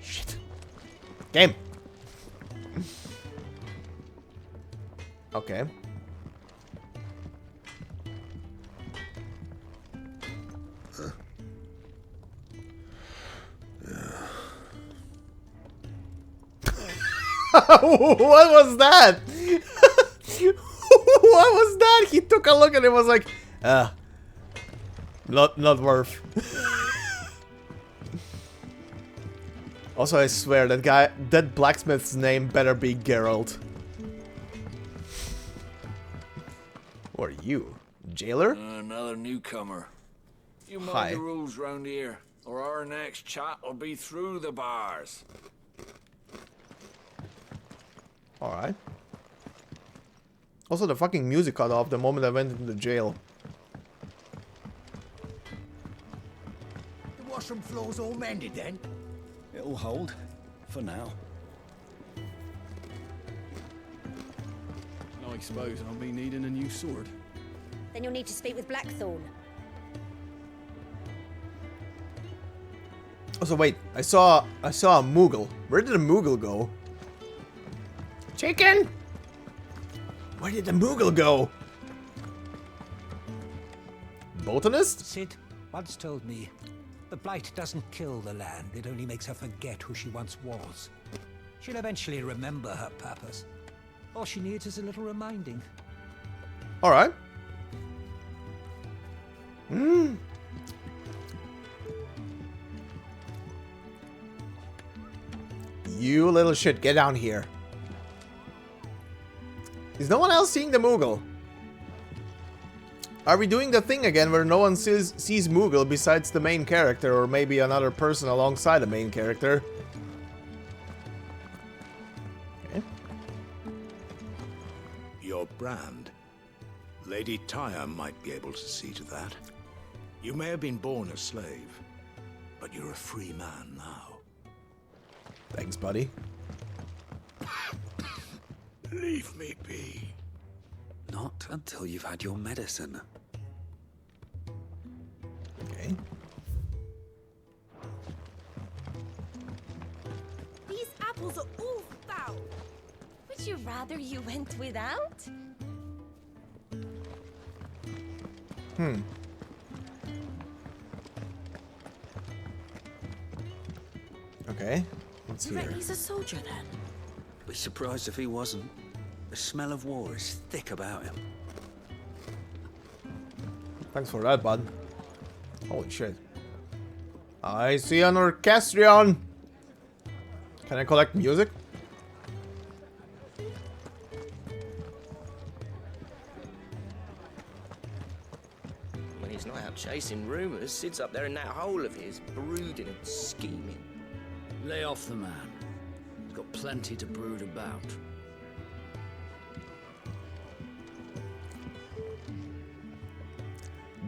Shit. Game. Okay. What was that? What was that? He took a look and it was like, not worth. Also, I swear that blacksmith's name better be Geralt. Who are you? Jailer? Another newcomer. You mind Hi. the rules round here, or our next chat will be through the bars. Alright. Also, the fucking music cut off the moment I went into the jail. The washroom floor's all mended then? It'll hold. For now. I suppose I'll be needing a new sword. Then you'll need to speak with Blackthorn. Also, wait. I saw a Moogle. Where did the Moogle go? Chicken! Where did the Moogle go? Botanist? Sid once told me, the blight doesn't kill the land, it only makes her forget who she once was. She'll eventually remember her purpose. All she needs is a little reminding. Alright. You little shit, get down here. Is no one else seeing the Moogle? Are we doing the thing again where no one sees Moogle besides the main character, or maybe another person alongside the main character? Okay. Your brand. Lady Tyre might be able to see to that. You may have been born a slave, but you're a free man now. Thanks, buddy. Leave me be. Not until you've had your medicine. Okay. These apples are all foul. Would you rather you went without? Okay. What's You here? reckon he's a soldier then? Be surprised if he wasn't. The smell of war is thick about him. Thanks for that, bud. Holy shit. I see an orchestrion. Can I collect music? When he's not out chasing rumors, Sid's up there in that hole of his, brooding and scheming. Lay off the man. He's got plenty to brood about.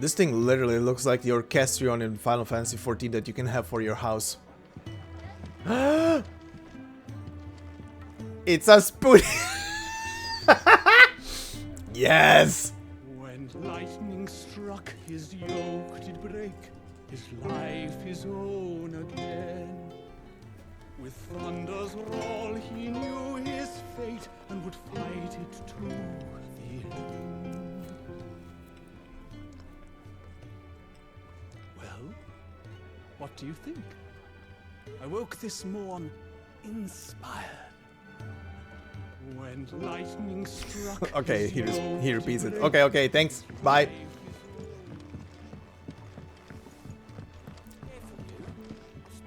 This thing literally looks like the orchestrion in Final Fantasy XIV that you can have for your house. It's a spoon. Yes. When lightning struck, his yoke did break, his life his own again. With thunder's roll, he knew his fate and would fight it to the end. Well, what do you think? I woke this morn inspired. When lightning struck. Okay, he repeats it. Okay, okay, thanks. Bye.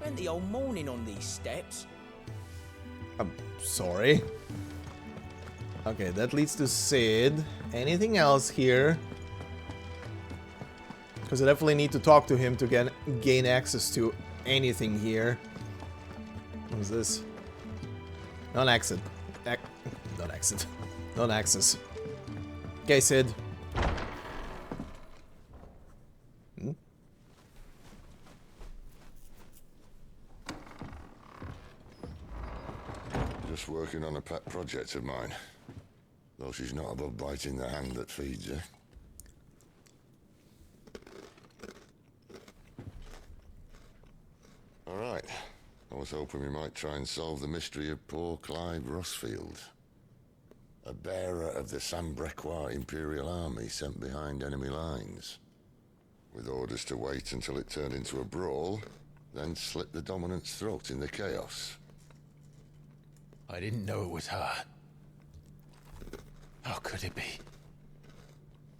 Spent the whole morning on these steps. I'm sorry. Okay, that leads to Sid. Anything else here? Because I definitely need to talk to him to gain access to anything here. What is this? Non-exit. Not exit. Not access. Okay, Sid. Just working on a pet project of mine. Though she's not above biting the hand that feeds her. Alright. I was hoping we might try and solve the mystery of poor Clive Rossfield. A bearer of the Sambrequois Imperial Army sent behind enemy lines. With orders to wait until it turned into a brawl, then slit the dominant's throat in the chaos. I didn't know it was her. How could it be?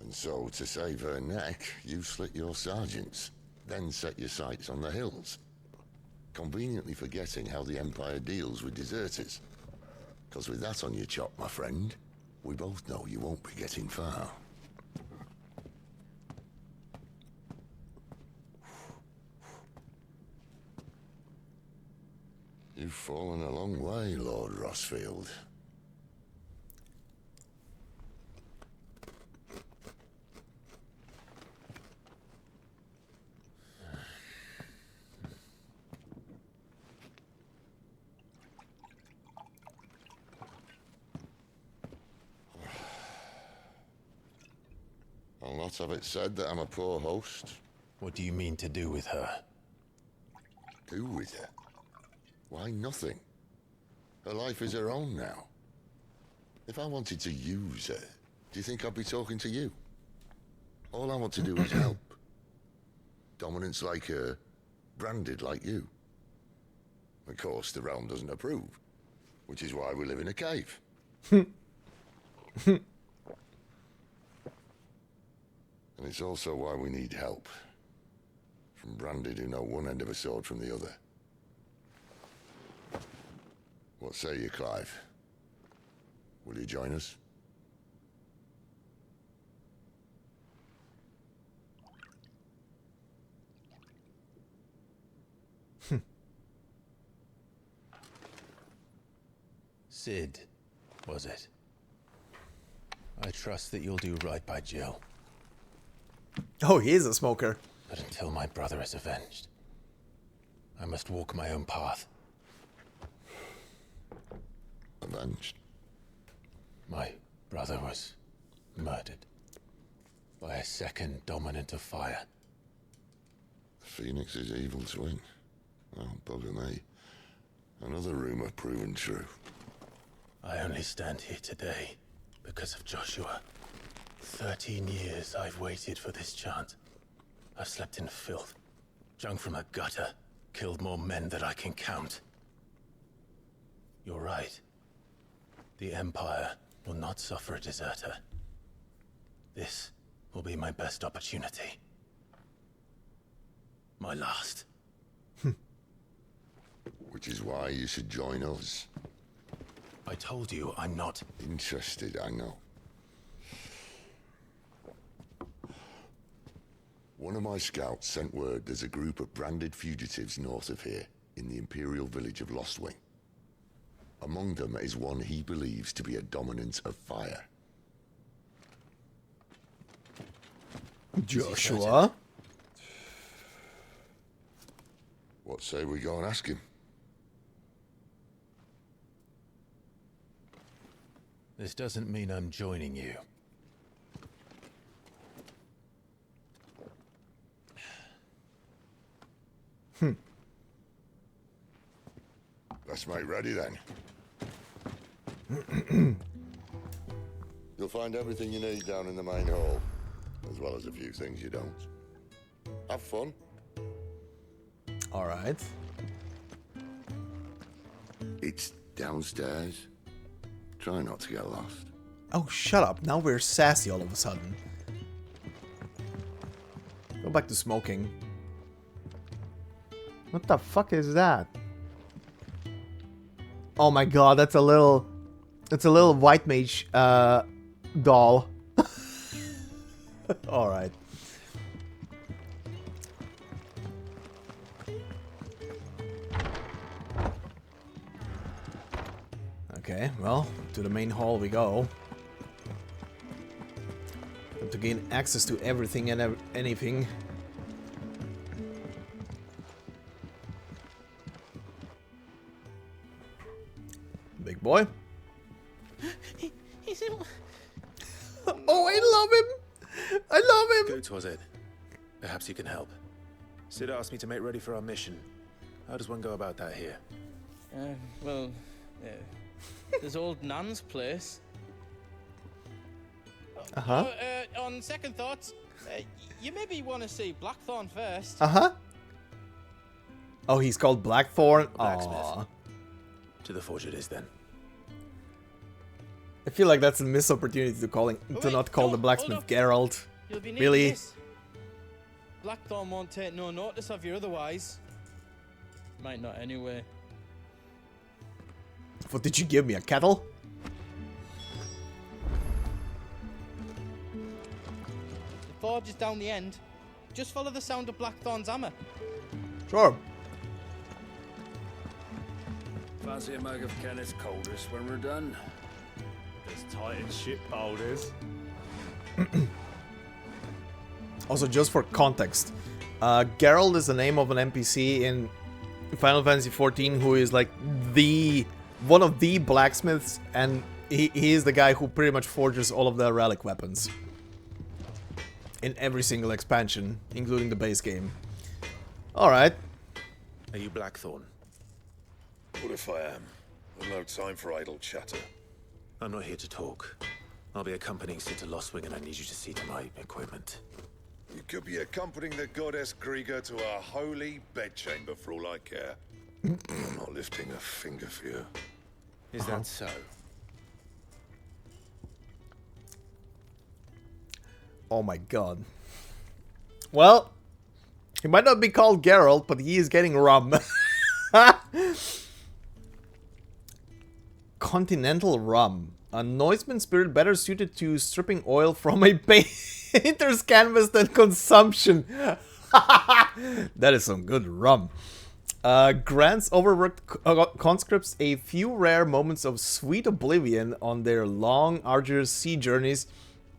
And so, to save her neck, you slit your sergeants, then set your sights on the hills. Conveniently forgetting how the Empire deals with deserters. Because with that on your chop, my friend, we both know you won't be getting far. You've fallen a long way, Lord Rossfield. I'll not have it said that I'm a poor host. What do you mean to do with her? Do with her? Why, nothing. Her life is her own now. If I wanted to use her, do you think I'd be talking to you? All I want to do is help. Dominants like her, branded like you. Of course, the realm doesn't approve, which is why we live in a cave. And it's also why we need help. From branded who know one end of a sword from the other. What say you, Clive? Will you join us? Sid, was it? I trust that you'll do right by Jill. Oh, he is a smoker. But until my brother is avenged, I must walk my own path. Avenged? My brother was murdered by a second dominant of fire. Phoenix's evil twin. Oh, bugger me. Another rumor proven true. I only stand here today because of Joshua. 13 years I've waited for this chance. I've slept in filth, drunk from a gutter, killed more men than I can count. You're right. The Empire will not suffer a deserter. This will be my best opportunity. My last. Which is why you should join us. I told you I'm not interested, I know. One of my scouts sent word there's a group of branded fugitives north of here, in the Imperial village of Lostwing. Among them is one he believes to be a dominant of fire. Joshua? What say we go and ask him? This doesn't mean I'm joining you. Let's make ready then. You'll find everything you need down in the main hall, as well as a few things you don't. Have fun. All right. It's downstairs. Try not to get lost. Oh, shut up. Now we're sassy all of a sudden. Go back to smoking. What the fuck is that? Oh my god, that's a little white mage doll. All right. Okay, well, to the main hall we go. And to gain access to everything and anything. Big boy. He's in... Oh, I love him! I love him! Goats was it? Perhaps you can help. Sid asked me to make ready for our mission. How does one go about that here? Well, there's old Nan's place. On second thoughts, you maybe want to see Blackthorn first. Oh, he's called Blackthorn? Blacksmith. Aww. To the forge it is then. I feel like that's a missed opportunity to not call the blacksmith Geralt. You'll be needing Really? this. Blackthorn won't take no notice of you otherwise. Might not anyway. What did you give me, a kettle? The forge is down the end. Just follow the sound of Blackthorn's hammer. Sure. Fancy a mug of Kenneth's coldest when we're done. As tight as ship boulders. Also, just for context, Geralt is the name of an NPC in Final Fantasy XIV who is like one of the blacksmiths, and he is the guy who pretty much forges all of the relic weapons in every single expansion, including the base game. Alright. Are you Blackthorn? What if I am? I've no time for idle chatter. I'm not here to talk. I'll be accompanying Sid to Lostwing, and I need you to see to my equipment. You could be accompanying the goddess Griga to a holy bedchamber for all I care. I'm not lifting a finger for you. Is that so? Oh my god. Well, he might not be called Geralt, but he is getting rum. Continental rum. A Noiseman spirit better suited to stripping oil from a painter's canvas than consumption. That is some good rum. Grants overworked conscripts a few rare moments of sweet oblivion on their long, arduous sea journeys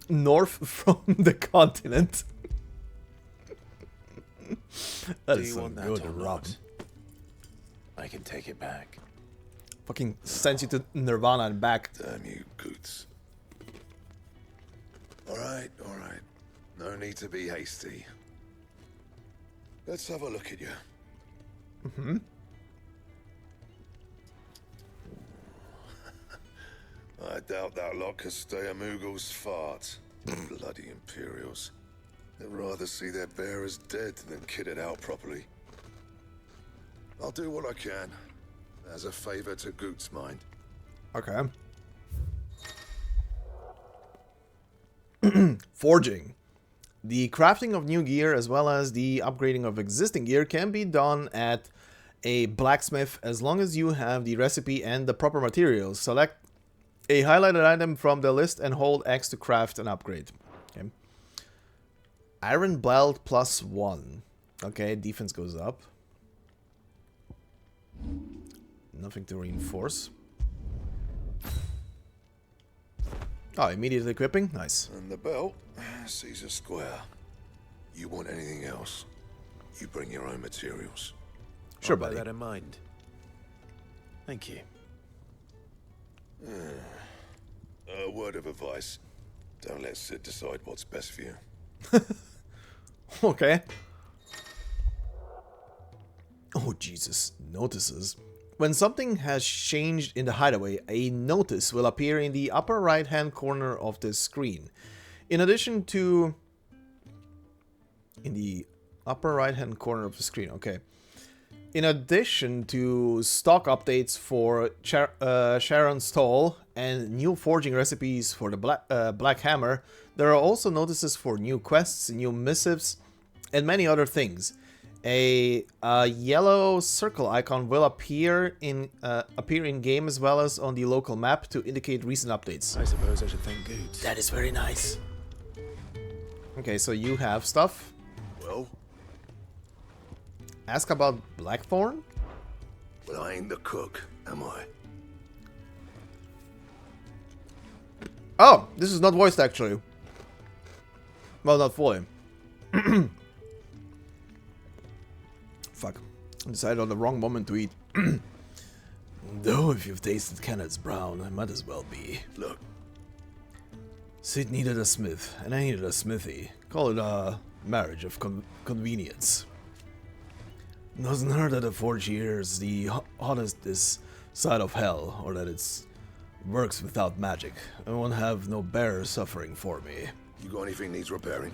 north from the continent. That is some good rum. I can take it back. Fucking sends you to Nirvana and back. Damn you, Goots. Alright, alright. No need to be hasty. Let's have a look at you. Mm-hmm. I doubt that lot could stay a Moogle's fart. Bloody Imperials. They'd rather see their bearers dead than kitted out properly. I'll do what I can, as a favor to Goot's mind. Okay. Forging. The crafting of new gear as well as the upgrading of existing gear can be done at a blacksmith as long as you have the recipe and the proper materials. Select a highlighted item from the list and hold X to craft an upgrade. Okay. Iron belt +1. Okay, defense goes up. Nothing to reinforce. Oh, immediate equipping? Nice. And the belt sees a square. You want anything else, you bring your own materials. Sure, I'll bear buddy. that in mind. Thank you. A word of advice. Don't let Sid decide what's best for you. Okay. Oh, Jesus. Notices. When something has changed in the hideaway, a notice will appear in the upper right-hand corner of the screen. In addition to... In the upper right-hand corner of the screen, okay. In addition to stock updates for Sharon's Stall and new forging recipes for the Black Hammer, there are also notices for new quests, new missives, and many other things. A yellow circle icon will appear in game as well as on the local map to indicate recent updates. I suppose I should thank Goots. That is very nice. Okay, so you have stuff. Well? Ask about Blackthorn? Well, I ain't the cook, am I? Oh, this is not voiced actually. Well, not fully. Fuck. I decided on the wrong moment to eat. Though if you've tasted Kenneth's brown, I might as well be. Look. Sid needed a smith, and I needed a smithy. Call it a marriage of convenience. Doesn't hurt that a forge here is the hottest this side of hell, or that it works without magic. I won't have no bearer suffering for me. You got anything needs repairing?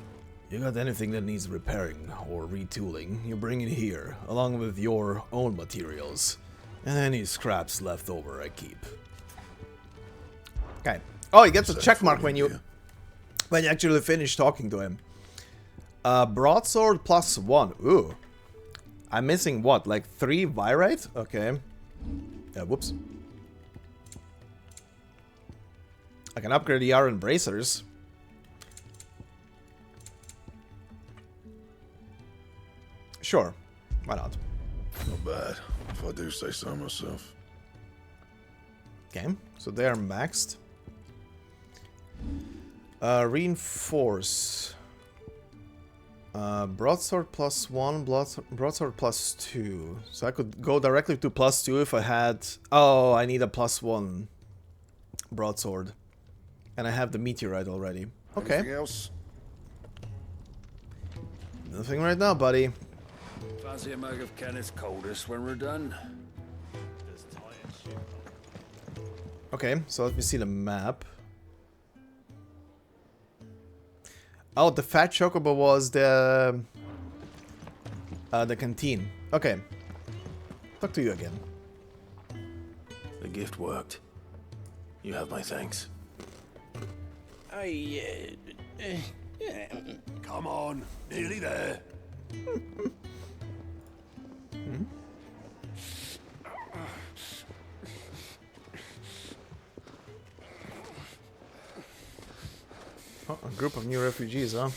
You got anything that needs repairing or retooling, you bring it here, along with your own materials. And any scraps left over I keep. Okay. Oh, he gets a check mark when you actually finish talking to him. Broadsword +1. Ooh. I'm missing what? Like 3 Virite? Okay. Whoops. I can upgrade the iron bracers. Sure. Why not? Not bad, if I do say so myself. Okay, so they are maxed. Reinforce. Broadsword +1, broadsword +2. So I could go directly to +2 if I had... Oh, I need a +1 broadsword. And I have the meteorite already. Okay. Anything else? Nothing right now, buddy. Fancy a mug of Kenneth's coldest when we're done. Okay, so let me see the map. Oh, the fat chocobo was the canteen. Okay. Talk to you again. The gift worked. You have my thanks. Come on, nearly there. Oh, a group of new refugees, huh?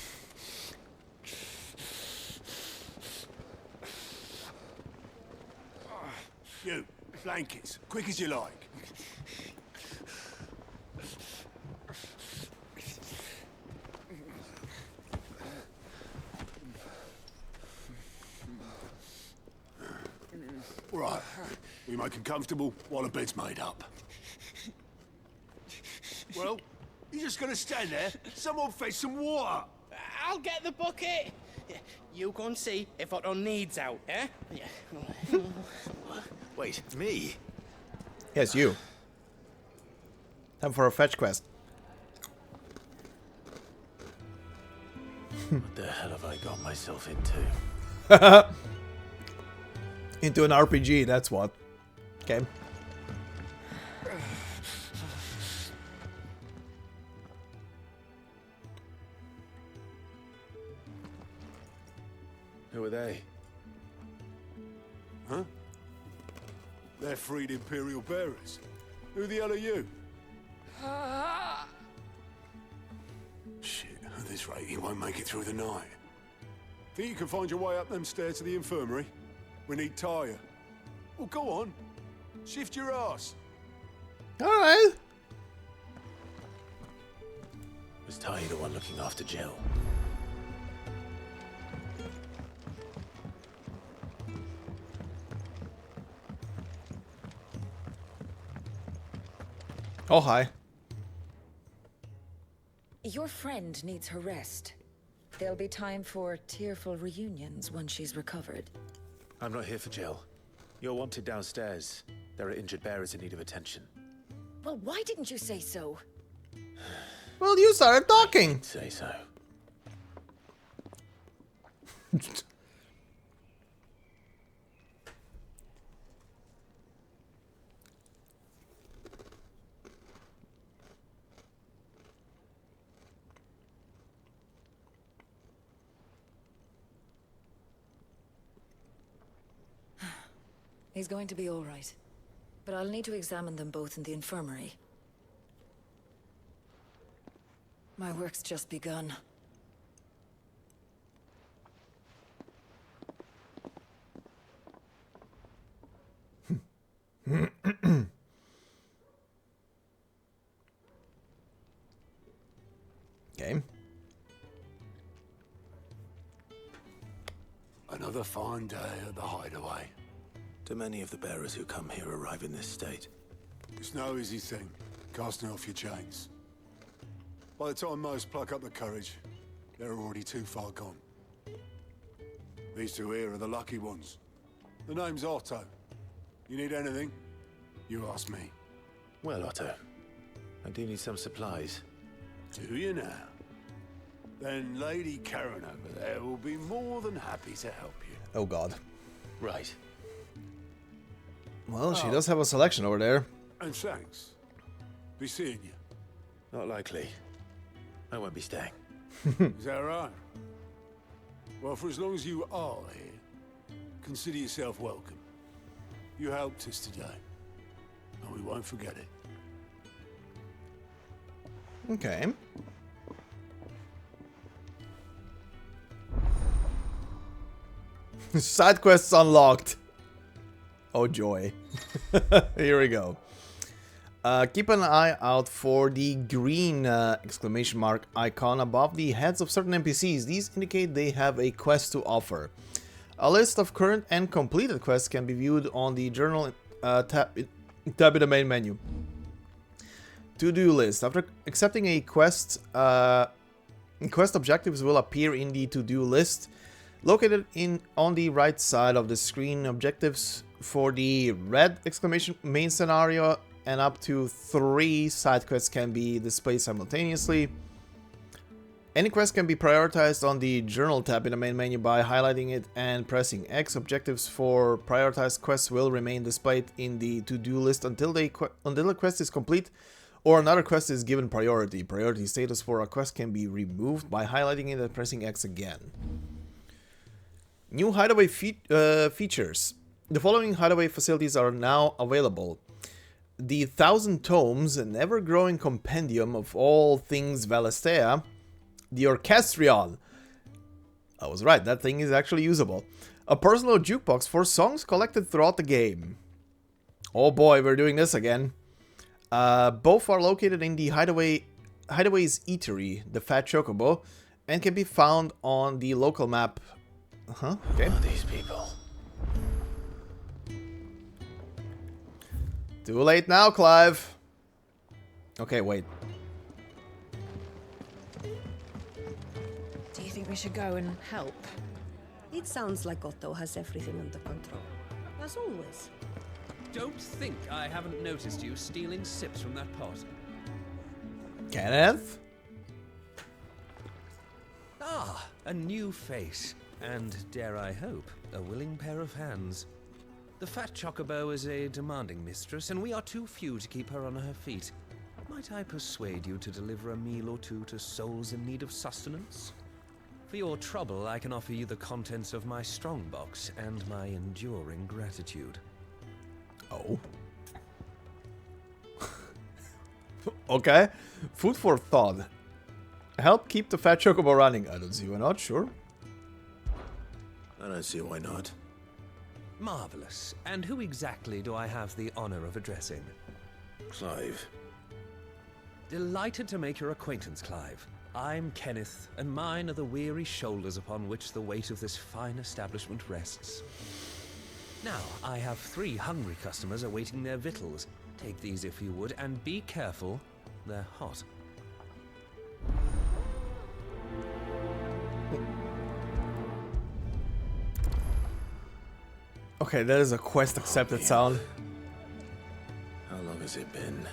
You, blankets, quick as you like. Right, we make them comfortable while the bed's made up. Well, you're just gonna stand there? Someone fetch some water! I'll get the bucket. You go and see if Otto needs out, eh? Wait, me? Yes, you. Time for a fetch quest. What the hell have I got myself into? Into an RPG, that's what. Okay. Who are they? Huh? They're freed Imperial bearers. Who the hell are you? Shit, at this rate, you won't make it through the night. Think you can find your way up them stairs to the infirmary? We need Tyre. Well, go on. Shift your ass. Alright. Was Ty the one looking after Jill? Oh, hi. Your friend needs her rest. There'll be time for tearful reunions once she's recovered. I'm not here for Jill. You're wanted downstairs. There are injured bearers in need of attention. Well, why didn't you say so? Well, you started talking. Say so. He's going to be all right. But I'll need to examine them both in the infirmary. My work's just begun. Okay. Another fine day at the hideaway. Do many of the bearers who come here arrive in this state? It's no easy thing, casting off your chains. By the time most pluck up the courage, they're already too far gone. These two here are the lucky ones. The name's Otto. You need anything? You ask me. Well, Otto, I do need some supplies. Do you now? Then Lady Karen over there will be more than happy to help you. Oh, God. Right. Well, she does have a selection over there. And thanks. Be seeing you. Not likely. I won't be staying. Is that right? Well, for as long as you are here, consider yourself welcome. You helped us today, and we won't forget it. Okay. Side quests unlocked. Oh joy. Here we go. Keep an eye out for the green exclamation mark icon above the heads of certain NPCs. These indicate they have a quest to offer. A list of current and completed quests can be viewed on the journal tab in the main menu. To-do list. After accepting a quest, quest objectives will appear in the to-do list. Located on the right side of the screen, objectives for the red exclamation main scenario and up to 3 side quests can be displayed simultaneously. Any quest can be prioritized on the Journal tab in the main menu by highlighting it and pressing X. Objectives for prioritized quests will remain displayed in the to-do list until the quest is complete or another quest is given priority. Priority status for a quest can be removed by highlighting it and pressing X again. New hideaway features. The following hideaway facilities are now available. The 1,000 Tomes, an ever-growing compendium of all things Valisthea. The Orchestrion. I was right, that thing is actually usable. A personal jukebox for songs collected throughout the game. Oh boy, we're doing this again. Both are located in the Hideaway's Eatery, the Fat Chocobo, and can be found on the local map. Okay. Who are these people? Too late now, Clive. Okay, wait. Do you think we should go and help? It sounds like Otto has everything under control. As always. Don't think I haven't noticed you stealing sips from that pot. Kenneth? Ah, a new face. And, dare I hope, a willing pair of hands. The Fat Chocobo is a demanding mistress, and we are too few to keep her on her feet. Might I persuade you to deliver a meal or two to souls in need of sustenance? For your trouble, I can offer you the contents of my strongbox and my enduring gratitude. Oh. Okay. Food for thought. Help keep the Fat Chocobo running. I don't see why not, sure. I don't see why not. Marvelous. And who exactly do I have the honor of addressing? Clive. Delighted to make your acquaintance, Clive. I'm Kenneth, and mine are the weary shoulders upon which the weight of this fine establishment rests. Now, I have 3 hungry customers awaiting their victuals. Take these if you would, and be careful, they're hot. Okay, that is a quest accepted sound. How long has it been?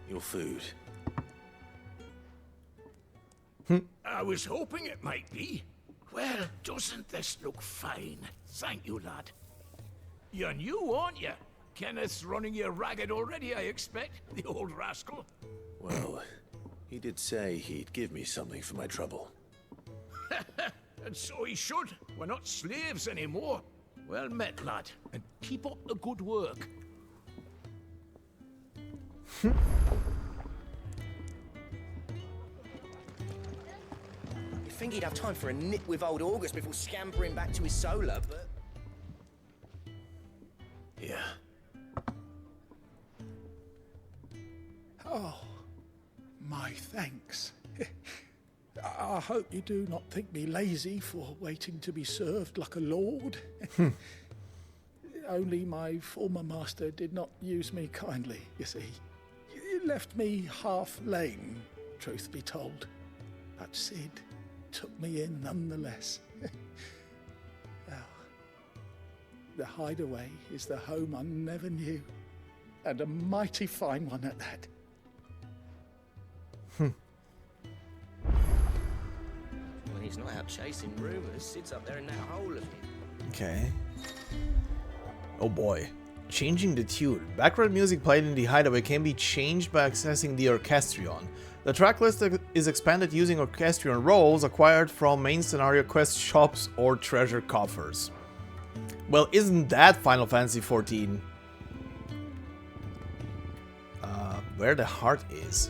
Your food. I was hoping it might be. Well, doesn't this look fine? Thank you, lad. You're new, aren't you? Kenneth's running you ragged already, I expect, the old rascal. Well, he did say he'd give me something for my trouble. And so he should. We're not slaves anymore. Well met, lad, and keep up the good work. You'd think he'd have time for a nip with old August before scampering back to his solar, but... Yeah. Oh, my thanks. I hope you do not think me lazy for waiting to be served like a lord. Only my former master did not use me kindly, you see. He left me half lame, truth be told. But Sid took me in nonetheless. Well, the hideaway is the home I never knew, and a mighty fine one at that. When he's not out chasing rumors, sits up there in that hole of him. Okay. Oh boy. Changing the tune. Background music played in the hideaway can be changed by accessing the Orchestrion. The track list is expanded using Orchestrion rolls acquired from main scenario quest shops or treasure coffers. Well, isn't that Final Fantasy XIV? Where the heart is.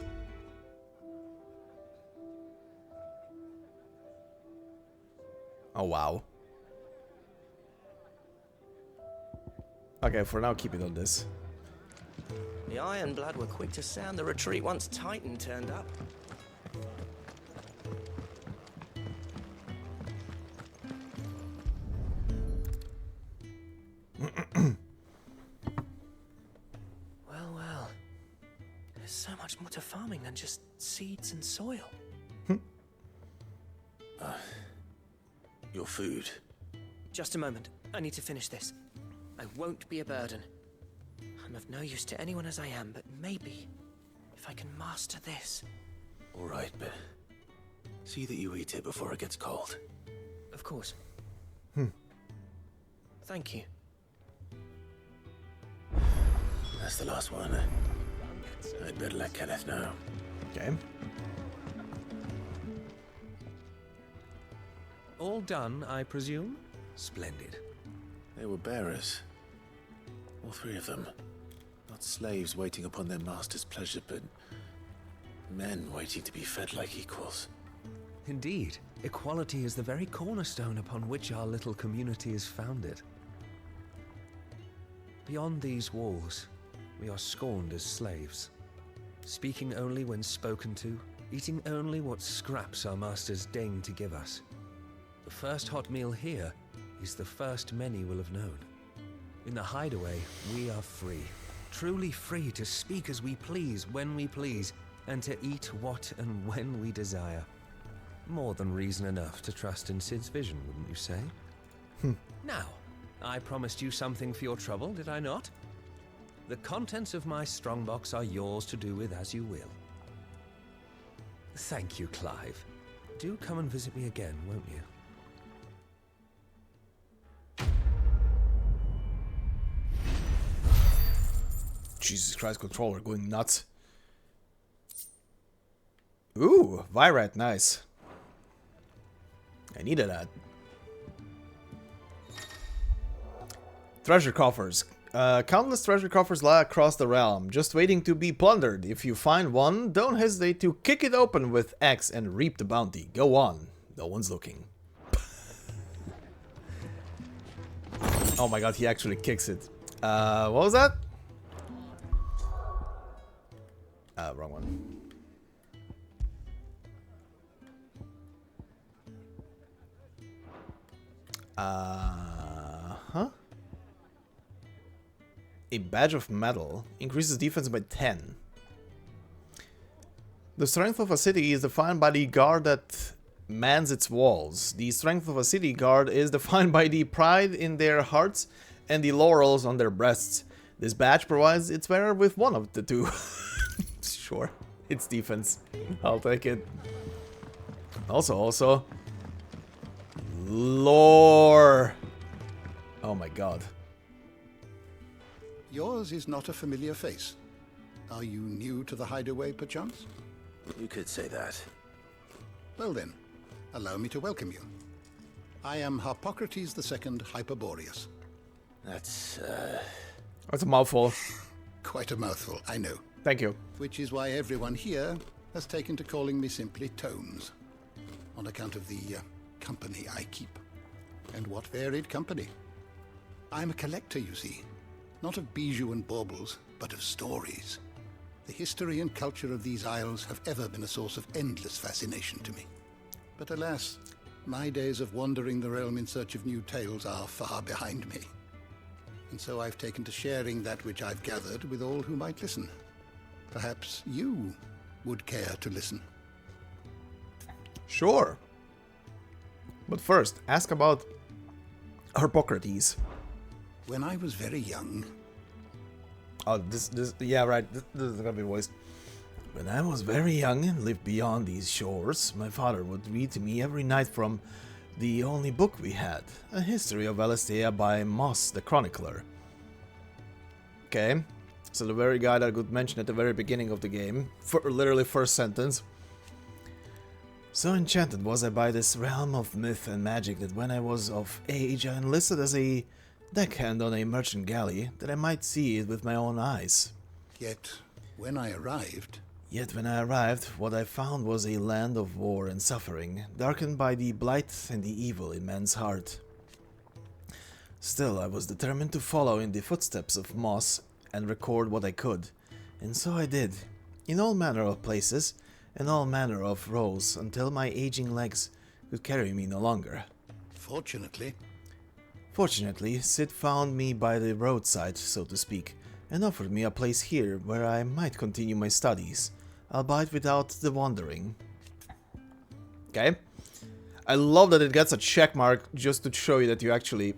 Oh wow. Okay, for now keep it on this. The Ironblood were quick to sound the retreat once Titan turned up. Well. There's so much more to farming than just seeds and soil. Your food. Just a moment. I need to finish this. I won't be a burden. I'm of no use to anyone as I am, but maybe if I can master this. All right, but see that you eat it before it gets cold. Of course. Thank you. That's the last one. I'd better let Kenneth know. Okay. All done, I presume? Splendid. They were bearers. All three of them. Not slaves waiting upon their master's pleasure, but men waiting to be fed like equals. Indeed, equality is the very cornerstone upon which our little community is founded. Beyond these walls, we are scorned as slaves, speaking only when spoken to, eating only what scraps our masters deign to give us. The first hot meal here is the first many will have known. In the hideaway, we are free, truly free to speak as we please, when we please, and to eat what and when we desire. More than reason enough to trust in Sid's vision, wouldn't you say? Now, I promised you something for your trouble, did I not? The contents of my strongbox are yours to do with as you will. Thank you, Clive. Do come and visit me again, won't you? Jesus Christ, controller going nuts. Ooh, Virate, nice. I needed that. Treasure coffers. Countless treasure coffers lie across the realm, just waiting to be plundered. If you find one, don't hesitate to kick it open with axe and reap the bounty. Go on. No one's looking. Oh my god, he actually kicks it. What was that? Wrong one. Huh? A badge of metal increases defense by 10. The strength of a city is defined by the guard that mans its walls. The strength of a city guard is defined by the pride in their hearts and the laurels on their breasts. This badge provides its wearer with one of the two. Sure, it's defense. I'll take it. Also, lore. Oh my god. Yours is not a familiar face. Are you new to the hideaway, perchance? You could say that. Well then, allow me to welcome you. I am Harpocrates II Hyperboreus. That's a mouthful. Quite a mouthful, I know. Thank you. Which is why everyone here has taken to calling me simply Tomes, on account of the company I keep. And what varied company. I'm a collector, you see. Not of bijou and baubles, but of stories. The history and culture of these isles have ever been a source of endless fascination to me. But alas, my days of wandering the realm in search of new tales are far behind me. And so I've taken to sharing that which I've gathered with all who might listen. Perhaps you would care to listen. Sure. But first, ask about Harpocrates. When I was very young... Oh, yeah, right, this is gonna be voiced. When I was very young and lived beyond these shores, my father would read to me every night from the only book we had, A History of Valisthea by Moss the Chronicler. Okay, so the very guy that I could mention at the very beginning of the game, for literally first sentence. So enchanted was I by this realm of myth and magic that when I was of age I enlisted as a deckhand on a merchant galley that I might see it with my own eyes. Yet, when I arrived, what I found was a land of war and suffering, darkened by the blight and the evil in man's heart. Still, I was determined to follow in the footsteps of Moss and record what I could, and so I did, in all manner of places and all manner of roles, until my aging legs could carry me no longer. Fortunately, Sid found me by the roadside, so to speak, and offered me a place here where I might continue my studies, albeit without the wandering. Okay. I love that it gets a check mark just to show you that you actually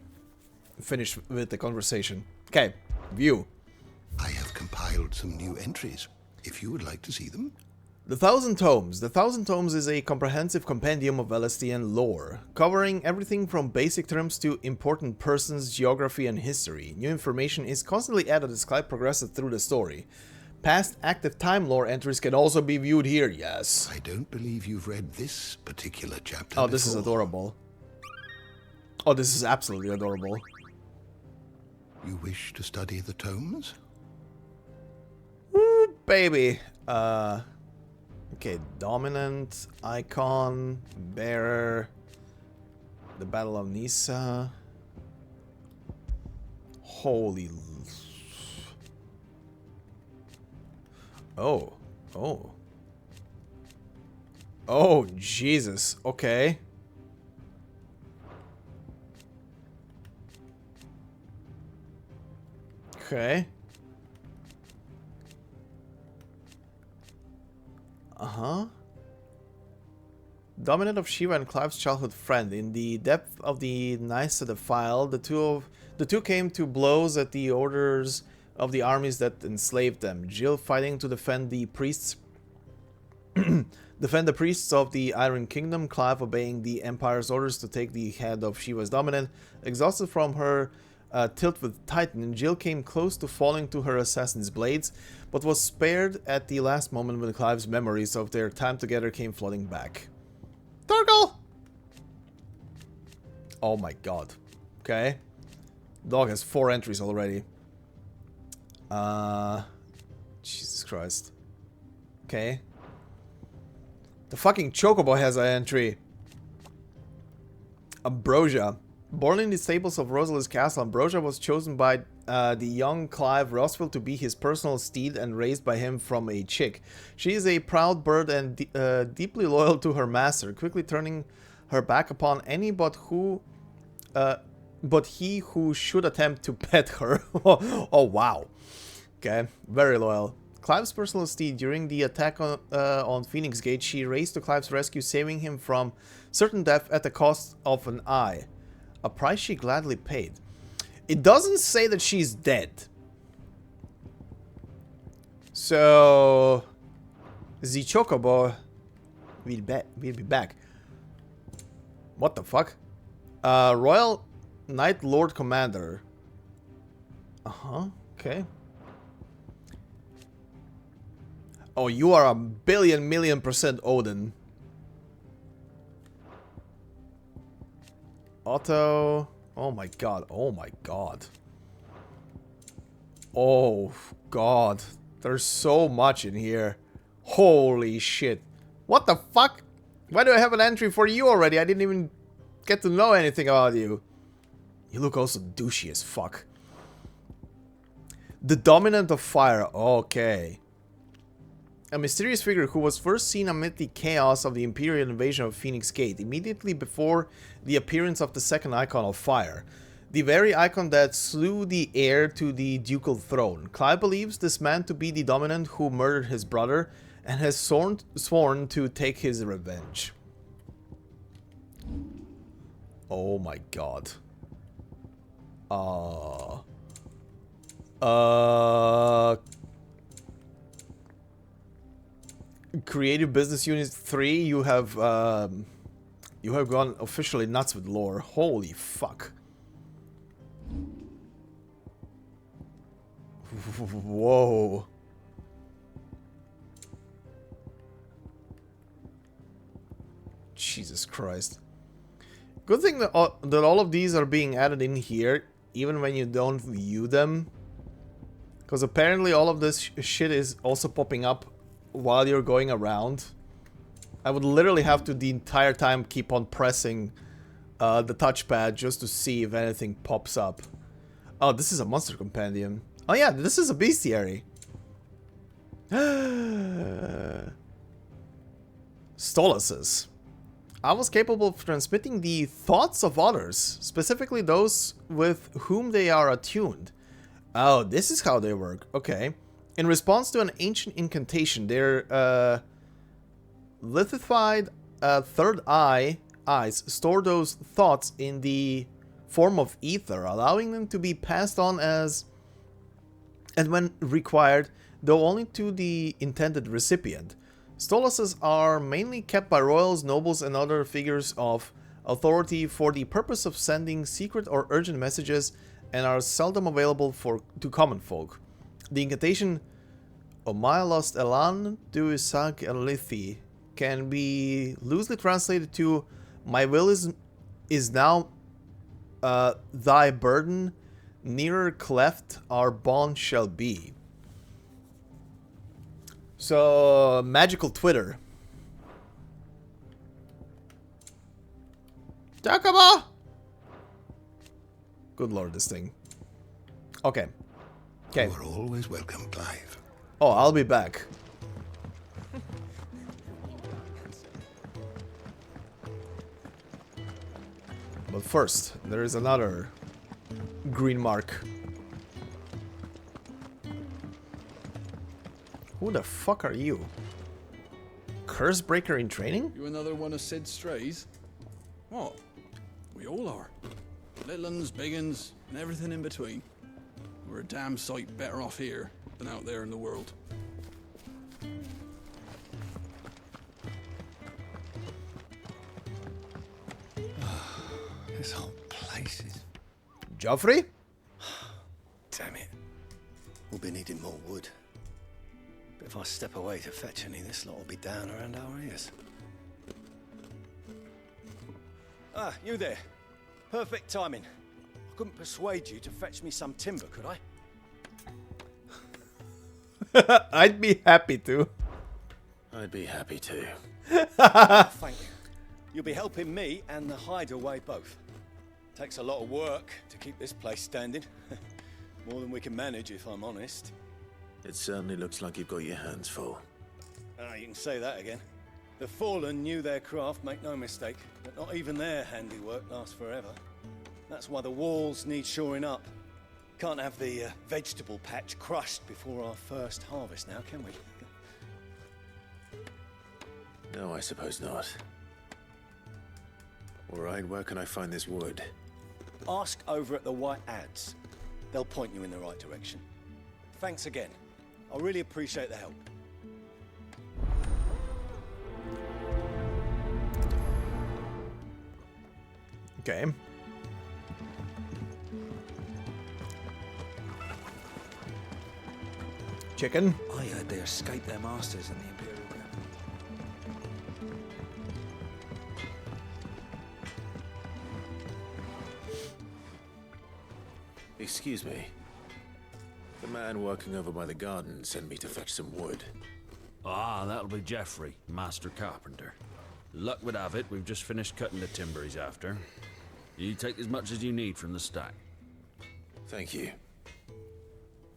finish with the conversation. Okay, view. I have compiled some new entries, if you would like to see them. The Thousand Tomes. The Thousand Tomes is a comprehensive compendium of Valestian lore, covering everything from basic terms to important persons, geography, and history. New information is constantly added as Clive progresses through the story. Past active time lore entries can also be viewed here, yes. I don't believe you've read this particular chapter Oh, this is before. adorable. Oh, this is absolutely adorable. You wish to study the tomes? Woo, baby. Okay, dominant, icon, bearer, the Battle of Nisa. Holy. Oh, oh. Oh, Jesus. Okay. Okay. Uh-huh. Dominant of Shiva and Clive's childhood friend. In the depth of the Nisa defile, the two came to blows at the orders of the armies that enslaved them. Jill fighting to defend the priests of the Iron Kingdom, Clive obeying the Empire's orders to take the head of Shiva's dominant. Exhausted from her tilt with Titan, Jill came close to falling to her assassin's blades, but was spared at the last moment when Clive's memories of their time together came flooding back. Torgal! Oh my god. Okay. Dog has 4 entries already. Jesus Christ. Okay. The fucking Chocobo has an entry. Ambrosia. Born in the stables of Rosalia's castle, Ambrosia was chosen by the young Clive Roswell to be his personal steed and raised by him from a chick. She is a proud bird and deeply loyal to her master, quickly turning her back upon any but he who should attempt to pet her. Oh wow. Okay, very loyal. Clive's personal steed. During the attack on Phoenix Gate, she raced to Clive's rescue, saving him from certain death at the cost of an eye. A price she gladly paid. It doesn't say that she's dead. So the Chocobo will be back. What the fuck? Royal Knight Lord Commander. Uh-huh. Okay. Oh, you are a million% Odin. Otto. Oh my god. Oh my god. Oh god. There's so much in here. Holy shit. What the fuck? Why do I have an entry for you already? I didn't even get to know anything about you. You look also douchey as fuck. The Dominant of Fire. Okay. A mysterious figure who was first seen amid the chaos of the Imperial invasion of Phoenix Gate, immediately before the appearance of the second icon of fire. The very icon that slew the heir to the ducal throne. Clive believes this man to be the Dominant who murdered his brother and has sworn to take his revenge. Oh my god. Creative Business Unit 3, you have gone officially nuts with lore. Holy fuck. Whoa. Jesus Christ. Good thing that all of these are being added in here, even when you don't view them. Because apparently all of this shit is also popping up while you're going around. I would literally have to the entire time keep on pressing the touchpad just to see if anything pops up. Oh, this is a monster compendium. Oh yeah, this is a bestiary. Stolaces. I was capable of transmitting the thoughts of others, specifically those with whom they are attuned. Oh, this is how they work. Okay. In response to an ancient incantation, their lithified third eyes store those thoughts in the form of ether, allowing them to be passed on as and when required, though only to the intended recipient. Stolases are mainly kept by royals, nobles, and other figures of authority for the purpose of sending secret or urgent messages, and are seldom available to common folk. The incantation Omai lost Elan du Isak Elithi can be loosely translated to "My will is now thy burden, nearer cleft our bond shall be." So, magical Twitter. Takaba! Good lord, this thing. Okay. Okay. You are always welcome, Clive. Oh, I'll be back. But first, there is another green mark. Who the fuck are you? Cursebreaker in training? You another one of Sid's strays? What? We all are. Little uns, big uns, and everything in between. We're a damn sight better off here than out there in the world. This whole place is... Joffrey? Damn it. We'll be needing more wood. But if I step away to fetch any, this lot will be down around our ears. Ah, you there. Perfect timing. I couldn't persuade you to fetch me some timber, could I? I'd be happy to. I'd be happy to. Thank you. You'll be helping me and the hideaway both. Takes a lot of work to keep this place standing. More than we can manage, if I'm honest. It certainly looks like you've got your hands full. Ah, you can say that again. The Fallen knew their craft, make no mistake, but not even their handiwork lasts forever. That's why the walls need shoring up. Can't have the vegetable patch crushed before our first harvest now, can we? No, I suppose not. All right, where can I find this wood? Ask over at the White Ads. They'll point you in the right direction. Thanks again. I really appreciate the help. Okay. Chicken. I heard they escaped their masters in the Imperial Guard. Excuse me. The man working over by the garden sent me to fetch some wood. Ah, that'll be Geoffrey, Master Carpenter. Luck would have it, we've just finished cutting the timber he's after. You take as much as you need from the stack. Thank you.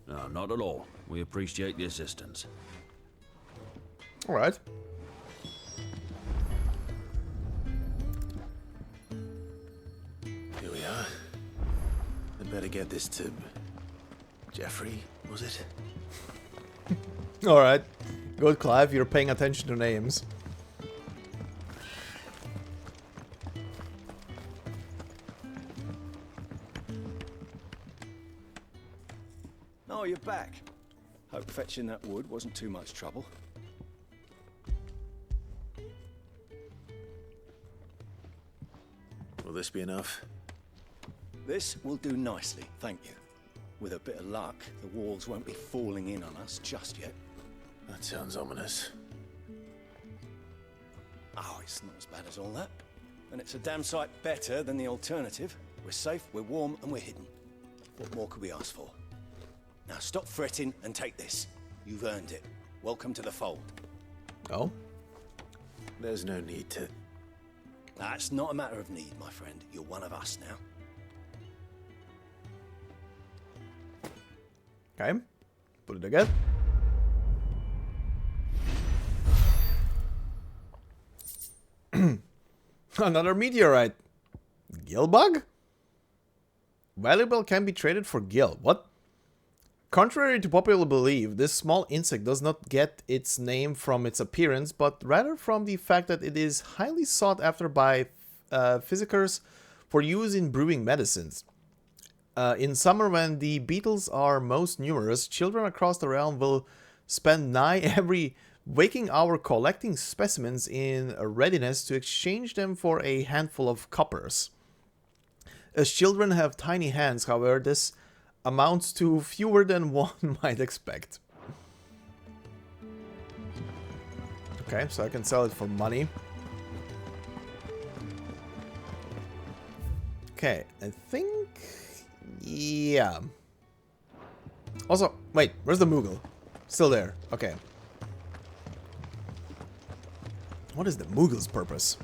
No, not at all. We appreciate the assistance. All right. Here we are. I'd better get this to... Geoffrey, was it? All right. Good, Clive. You're paying attention to names. Oh, you're back. Hope fetching that wood wasn't too much trouble. Will this be enough? This will do nicely, thank you. With a bit of luck, the walls won't be falling in on us just yet. That sounds ominous. Oh, it's not as bad as all that. And it's a damn sight better than the alternative. We're safe, we're warm, and we're hidden. What more could we ask for? Now stop fretting and take this. You've earned it. Welcome to the fold. Oh? There's no need to... That's not a matter of need, my friend. You're one of us now. Okay. Put it again. Another meteorite. Gill bug? Valuable can be traded for gill. What? Contrary to popular belief, this small insect does not get its name from its appearance, but rather from the fact that it is highly sought after by physicers for use in brewing medicines. In summer, when the beetles are most numerous, children across the realm will spend nigh every waking hour collecting specimens in readiness to exchange them for a handful of coppers. As children have tiny hands, however, this amounts to fewer than one might expect. Okay, so I can sell it for money. Okay, I think... yeah. Also, wait, where's the Moogle? Still there. Okay. What is the Moogle's purpose?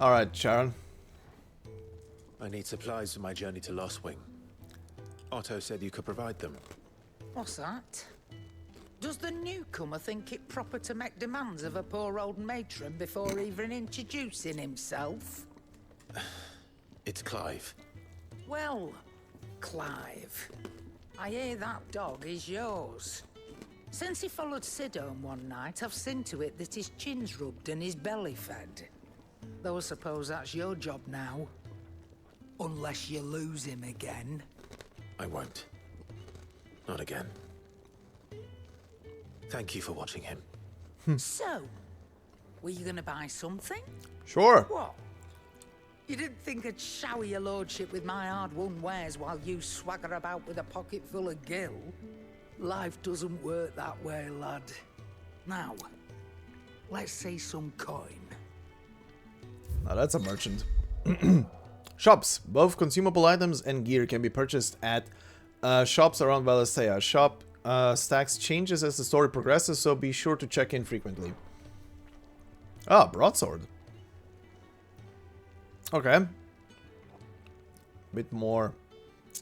Alright, Sharon. I need supplies for my journey to Lostwing. Otto said you could provide them. What's that? Does the newcomer think it proper to make demands of a poor old matron before even introducing himself? It's Clive. Well, Clive, I hear that dog is yours. Since he followed Sid home one night, I've seen to it that his chin's rubbed and his belly fed. Though I suppose that's your job now. Unless you lose him again. I won't. Not again. Thank you for watching him. So, were you gonna buy something? Sure. What? You didn't think I'd shower your lordship with my hard-won wares while you swagger about with a pocket full of gil? Life doesn't work that way, lad. Now, let's see some coin. Now that's a merchant. Shops. Both consumable items and gear can be purchased at shops around Valisthea. Shop stacks changes as the story progresses, so be sure to check in frequently. Ah, broadsword. Okay. Bit more.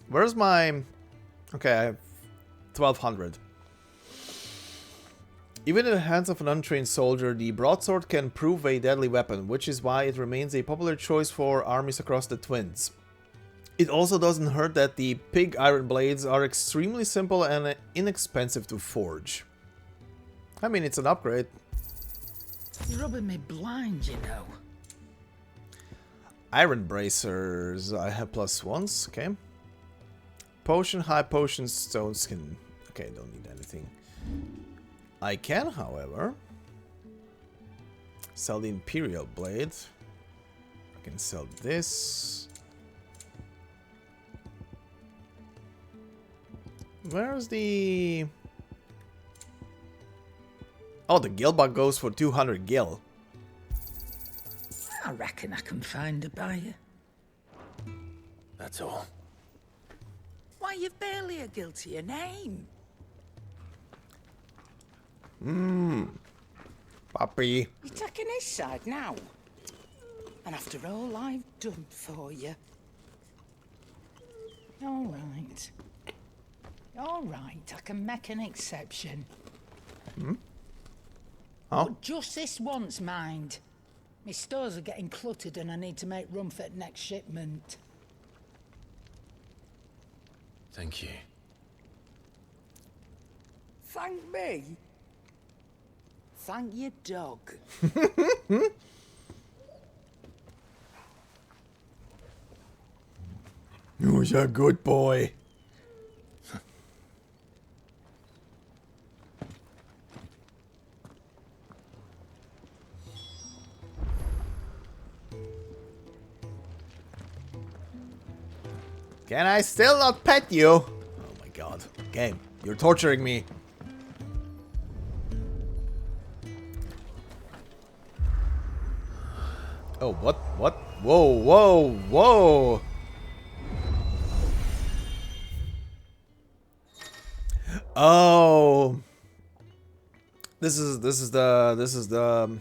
Where's my... okay, I have 1200. Even in the hands of an untrained soldier, the broadsword can prove a deadly weapon, which is why it remains a popular choice for armies across the Twins. It also doesn't hurt that the pig iron blades are extremely simple and inexpensive to forge. I mean, it's an upgrade. You're rubbing me blind, you know. Iron bracers, I have +1s, okay. Potion, high potion, stone skin. Okay, don't need anything. I can, however, sell the Imperial blade. I can sell this. Where's the... oh, the gil bug goes for 200 gil. I reckon I can find a buyer. That's all. Why, you've barely a gil to your name. Puppy. You're taking his side now. And after all I've done for you. All right. All right, I can make an exception. Oh. But just this once, mind. My stores are getting cluttered and I need to make room for the next shipment. Thank you. Thank me? Thank your dog. You're a good boy. Can I still not pet you? Oh my god. Game, you're torturing me. Oh, what? What? Whoa, whoa, whoa. Oh. This is the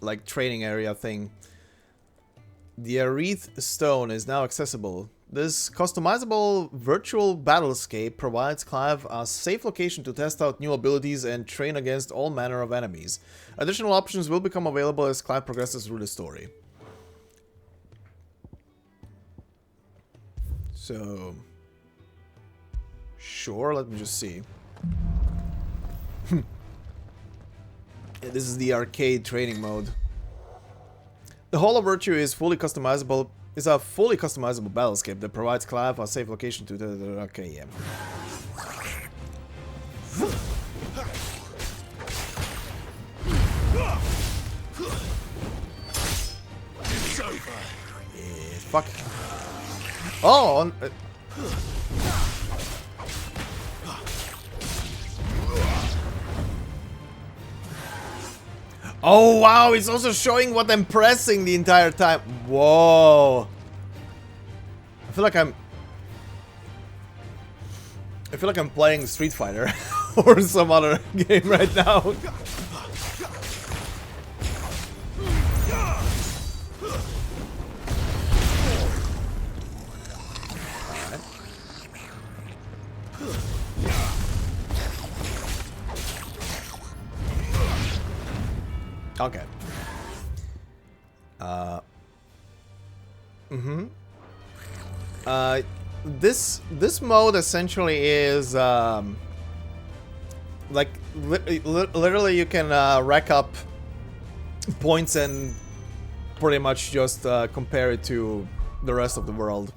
like training area thing. The Aerith Stone is now accessible. This customizable virtual battlescape provides Clive a safe location to test out new abilities and train against all manner of enemies. Additional options will become available as Clive progresses through the story. So... sure, let me just see. Yeah, this is the arcade training mode. The Hall of Virtue is fully customizable. Is a fully customizable battlescape that provides Clive a safe location to the. Okay, yeah. It's over. Yeah, fuck. Oh. Oh wow, it's also showing what I'm pressing the entire time. Whoa. I feel like I'm playing Street Fighter or some other game right now. Okay. This mode essentially is like literally you can rack up points and pretty much just compare it to the rest of the world.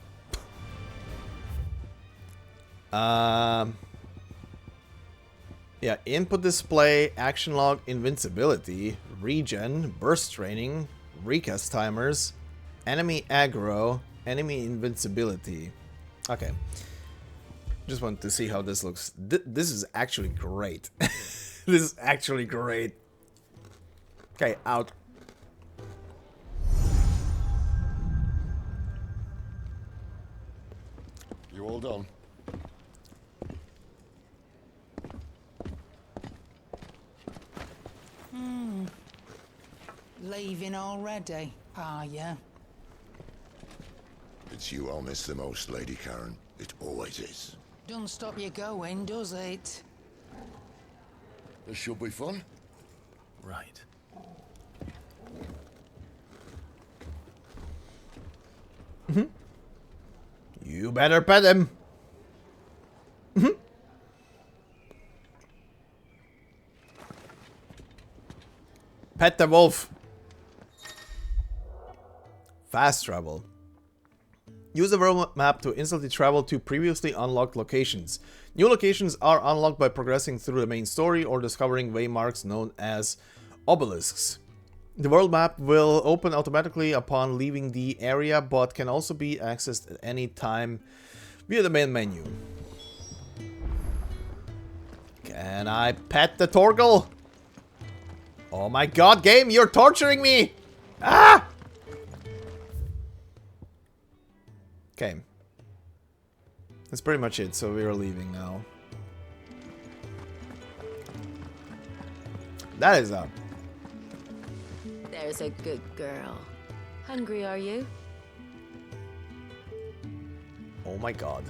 Yeah, input display, action log, invincibility, regen, burst training, recast timers, enemy aggro, enemy invincibility. Okay. Just want to see how this looks. This is actually great. This is actually great. Okay, out. You all done? Leaving already, are ya? It's you I'll miss the most, Lady Karen. It always is. Don't stop you going, does it? This should be fun. Right. You better pet him. Pet the wolf. Fast travel. Use the world map to instantly travel to previously unlocked locations. New locations are unlocked by progressing through the main story or discovering waymarks known as obelisks. The world map will open automatically upon leaving the area, but can also be accessed at any time via the main menu. Can I pet the Torgal? Oh my god, game, you're torturing me! Ah! Okay. That's pretty much it, so we are leaving now. That is up. There's a good girl. Hungry, are you? Oh my god.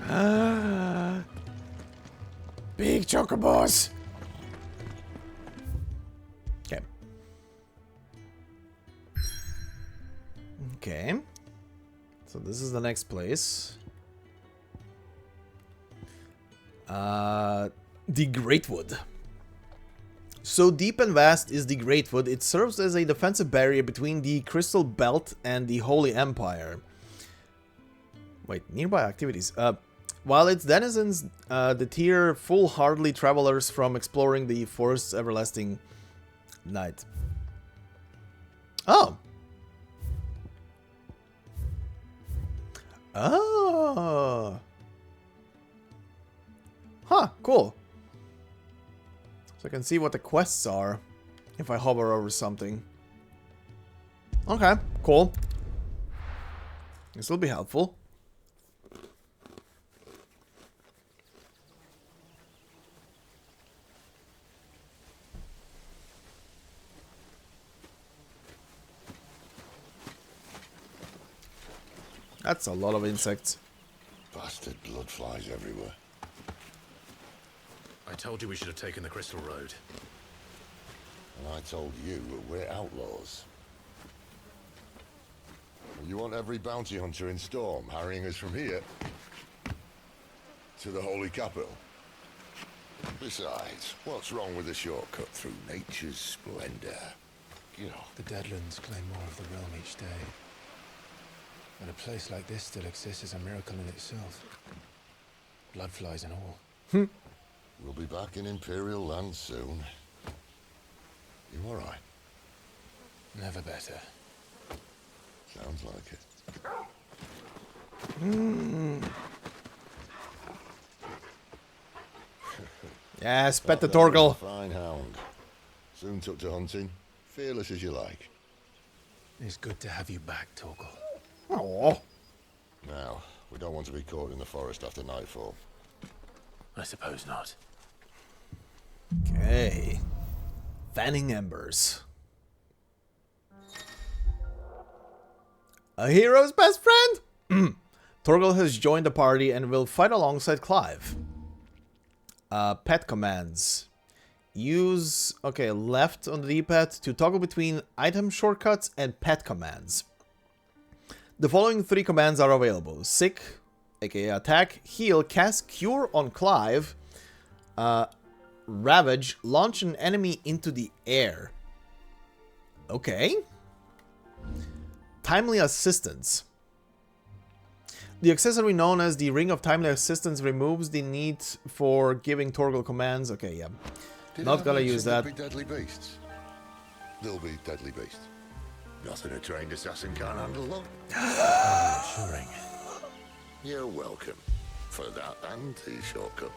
Ah! Big chocobos! Okay. Okay. So this is the next place. The Greatwood. So deep and vast is the Greatwood. It serves as a defensive barrier between the Crystal Belt and the Holy Empire. Wait, nearby activities. While its denizens deter foolhardy travelers from exploring the forest's everlasting night. Oh. Oh. Huh, cool. So I can see what the quests are if I hover over something. Okay, cool. This will be helpful. That's a lot of insects. Bastard blood flies everywhere. I told you we should have taken the Crystal Road. And I told you that we're outlaws. You want every bounty hunter in Storm harrying us from here to the Holy Capital? Besides, what's wrong with a shortcut through nature's splendor? The Deadlands claim more of the realm each day. But a place like this still exists is a miracle in itself. Bloodflies and all. We'll be back in Imperial land soon. You alright? Never better. Sounds like it. Yes, pet the Torgal. Fine hound. Soon took to hunting. Fearless as you like. It's good to have you back, Torgal. Oh. Now, we don't want to be caught in the forest after nightfall. I suppose not. Okay. Fanning embers. A hero's best friend? Torgal has joined the party and will fight alongside Clive. Pet commands. Use, left on the D-pad to toggle between item shortcuts and pet commands. The following 3 commands are available. Sick, aka attack, heal, cast cure on Clive, ravage, launch an enemy into the air. Okay. Timely assistance. The accessory known as the Ring of Timely Assistance removes the need for giving Torgal commands. Okay, yeah. Not gonna use that. There'll be deadly beasts. There'll be deadly beasts. Nothing a trained assassin can't handle, though. Reassuring. You're welcome for that and the shortcut.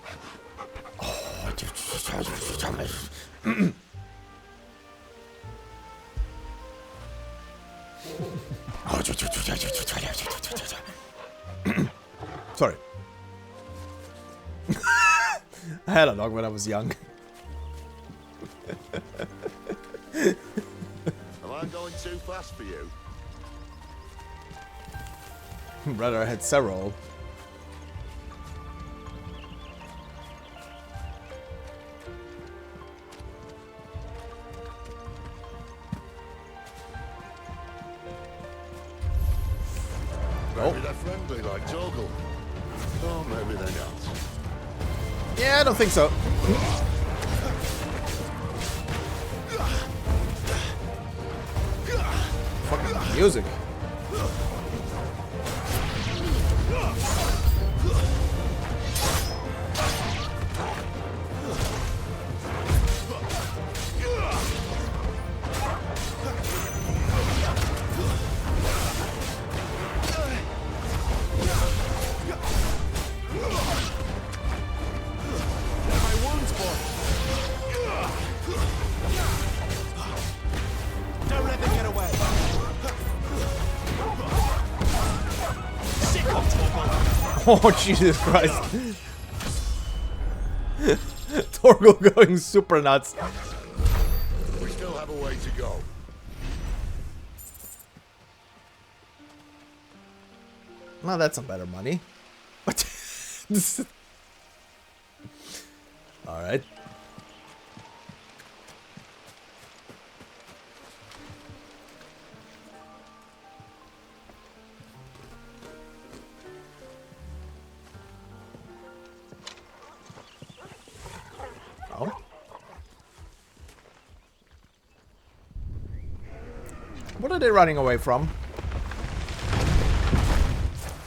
Sorry. I had a dog when I was young. Am I going too fast for you? Rather, I had several. Maybe they're friendly like Torgal. Or maybe they're not. Yeah, I don't think so. Fucking music. Don't let them get away. Oh, Jesus Christ. Torgal going super nuts. We still have a way to go. Now that's some better money. What? Alright. Oh. What are they running away from?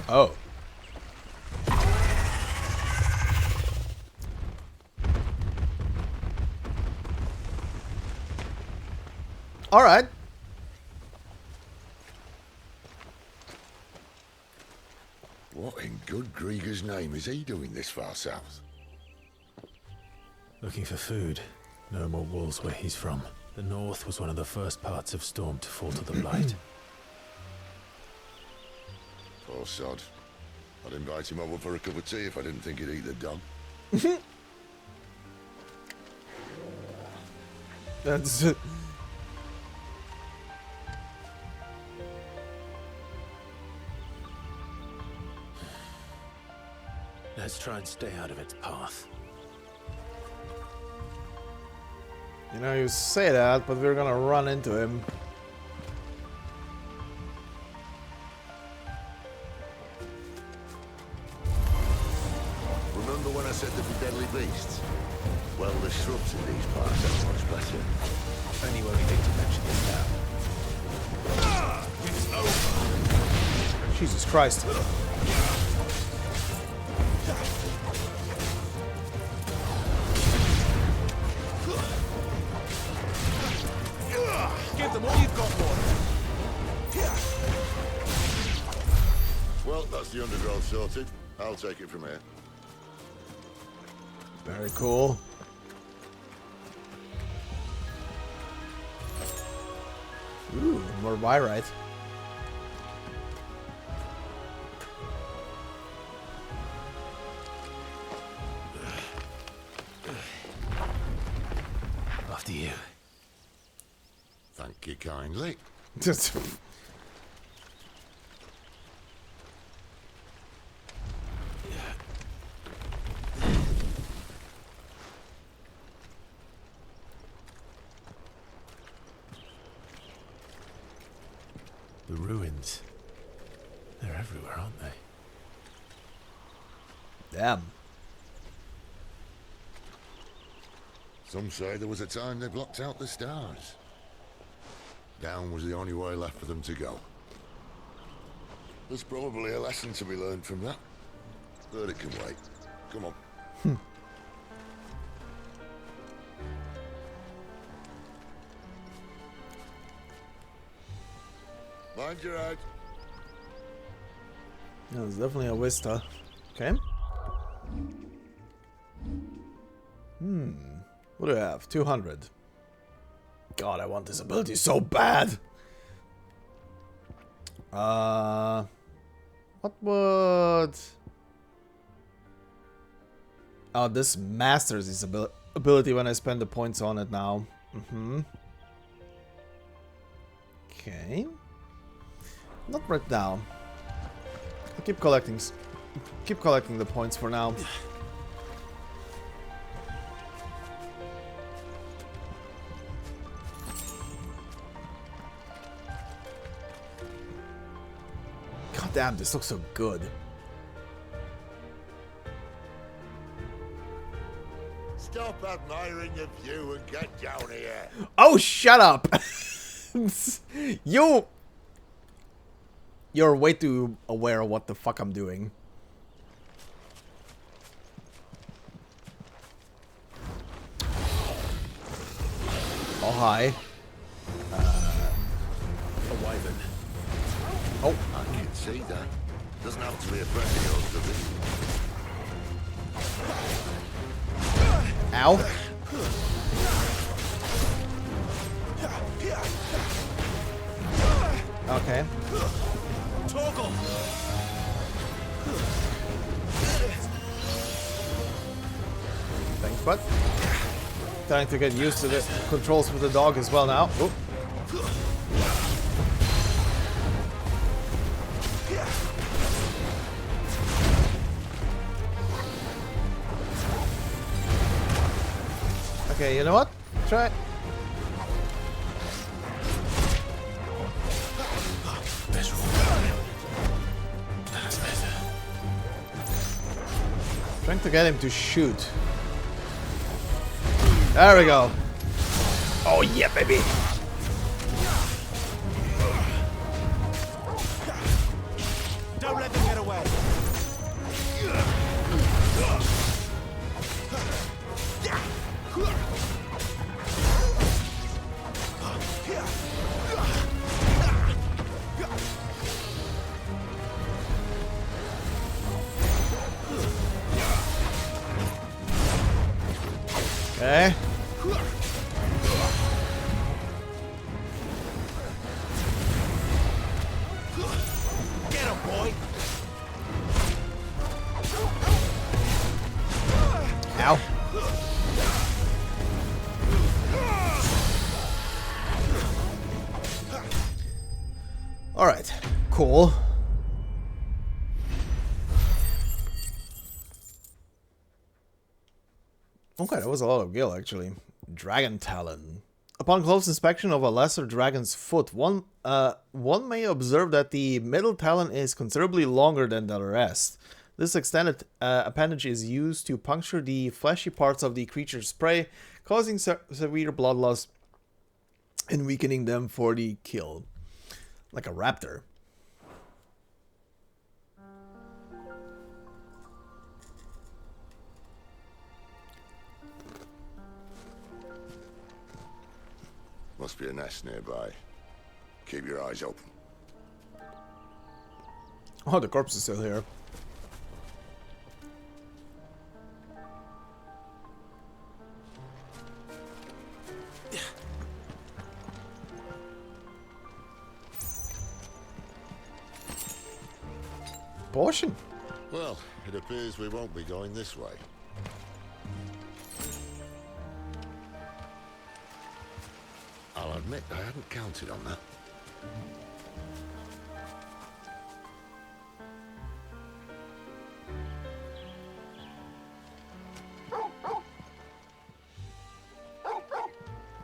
Oh. All right. What in good Grieger's name is he doing this far south? Looking for food. No more wolves where he's from. The north was one of the first parts of Storm to fall to the Blight. Poor sod. I'd invite him over for a cup of tea if I didn't think he'd eat the dog. That's it. Let's try and stay out of its path. You know, you say that, but we're gonna run into him. Remember when I said there'd be deadly beasts? Well, the shrubs in these parts are much better. Only when we think to mention it now. Jesus Christ. Give them all you've got, boy. Well, that's the undergrowth sorted. I'll take it from here. Very cool. Ooh, more Wyrite. After you. Thank you kindly. Just. The ruins. They're everywhere, aren't they? Damn. Some say there was a time they blocked out the stars. Down was the only way left for them to go. There's probably a lesson to be learned from that. But it can wait. Come on. Mind your head. Yeah, there's definitely a Vista. Okay. What do I have? 200. God, I want this ability so bad. What would... Oh, this masters this ability when I spend the points on it now. Okay. Not right now. I'll keep collecting the points for now. God damn, this looks so good. Stop admiring the view and get down here. Oh, shut up! You're way too aware of what the fuck I'm doing. Oh, hi. A wyvern. Oh, I can see that. Doesn't have to be a friend of yours, does it? Ow. Okay. Toggle. Thanks, bud. Trying to get used to the controls with the dog as well now. Oop. Okay, you know what? Try it. Trying to get him to shoot. There we go. Oh yeah, baby. Don't let them get away. Okay. Get him, boy. Ow. All right. Cool. Okay, that was a lot of gil, actually. Dragon Talon. Upon close inspection of a lesser dragon's foot, one may observe that the middle talon is considerably longer than the rest. This extended appendage is used to puncture the fleshy parts of the creature's prey, causing severe blood loss and weakening them for the kill. Like a raptor. Must be a nest nearby. Keep your eyes open. Oh, the corpse is still here. Portion. Well, it appears we won't be going this way. I'll admit I hadn't counted on that.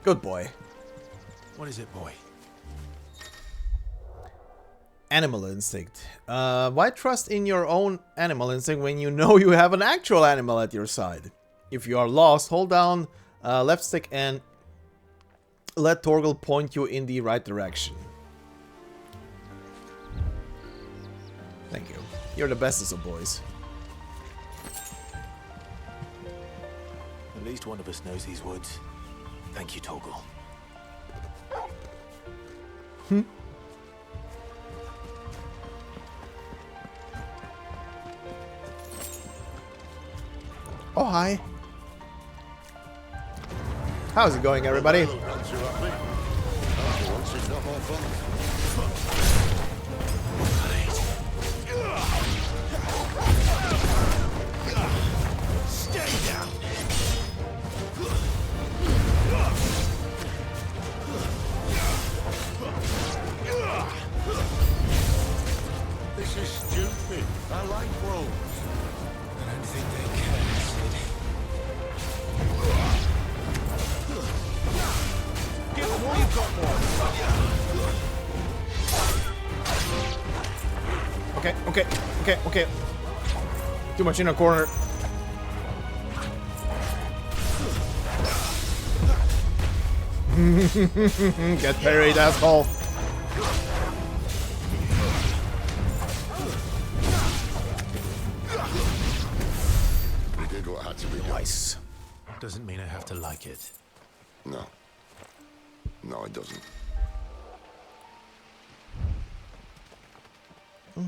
Good boy. What is it, boy? Animal instinct. Why trust in your own animal instinct when you know you have an actual animal at your side? If you are lost, hold down left stick and let Torgal point you in the right direction. Thank you. You're the bestest of boys. At least one of us knows these woods. Thank you, Torgal. Oh, hi. How's it going, everybody? Stay down. This is stupid. I like wolves. I don't think they care, Sid. Give them all you've got, Okay. Okay. Too much in a corner. Get parried, asshole. We did what had to be done. Nice. Doesn't mean I have to like it. No. No, it doesn't.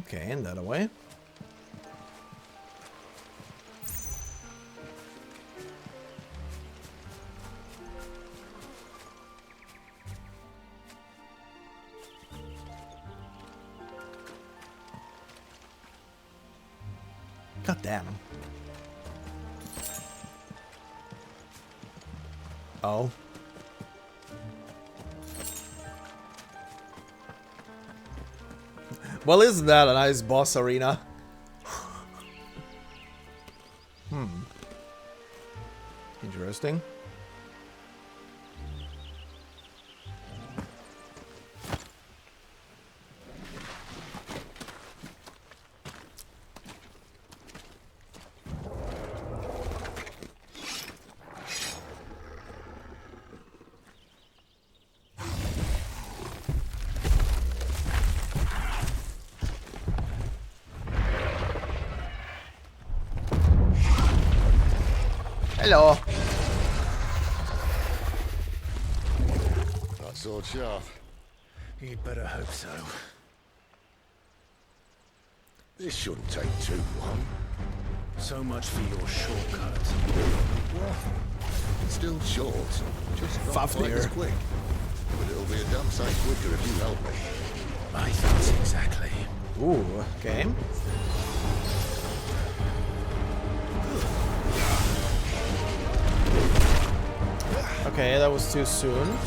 Okay, and that away. God damn. Oh. Well, isn't that a nice boss arena? Interesting. Hello. That sword sharp. You'd better hope so. This shouldn't take too long. So much for your shortcut. What? Still short. Just not quite Fafnir. as quick. But it'll be a damn sight quicker if you help me. My thoughts exactly. Ooh, okay. Okay, that was too soon.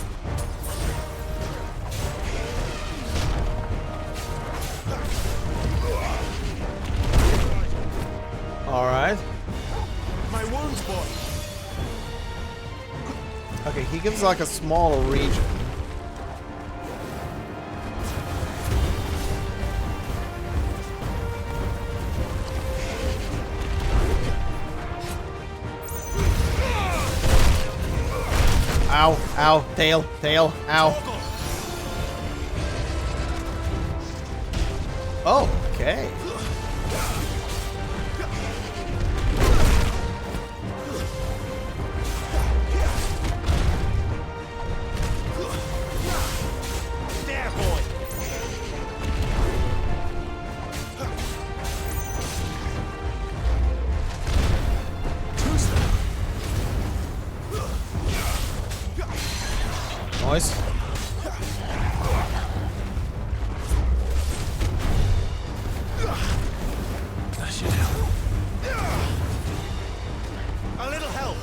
Alright. My wounds, boy. Okay, he gives like a small region. ow, ow, tail, tail, ow. Oh, okay. There, boy. Nice. That should help. A little help.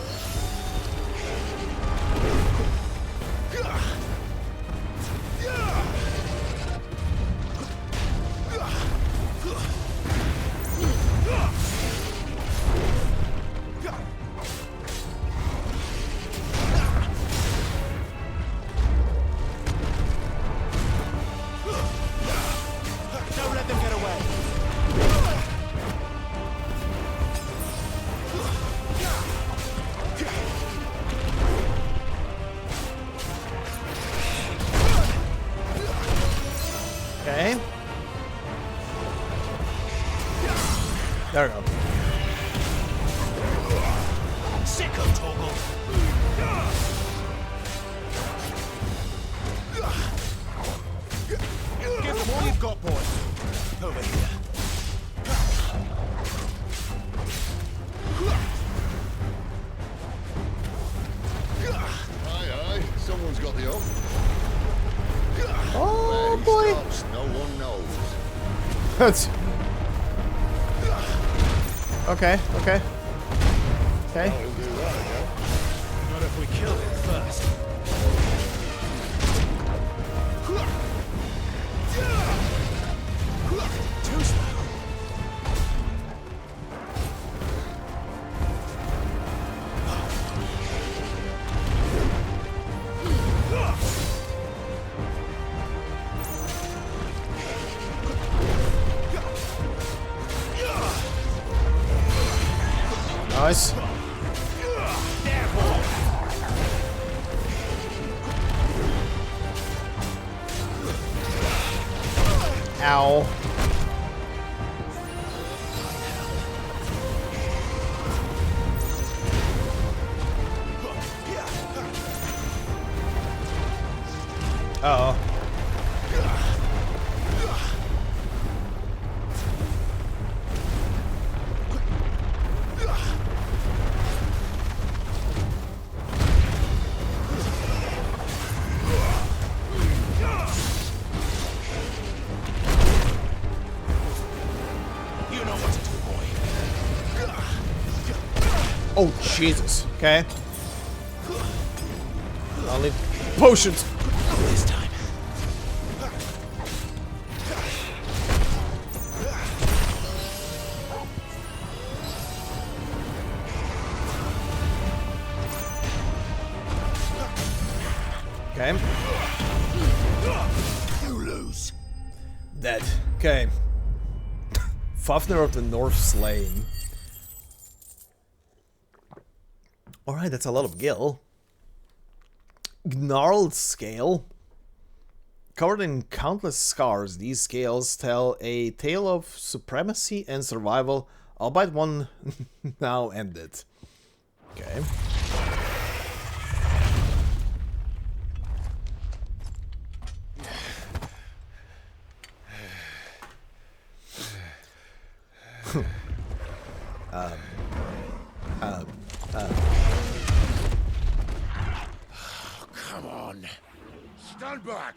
Don't let them get away. Okay. There we go. Sicko toggle. Give them all you've got, boy. Over here. Aye, someone's got the up. Oh Where he boy. stops, no one knows. That's okay. Okay. Okay. He'll do that again. Not if we kill him first. Too slow. Nice. There, boy. Ow. Uh-oh. You know what to do, boy. Oh, Jesus. Okay. I'll leave potions. This time. Okay. You lose. Dead. Okay. Fafnir of the North slain. Alright, that's a lot of gil. Gnarled scale. Covered in countless scars, these scales tell a tale of supremacy and survival, albeit one now ended. Okay. Come on. Stand back!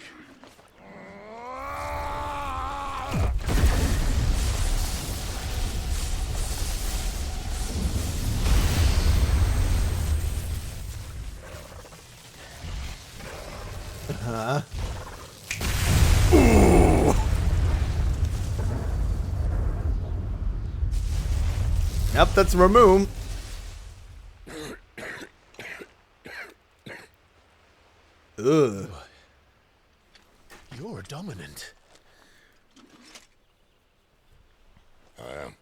Ooh. Yep, that's Ramoom. Ugh. You're dominant. I am.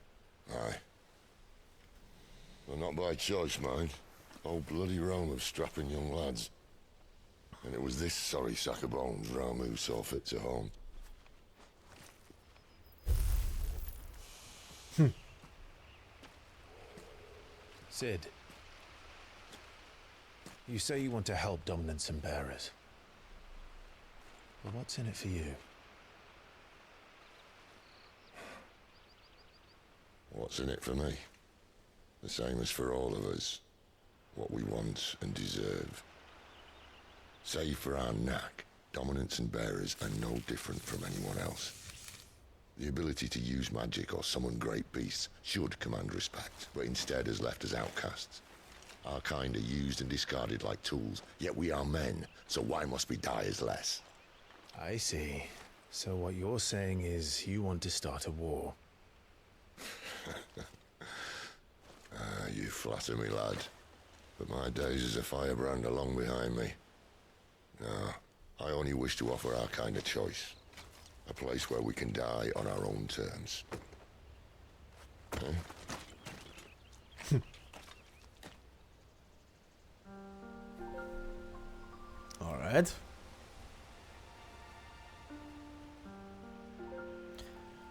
Aye. Well, not by choice, mind. Old bloody Rome of strapping young lads. And it was this sorry sack of bones Ramu saw fit to home. Sid, you say you want to help dominants and bearers. Well, what's in it for you? What's in it for me? The same as for all of us. What we want and deserve. Save for our knack, dominants and bearers are no different from anyone else. The ability to use magic or summon great beasts should command respect, but instead has left us outcasts. Our kind are used and discarded like tools, yet we are men, so why must we die as less? I see. So what you're saying is you want to start a war. You flatter me, lad. But my days as a firebrand are long behind me. No, I only wish to offer our kind a choice. A place where we can die on our own terms. Eh? Alright.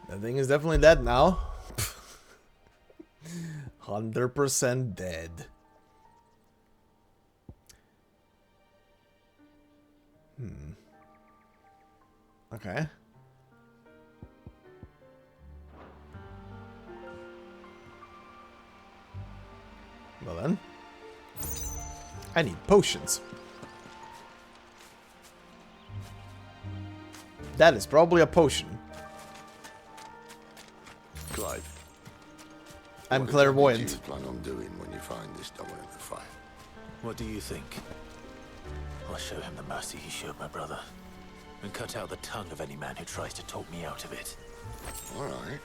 That thing is definitely dead now. 100% dead. Okay. Well then. I need potions. That is probably a potion. Clive. I'm clairvoyant. What do you plan on doing when you find this dominant of fire? What do you think? I'll show him the mercy he showed my brother, and cut out the tongue of any man who tries to talk me out of it. All right.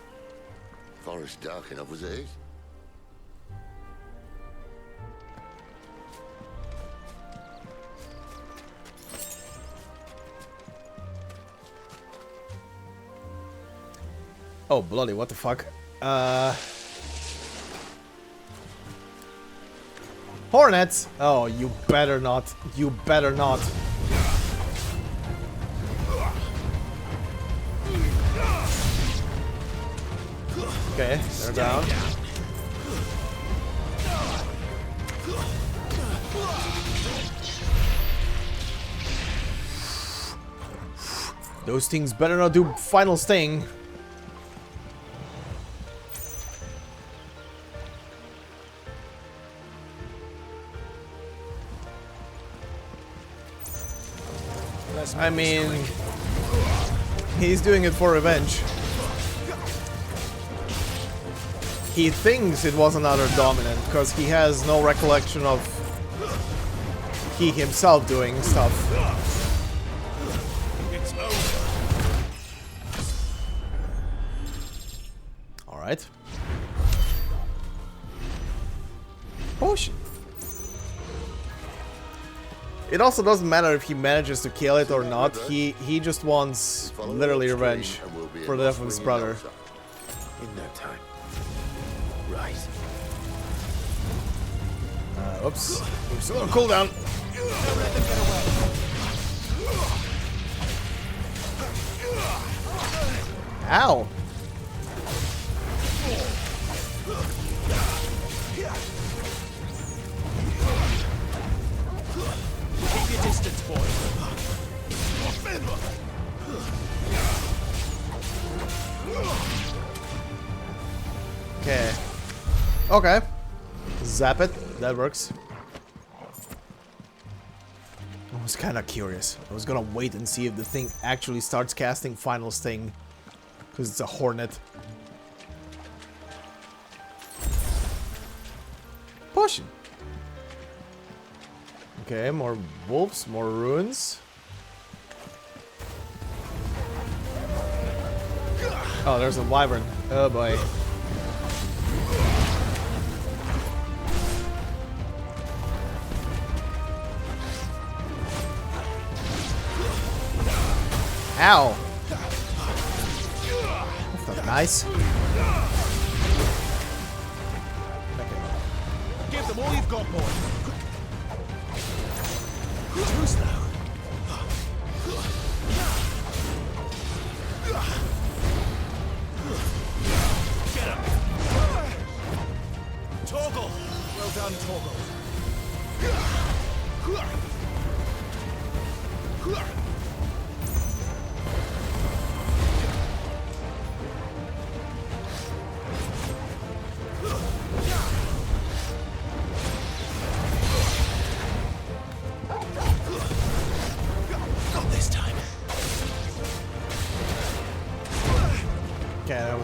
Forest dark enough as it is. Oh, bloody, what the fuck? Hornets! Oh, you better not. You better not. Okay, they're down. Those things better not do final sting. I mean, he's doing it for revenge. He thinks it was another dominant because he has no recollection of he himself doing stuff. It's over. All right. Potion. It also doesn't matter if he manages to kill it or not. He just wants literally revenge for the death of his brother. In no time. Right. Oops. I'm still on cooldown. Don't let them get away. Ow. Keep your distance, boy. Okay. Okay. Zap it. That works. I was kind of curious. I was gonna wait and see if the thing actually starts casting Final Sting. Because it's a hornet. Potion. Okay, more wolves, more ruins. Oh, there's a wyvern. Oh boy. Ow. That's not nice. Give them all you've got, boy. Truce now.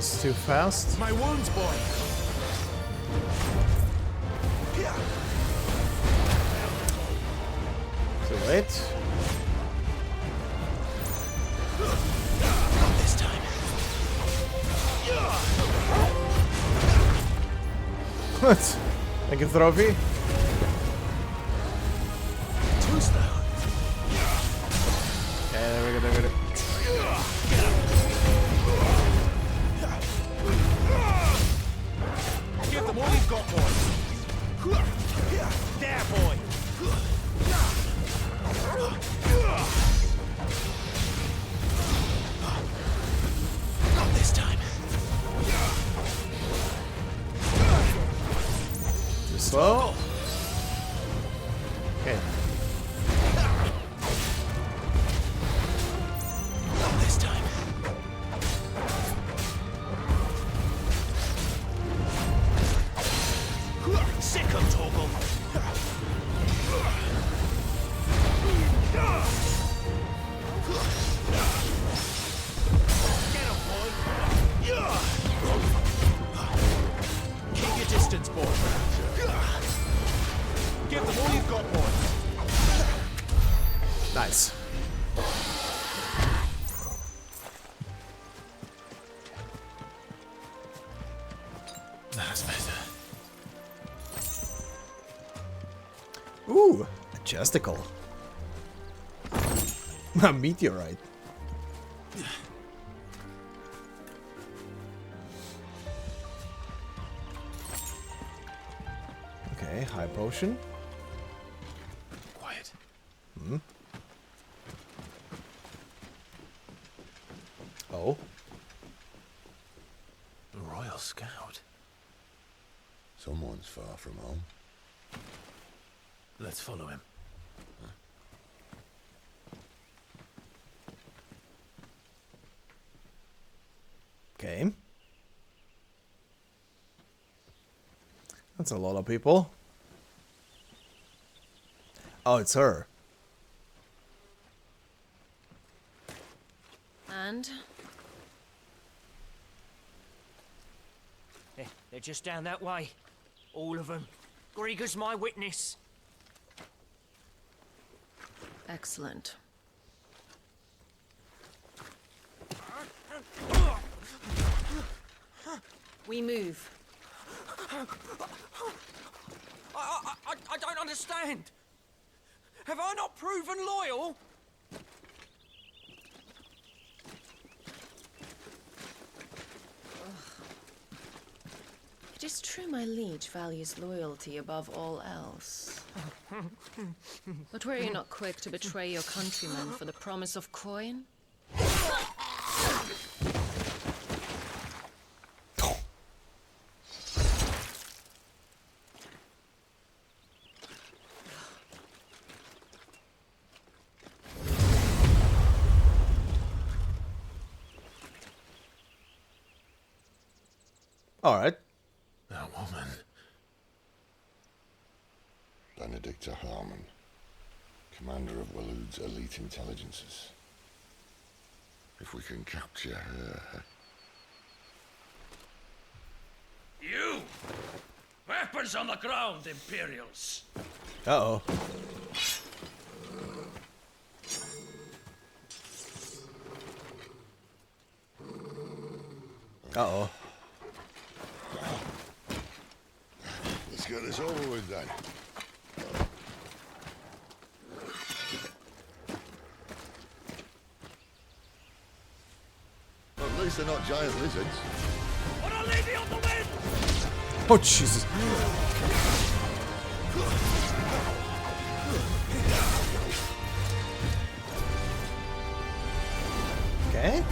was too fast. My wounds, boy. Too late. Not this time. What? Like a trophy? Too slow. Yeah, there we go, there we go. Give them all you've got, boy. There, boy. Not this time. Too slow. Okay. Not this time. Sick of Torgal. Get him, boy. Keep your distance, boy. Give them all you've got, boy. Nice. That's better. Ooh, a chesticle. A meteorite. Okay, high potion. Quiet. Hmm. Oh. A Royal Scout. Someone's far from home. Let's follow him. Okay. That's a lot of people. Oh, it's her. And? They're just down that way. All of them. Grieger's my witness. Excellent. We move. I don't understand. Have I not proven loyal? It is true my liege values loyalty above all else. But were you not quick to betray your countrymen for the promise of coin? All right. That woman. Benedicta Harmon, commander of Waloed's elite intelligences. If we can capture her... You! Weapons on the ground, Imperials! Uh-oh. Uh-oh. Let's get this over with then. At least they're not giant lizards. What a lady on the wind! Oh, Jesus. Okay.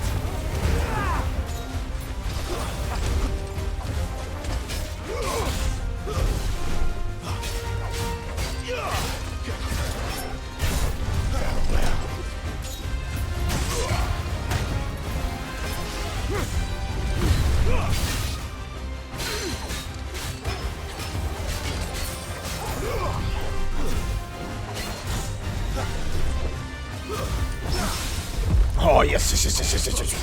Oh, yes, yes, yes, yes, yes, yes, yes.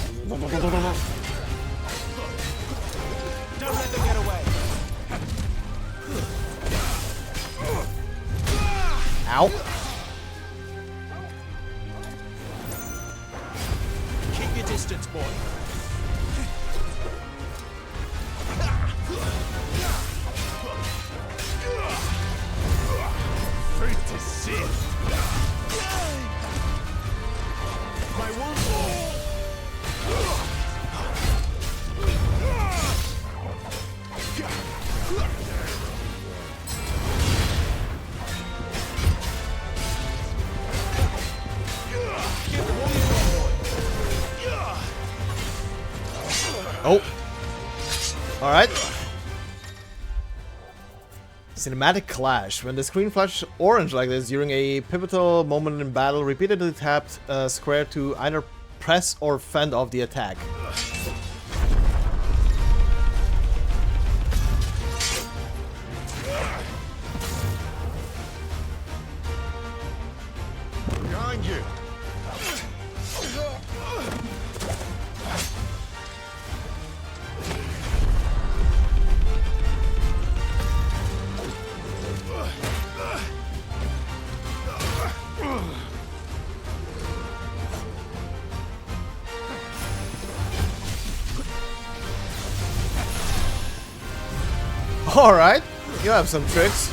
Ow. Keep your distance, boy. Fate is sin. My wound. Oh. Alright. Cinematic Clash. When the screen flashes orange like this during a pivotal moment in battle, repeatedly tap square to either press or fend off the attack. Behind you. Alright, you have some tricks.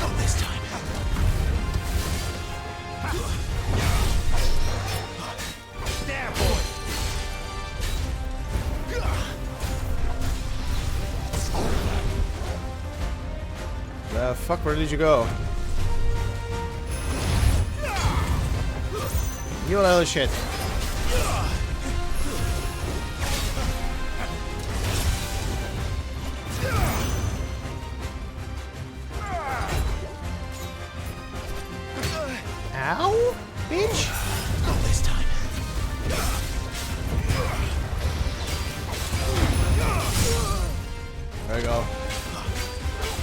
Not this time. There, boy. The fuck, where did you go? You little shit. Ow, bitch. Not this time. There we go.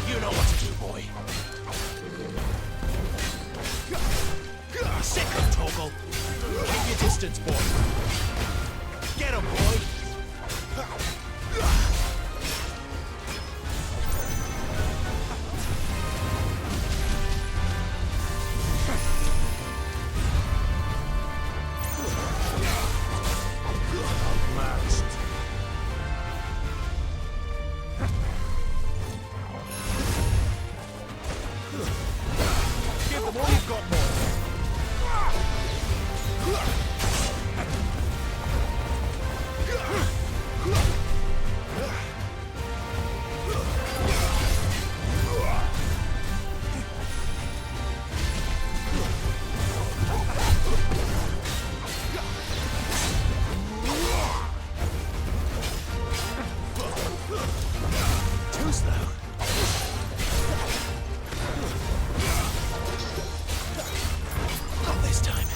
You know what to do, boy. Sick of Toggle. Keep your distance, boy. Get him, boy. Give them all you've got, boy. Too slow. Not this time.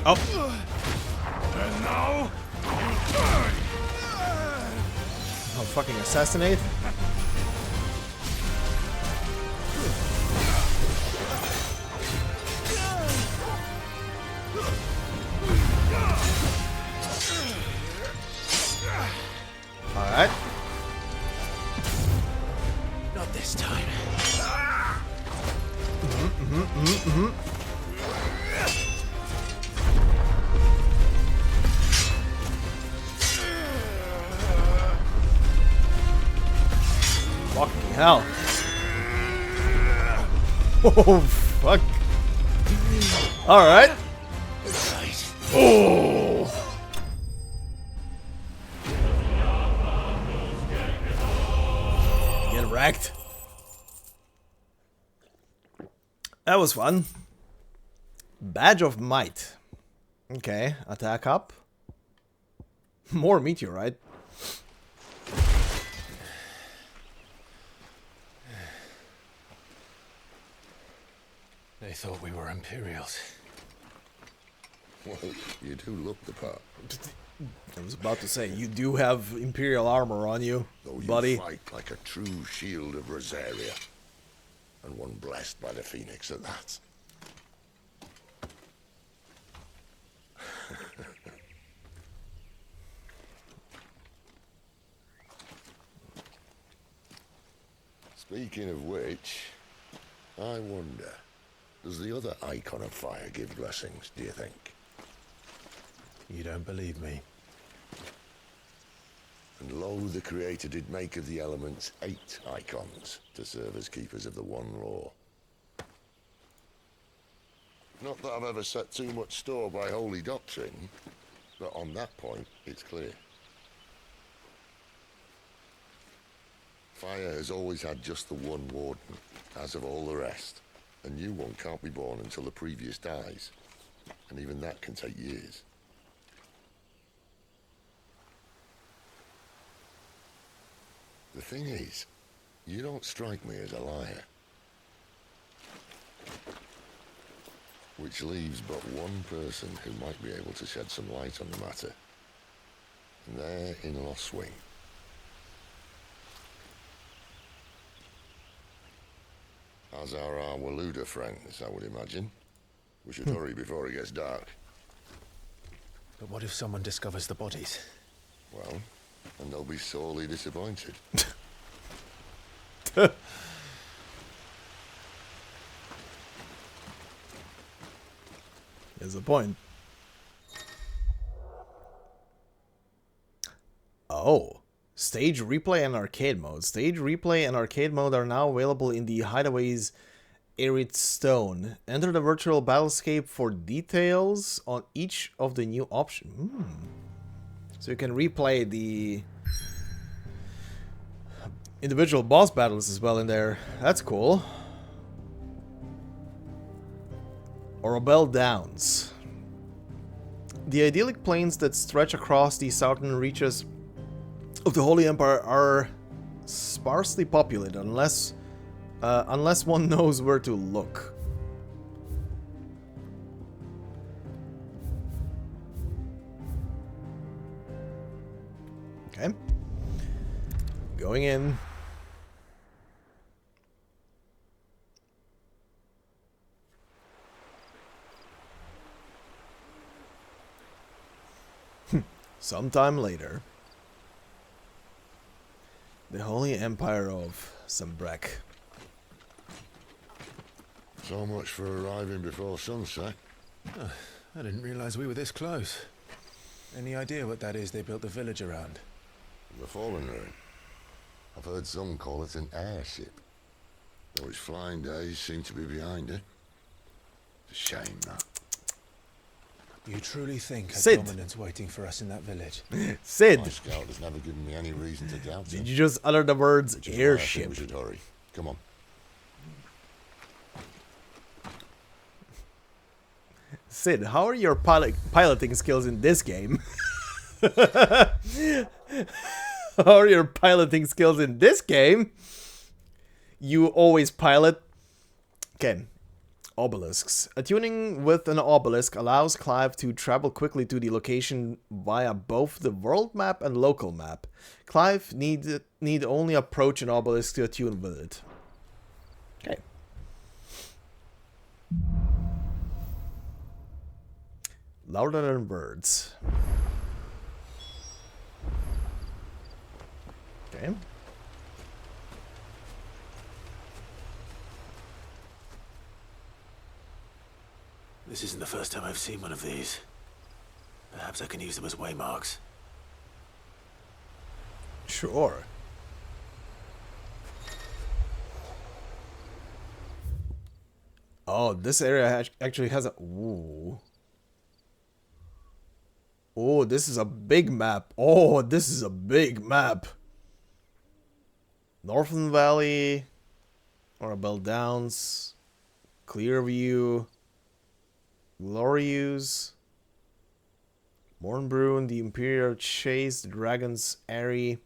Oh. And now, you die. I'll fucking assassinate. Alright. Not this time. Fucking hell. Oh, fuck. Alright. Oh. Get wrecked. That was fun. Badge of Might. Okay, attack up. More meteorite. They thought we were Imperials. Well, you do look the part. I was about to say, you do have Imperial armor on you, Though you buddy. fight like a true shield of Rosaria. And one blessed by the Phoenix at that. Speaking of which, I wonder, does the other icon of fire give blessings, do you think? You don't believe me? And lo, the Creator did make of the elements 8 icons to serve as keepers of the one law. Not that I've ever set too much store by holy doctrine, but on that point, it's clear. Fire has always had just the one warden, as of all the rest. A new one can't be born until the previous dies, and even that can take years. The thing is, you don't strike me as a liar. Which leaves but one person who might be able to shed some light on the matter. And they're in Lost Swing. As are our Waluda friends, I would imagine. We should hurry before it gets dark. But what if someone discovers the bodies? Well, and they'll be sorely disappointed. There's a point. Oh. Stage replay and arcade mode. Stage replay and arcade mode are now available in the Hideaway's Arid Stone. Enter the virtual battlescape for details on each of the new options. So you can replay the individual boss battles as well in there. That's cool. Orabel Downs. The idyllic plains that stretch across the southern reaches of the Holy Empire are sparsely populated unless one knows where to look. Okay. Going in. Sometime later. The Holy Empire of Sambrek. So much for arriving before sunset. Oh, I didn't realize we were this close. Any idea what that is they built the village around? The Fallen Ruin. I've heard some call it an airship. Though its flying days seem to be behind it. It's a shame, that. You truly think a Sid. dominant's waiting for us in that village? Sid! My scout has never given me any reason to doubt him. Did you just utter the words Which is why I think airship? we should hurry. Come on. Sid, how are your piloting skills in this game? How are your piloting skills in this game? You always pilot. Okay. Obelisks. Attuning with an obelisk allows Clive to travel quickly to the location via both the world map and local map. Clive need only approach an obelisk to attune with it. Okay. Louder than birds. Okay. This isn't the first time I've seen one of these. Perhaps I can use them as waymarks. Sure. Oh, this area actually has a... Ooh. Oh, this is a big map. Oh, this is a big map. Northern Valley, Orabel Downs, Clearview, Glorious, Mornbruin, the Imperial Chase, the Dragon's Eyrie,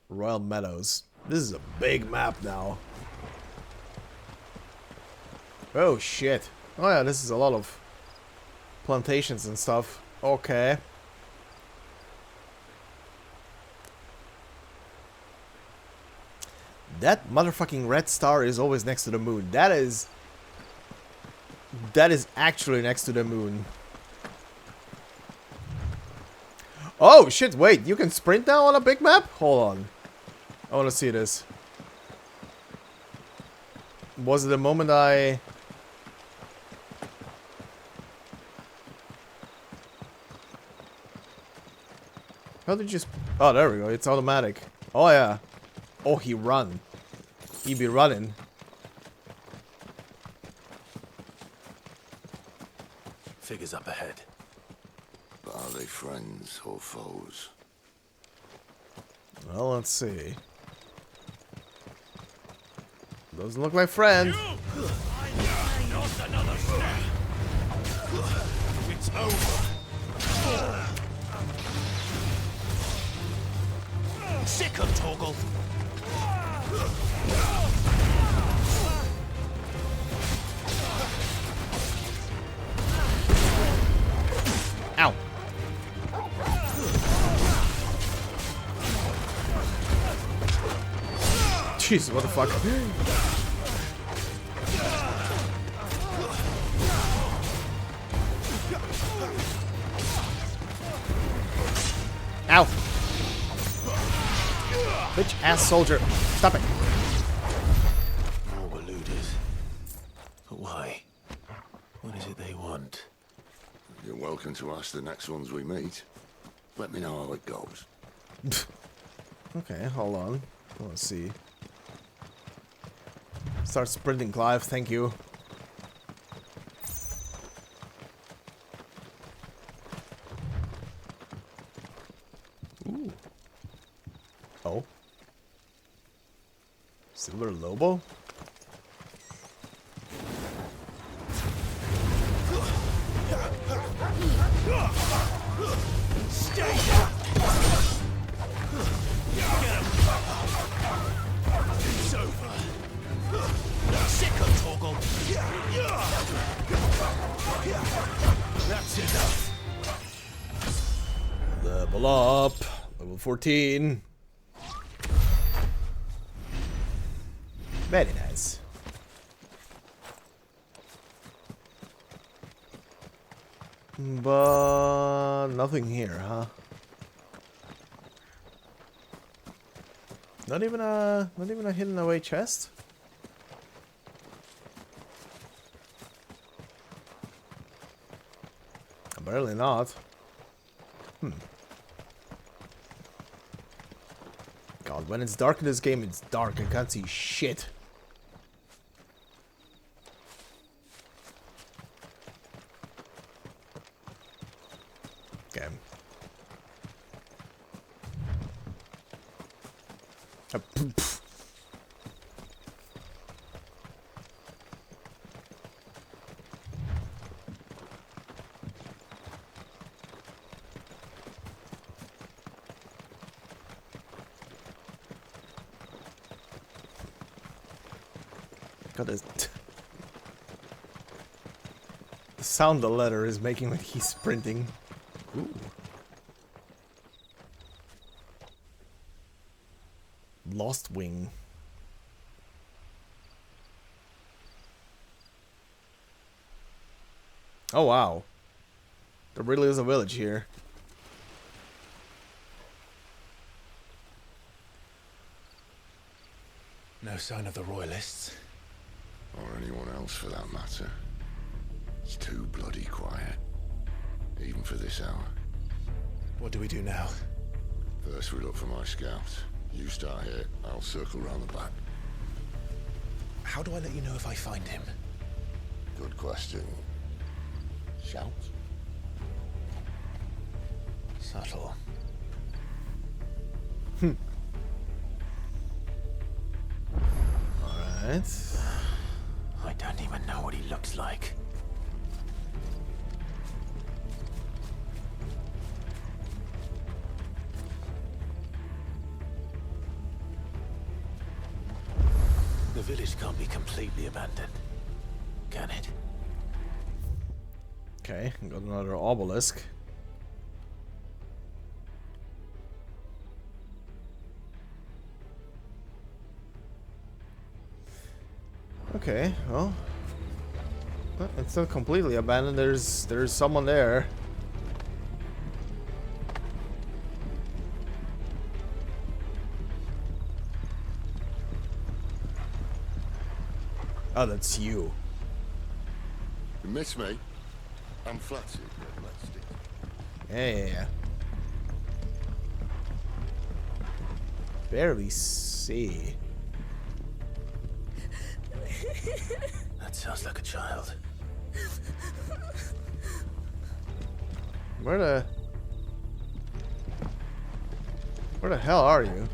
Royal Meadows. This is a big map now. Oh shit. Oh yeah, this is a lot of plantations and stuff. Okay. That motherfucking red star is always next to the moon. That is actually next to the moon. Oh shit, wait, you can sprint now on a big map? Hold on. I wanna see this. Was it the moment I... How did you... Oh, there we go, it's automatic. Oh yeah. Oh, he run. He be running. Figures up ahead. But are they friends or foes? Well, let's see. Doesn't look like friends. Not another step. It's over. Sick of Torgal. Ow. Jesus, what the fuck? Ow. Bitch ass soldier. Stop it. More eluded. But why? What is it they want? You're welcome to ask the next ones we meet. Let me know how it goes. Okay, hold on. Let's see. Start sprinting, Clive. Thank you. Ooh. Oh. Silver Lobo? Stay down. It's over. Sick of Torgal. That's enough. Level up. Level 14. Very nice. But nothing here, huh? Not even a hidden away chest? Apparently not. God, when it's dark in this game, it's dark. I can't see shit. Okay. Poof. God, the sound the letter is making when he's sprinting. Ooh. Lost Wing. Oh wow. There really is a village here. No sign of the royalists. Or anyone else for that matter. It's too bloody quiet. Even for this hour. What do we do now? First we look for my scouts. You start here, I'll circle round the back. How do I let you know if I find him? Good question. Shout? Subtle. Alright. I don't even know what he looks like. The village can't be completely abandoned, can it? Okay, got another obelisk. Okay, well, it's not completely abandoned. There's someone there. Oh, that's you. You miss me? I'm flattered. Yeah. Barely see. That sounds like a child. Where the hell are you?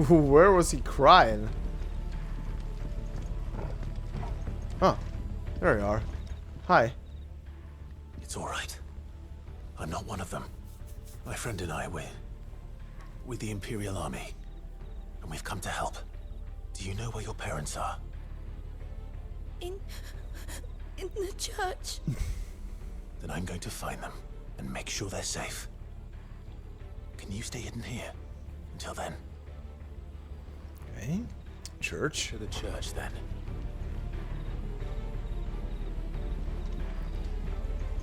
Where was he crying? Huh. There you are. Hi. It's all right. I'm not one of them. My friend and I, we're with the Imperial Army, and we've come to help. Do you know where your parents are? In the church. Then I'm going to find them and make sure they're safe. Can you stay hidden here until then? Okay. Church. To the church, then.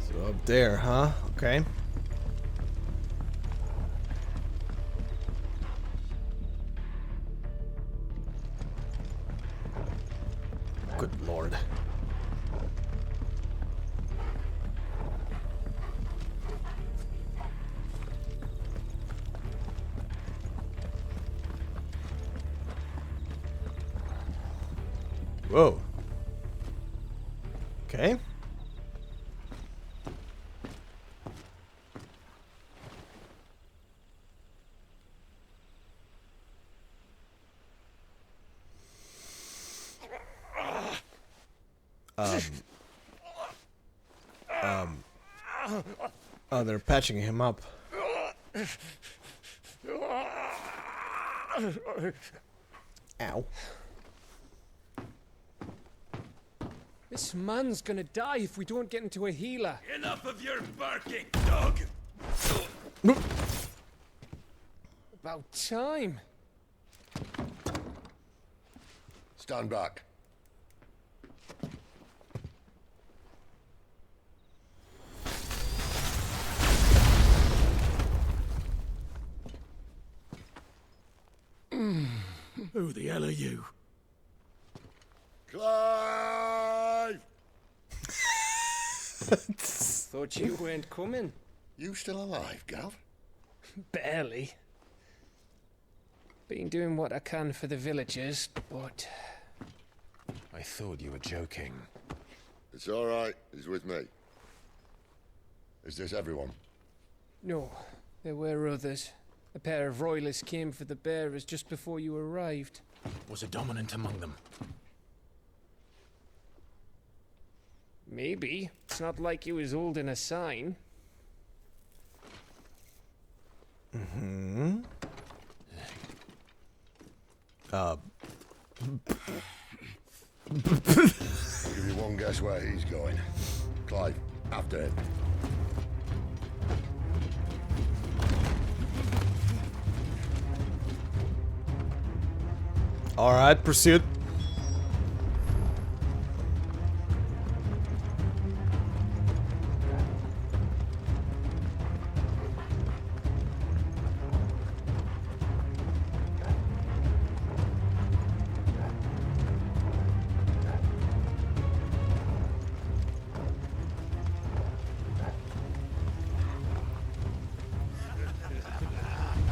So up there, huh? Okay. Good lord. Whoa. Okay. Oh, they're patching him up. Ow. This man's gonna die if we don't get into a healer. Enough of your barking, dog! About time. Stand back. Who the hell are you? Clive! Thought you weren't coming. You still alive, Gav? Barely. Been doing what I can for the villagers, but... I thought you were joking. It's all right. He's with me. Is this everyone? No, there were others. A pair of royalists came for the bearers just before you arrived. Was a dominant among them? Maybe. It's not like he was holding a sign. Mm-hmm. I'll give you one guess where he's going. Clive, after him. All right, pursuit.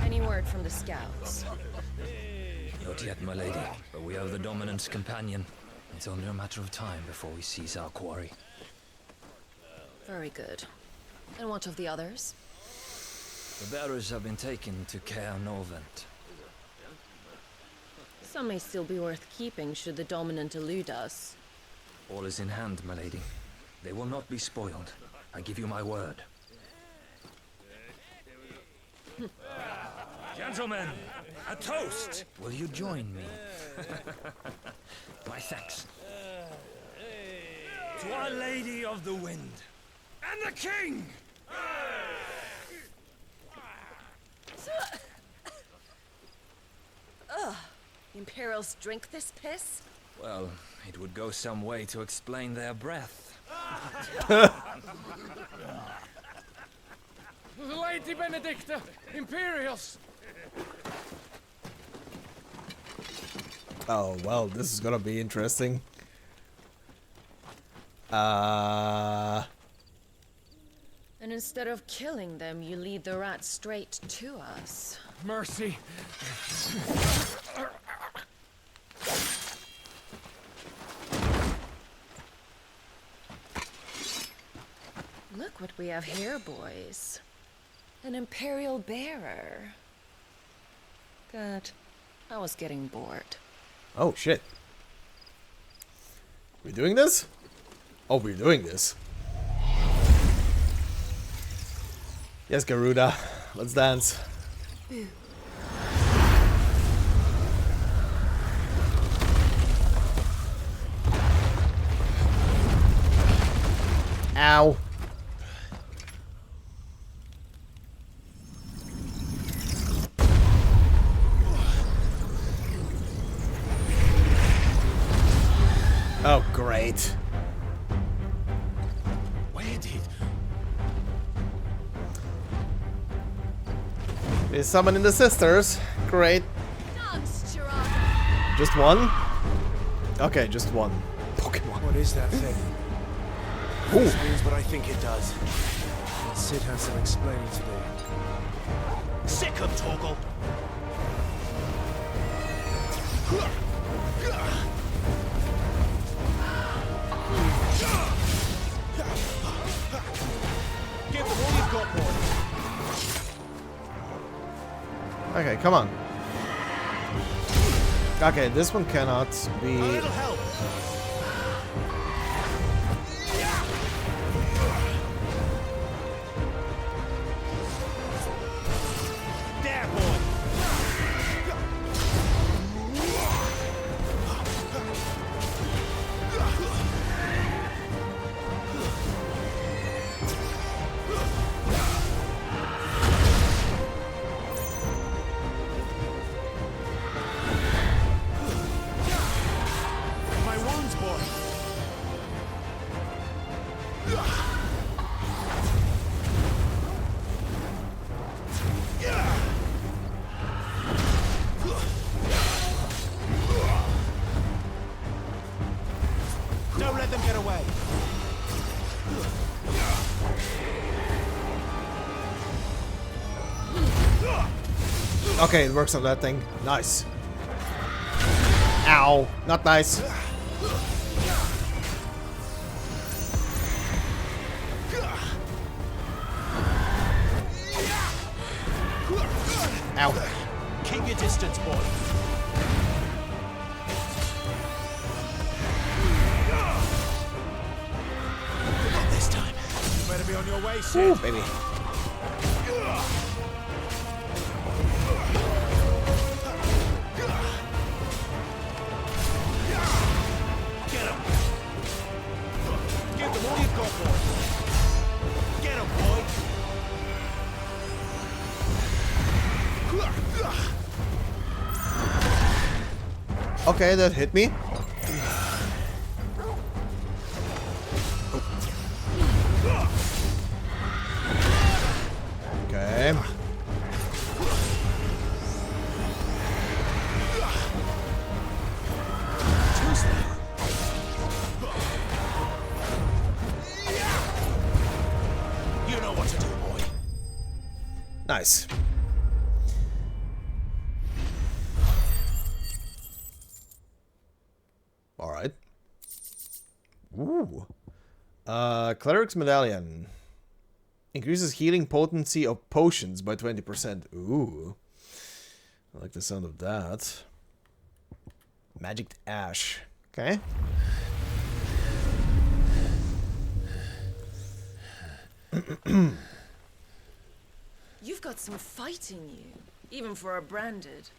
Any word from the scouts? Not yet, my lady, but we have the dominant's companion. It's only a matter of time before we seize our quarry. Very good. And what of the others? The bearers have been taken to Caer Novent. Some may still be worth keeping should the dominant elude us. All is in hand, my lady. They will not be spoiled. I give you my word. Gentlemen, a toast! Will you join me? My thanks. To Our Lady of the Wind and the King! Imperials drink this piss? Well, it would go some way to explain their breath. Lady Benedicta! Imperials! Oh, well, this is gonna be interesting. And instead of killing them, you lead the rats straight to us. Mercy! Look what we have here, boys. An Imperial bearer. Good. I was getting bored. Oh, shit. We doing this? Oh, we're doing this. Yes, Garuda. Let's dance. Ow. Oh, great. Where did? We're summoning the sisters. Great. Dance, Gerard. Just one? Okay, just one. Pokemon. What is that thing? Ooh. This means what I think it does. And Sid has some explaining to do. Sick of Torgal. Give them all you've got, boy. Okay, come on. Okay, this one cannot be... A little help. There, boy. My wounds, boy. Don't let them get away. Okay, it works on that thing. Nice. Ow. Not nice. Ow. Keep your distance, boy. Not this time. You better be on your way, Ooh, Sid. baby. Get him. Give them all you've got, boy. Get him, boy. Okay, that hit me. Okay. You know what to do, boy. Nice. All right. Ooh. Cleric's Medallion. Increases healing potency of potions by 20%. Ooh. I like the sound of that. Magic Ash. Okay. You've got some fight in you, even for a branded.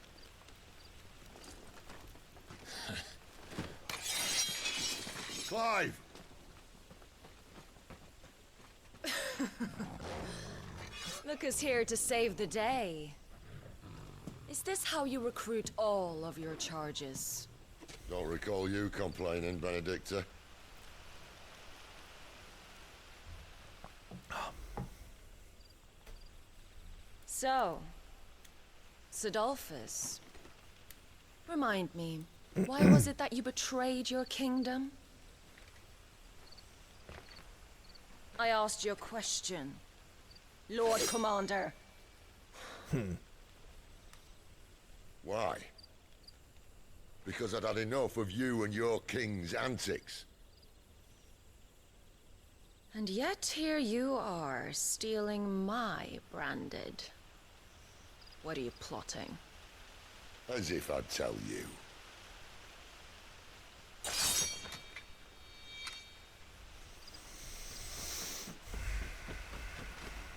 Clive! Look who's here to save the day. Is this how you recruit all of your charges? Don't recall you complaining, Benedicta. So, Sidolphus, remind me, why was it that you betrayed your kingdom? I asked you a question, Lord Commander. Why? Because I'd had enough of you and your king's antics. And yet here you are, stealing my branded. What are you plotting? As if I'd tell you.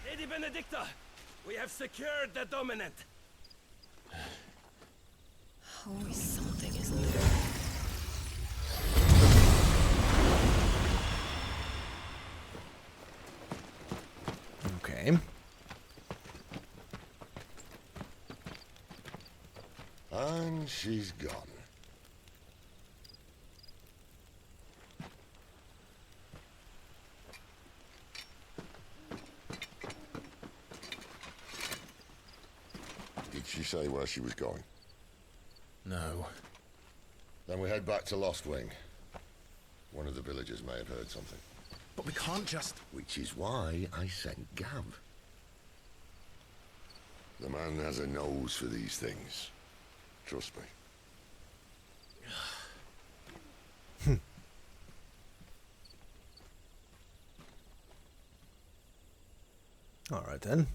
Lady Benedicta, we have secured the dominant. Always something, isn't there? Okay. And she's gone. Did she say where she was going? No. Then we head back to Lost Wing. One of the villagers may have heard something. But we can't just... Which is why I sent Gav. The man has a nose for these things. Trust me. All right then.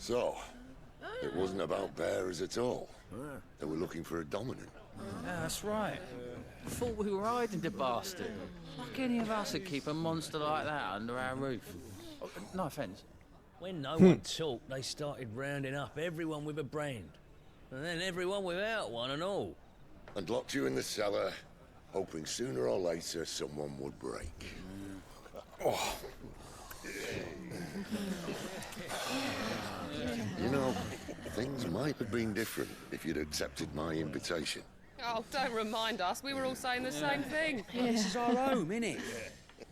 So, it wasn't about bearers at all. They were looking for a dominant. Yeah, that's right. Thought we were hiding the bastard. Like any of us would keep a monster like that under our roof. Oh, no offence. When no one talked, they started rounding up everyone with a brand. And then everyone without one and all. And locked you in the cellar, hoping sooner or later someone would break. Oh. You know, things might have been different if you'd accepted my invitation. Oh, don't remind us. We were all saying the same thing. This is our home, innit?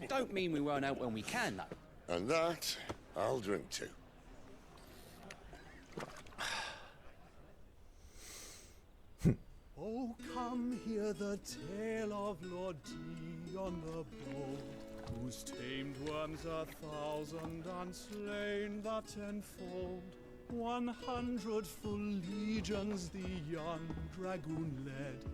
Don't mean we won't out when we can, though. And that, I'll drink to. Oh, come hear the tale of Lord Dion the Bold, whose tamed worms 1,000 and slain the tenfold. 100 full legions the young dragoon led,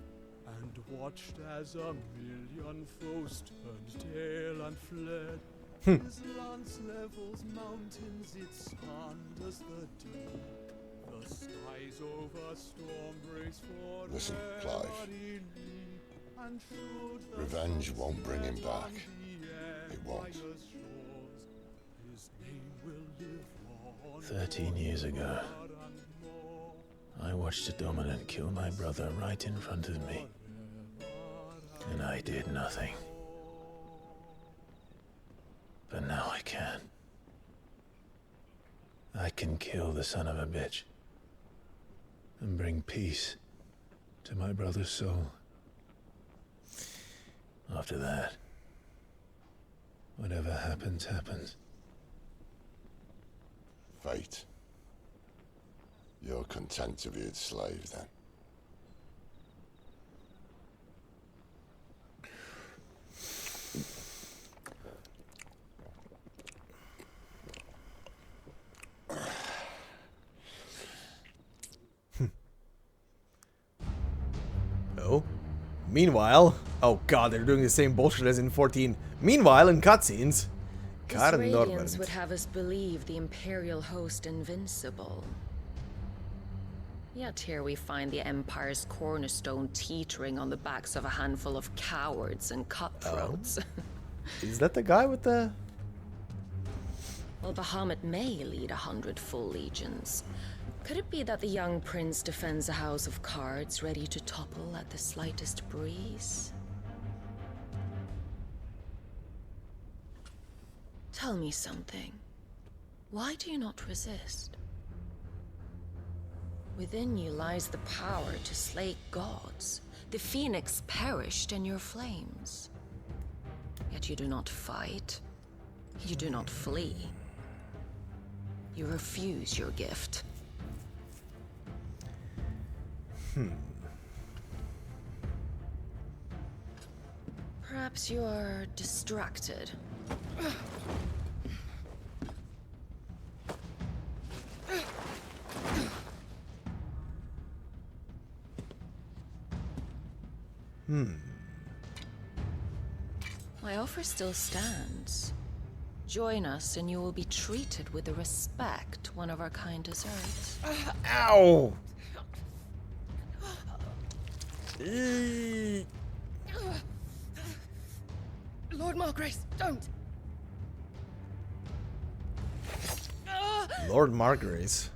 and watched as 1,000,000 foes turned tail and fled. His lance levels mountains, it sanders the deep. The skies over storm breaks for Listen, Clive. everybody leap, and should the Revenge won't bring him back. It won't. his name will live on. 13 years ago, I watched a dominant kill my brother right in front of me. And I did nothing. But now I can. I can kill the son of a bitch. And bring peace to my brother's soul. After that, whatever happens, happens. Fate. You're content to be its slave, then? Oh. Meanwhile, oh god, they're doing the same bullshit as in 14. Meanwhile, in cutscenes, This radiance would have us believe the Imperial host invincible. Yet here we find the Empire's cornerstone teetering on the backs of a handful of cowards and cutthroats. Is that the guy with the... Well, Bahamut may lead 100 full legions, Could it be that the young prince defends a house of cards ready to topple at the slightest breeze? Tell me something. Why do you not resist? Within you lies the power to slay gods. The phoenix perished in your flames. Yet you do not fight. You do not flee. You refuse your gift. Perhaps you are distracted. My offer still stands. Join us and you will be treated with the respect one of our kind deserves. Ow! Lord Margrace, don't! Lord Margrace.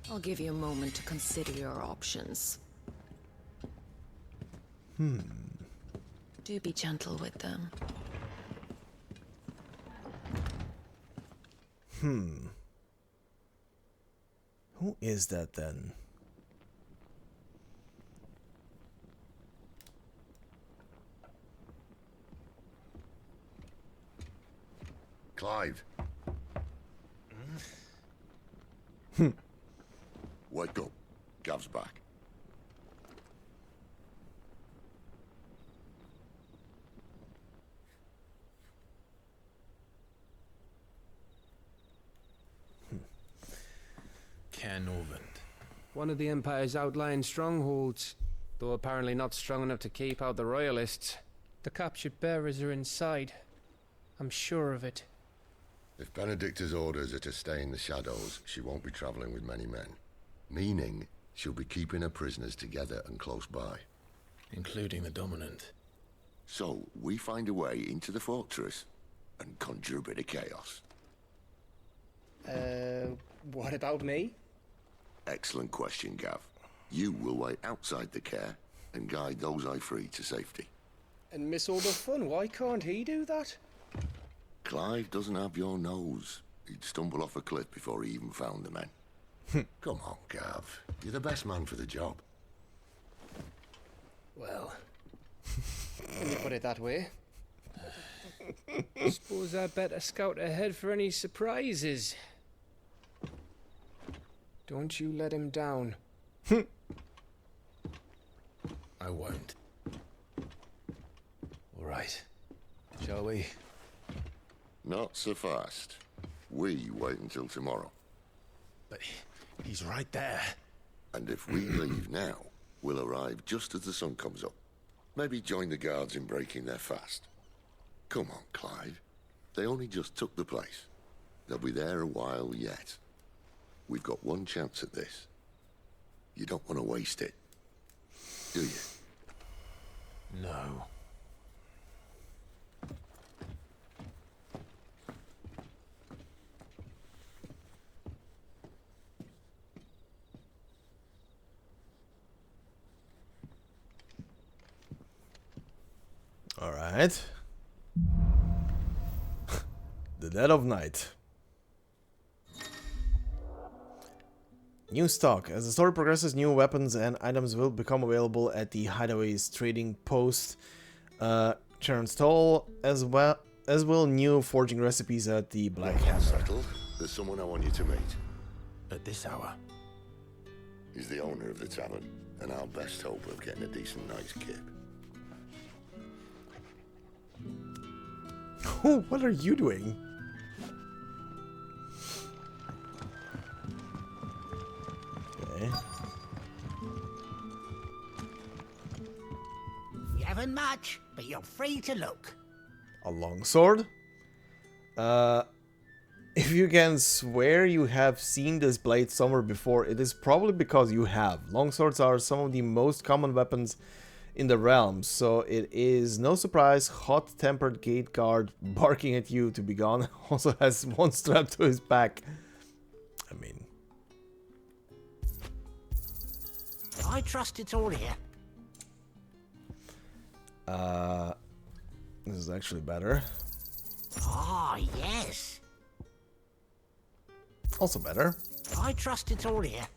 I'll give you a moment to consider your options. Do be gentle with them. Who is that then? Clive. Wake up. Gav's back. Cairnorvand. One of the Empire's outlying strongholds, though apparently not strong enough to keep out the Royalists. The captured bearers are inside. I'm sure of it. If Benedicta's orders are to stay in the shadows, she won't be traveling with many men. Meaning, she'll be keeping her prisoners together and close by. Including the Dominant. So, we find a way into the fortress and conjure a bit of chaos. What about me? Excellent question, Gav. You will wait outside the care and guide those I free to safety. And miss all the fun, why can't he do that? Clive doesn't have your nose. He'd stumble off a cliff before he even found the men. Come on, Gav. You're the best man for the job. Well, when you put it that way. Suppose I'd better scout ahead for any surprises. Don't you let him down. I won't. All right. Shall we? Not so fast. We wait until tomorrow. But he's right there. And if we leave now, we'll arrive just as the sun comes up. Maybe join the guards in breaking their fast. Come on, Clive. They only just took the place. They'll be there a while yet. We've got one chance at this. You don't want to waste it, do you? No. All right. The dead of night. New stock. As the story progresses, new weapons and items will become available at the Hideaway's trading post, Charonstall, as will new forging recipes at the Black Hammer. Settled. There's someone I want you to meet. At this hour? He's the owner of the tavern, and our best hope of getting a decent night's kip. What are you doing? Okay. You haven't much, but you're free to look. A longsword? If you can swear you have seen this blade somewhere before, it is probably because you have. Longswords are some of the most common weapons in the realms, so it is no surprise hot-tempered gate guard barking at you to be gone also has one strap to his back. I mean... I trust it's all here. This is actually better. Ah, yes. Also better. I trust it's all here.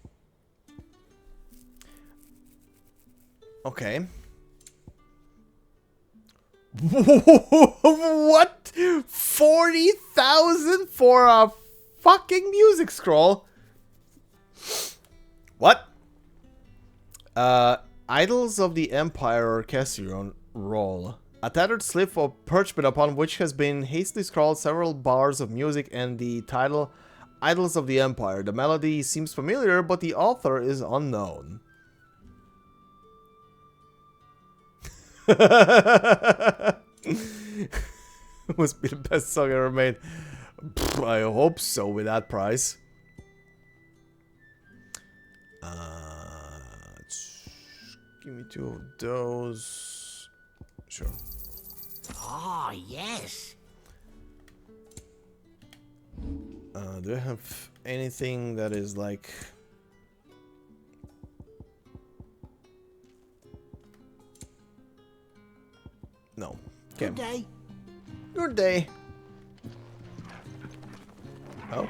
Okay. What? 40,000 for a fucking music scroll? What? Idols of the Empire Orchestrion roll. A tattered slip of parchment upon which has been hastily scrawled several bars of music and the title Idols of the Empire. The melody seems familiar, but the author is unknown. Must be the best song ever made. Pff, I hope so with that price. Give me 2 of those. Sure. Ah, yes. Do I have anything that is like... No. Okay. Good day. Good day. Oh.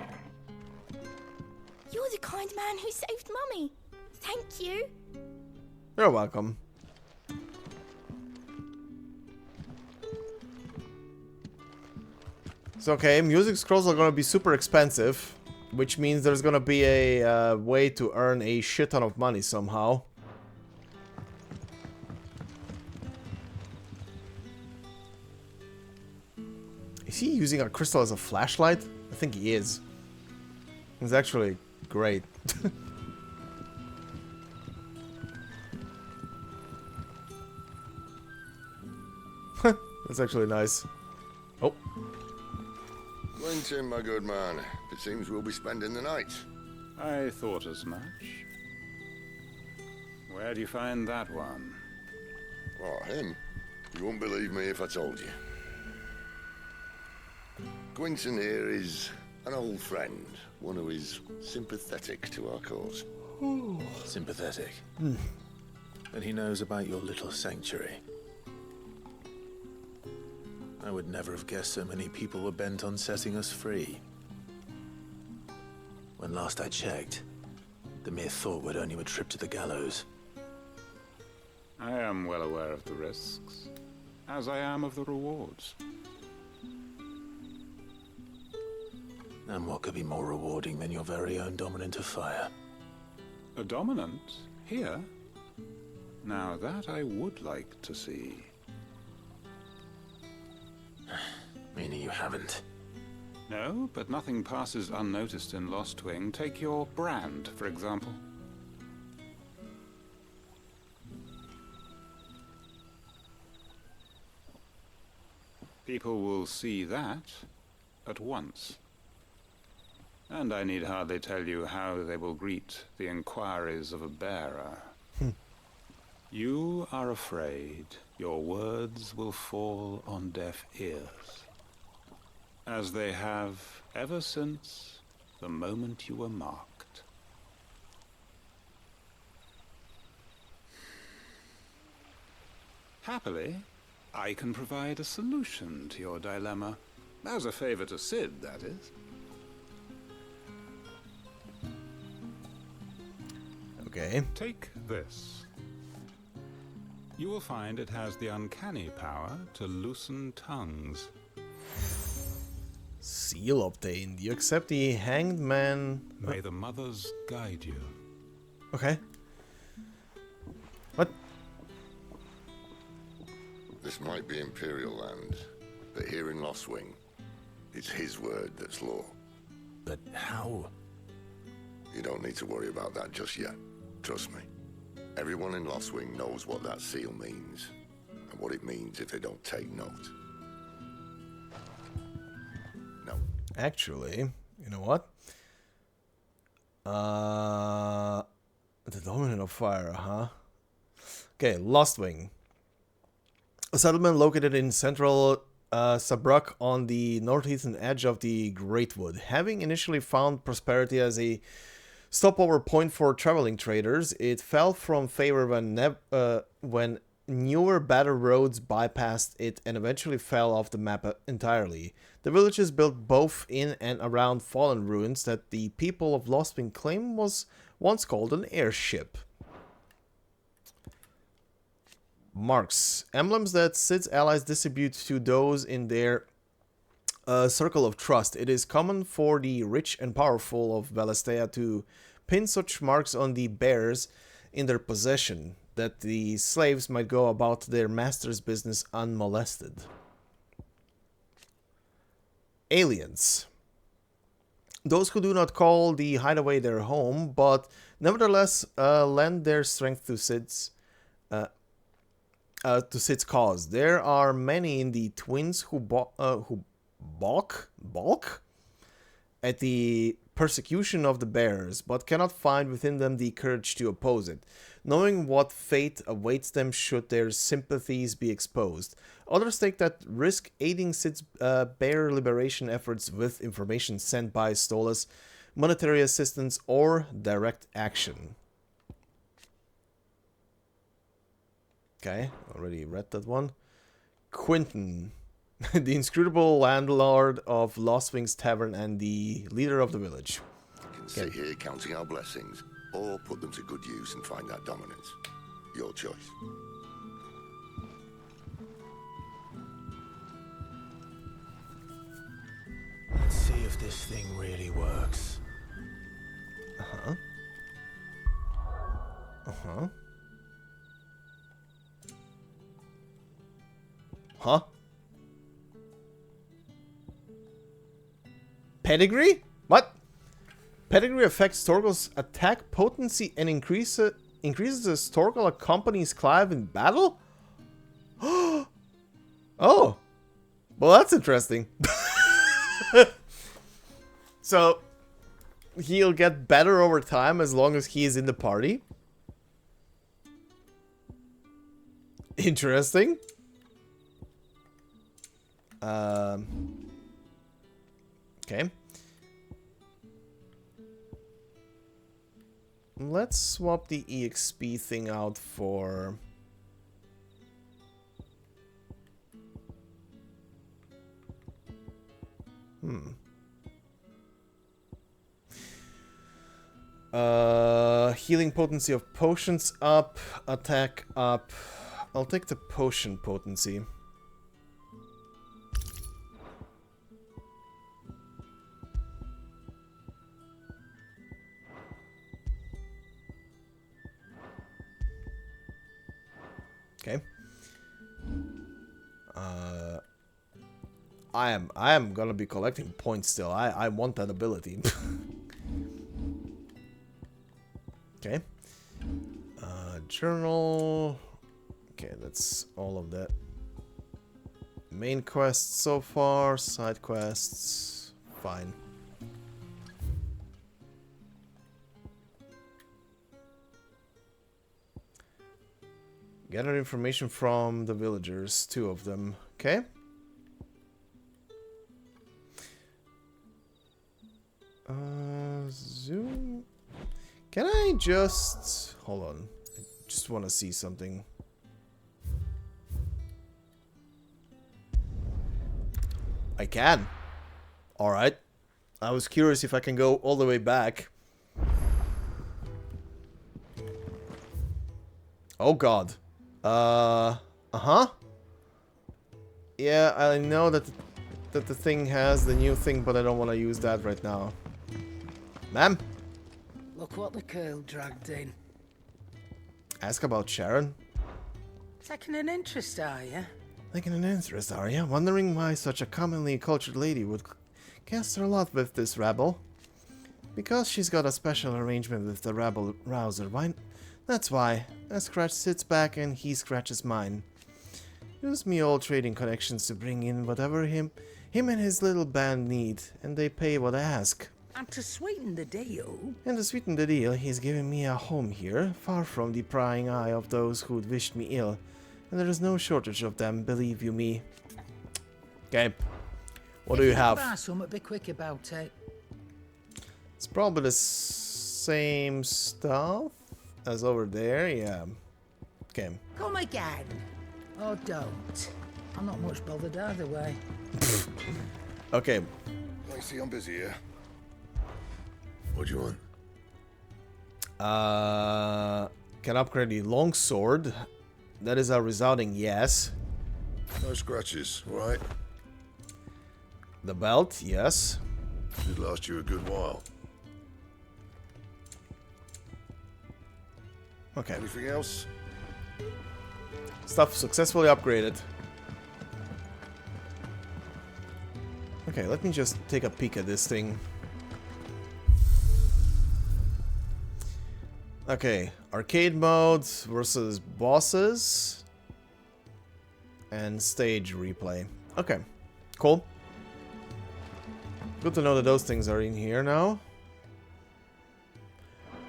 You're the kind man who saved Mummy. Thank you. You're welcome. So okay, music scrolls are gonna be super expensive, which means there's gonna be a way to earn a shit ton of money somehow. Is he using a crystal as a flashlight? I think he is. It's actually great. That's actually nice. Oh. Quentin, my good man. It seems we'll be spending the night. I thought as much. Where do you find that one? Oh, him? You wouldn't believe me if I told you. Quentin here is an old friend, one who is sympathetic to our cause. Sympathetic? And he knows about your little sanctuary. I would never have guessed so many people were bent on setting us free. When last I checked, the mere thought would earn you a trip to the gallows. I am well aware of the risks, as I am of the rewards. And what could be more rewarding than your very own dominant of fire? A dominant? Here? Now that I would like to see. Meaning you haven't? No, but nothing passes unnoticed in Lostwing. Take your brand, for example. People will see that at once. And I need hardly tell you how they will greet the inquiries of a bearer. You are afraid your words will fall on deaf ears, as they have ever since the moment you were marked. Happily, I can provide a solution to your dilemma, as a favor to Sid, that is. Okay. Take this. You will find it has the uncanny power to loosen tongues. Seal obtained. You accept the hanged man. May the mothers guide you. Okay. What? This might be Imperial land, but here in Lostwing, it's his word that's law. But how? You don't need to worry about that just yet. Trust me. Everyone in Lostwing knows what that seal means, and what it means if they don't take note. No. Actually, you know what? The dominant of fire, huh? Okay, Lostwing. A settlement located in central Sabruk on the northeastern edge of the Greatwood. Having initially found prosperity as a stopover point for traveling traders, it fell from favor when newer, better roads bypassed it and eventually fell off the map entirely. The village is built both in and around fallen ruins that the people of Lostwing claim was once called an airship. Marks. Emblems that Cid's allies distribute to those in their circle of trust. It is common for the rich and powerful of Valisthea to pin such marks on the bearers in their possession, that the slaves might go about their master's business unmolested. Aliens. Those who do not call the hideaway their home, but nevertheless lend their strength to Cid's cause. There are many in the Twins who balk at the persecution of the bearers, but cannot find within them the courage to oppose it, knowing what fate awaits them should their sympathies be exposed. Others take that risk, aiding Cid's bearer liberation efforts with information sent by Stolas, monetary assistance, or direct action. Okay, already read that one. Quinton, the inscrutable landlord of Lostwing's Tavern and the leader of the village. Can sit here counting our blessings, or put them to good use and find that dominance. Your choice. Let's see if this thing really works. Uh-huh. Uh-huh. Huh? Pedigree? What? Pedigree affects Torgal's attack potency and increases the Torgal accompanies Clive in battle? Oh! Well, that's interesting. So, he'll get better over time as long as he is in the party. Interesting. Okay. Let's swap the EXP thing out for... Healing potency of potions up, attack up. I'll take the potion potency. Okay. I am gonna be collecting points still. I want that ability. Okay. Journal. Okay, that's all of that. Main quests so far, side quests, fine. Gather information from the villagers, 2 of them. Okay. Zoom. Can I just... Hold on. I just want to see something. I can. Alright. I was curious if I can go all the way back. Oh god. Uh-huh. Yeah, I know that the thing has the new thing, but I don't want to use that right now. Ma'am? Look what the girl dragged in. Ask about Sharon? Taking an interest, are you? Taking an interest, are you? Wondering why such a commonly cultured lady would cast her lot with this rabble? Because she's got a special arrangement with the rabble rouser, why? That's why. I scratch Cid's back and he scratches mine. Use me old trading connections to bring in whatever him and his little band need, and they pay what I ask. And to sweeten the deal... And to sweeten the deal, he's given me a home here, far from the prying eye of those who'd wished me ill. And there is no shortage of them, believe you me. Okay. What do you have? Be quick about it. It's probably the same stuff as over there, yeah. Okay. Come again. Or don't. I'm not much bothered either way. Okay. I see I'm busy here. What do you want? Can upgrade the longsword. That is a resounding yes. No scratches, right? The belt, yes. Should last you a good while. Okay. Anything else? Stuff successfully upgraded. Okay, let me just take a peek at this thing. Okay, arcade mode versus bosses and stage replay. Okay, cool. Good to know that those things are in here now.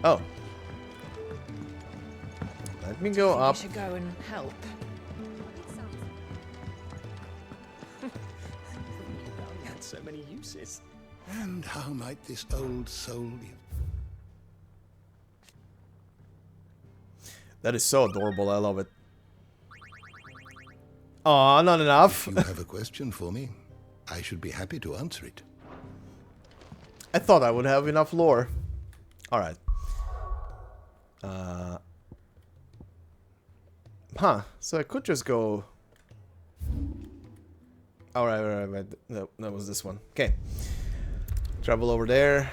Oh. Let me go up. We should go and help. Had so many uses. And how might this old soul live? That is so adorable, I love it. Aw, not enough. If you have a question for me, I should be happy to answer it. I thought I would have enough lore. Alright. Huh, so I could just go... Alright, no, that was this one. Okay. Travel over there,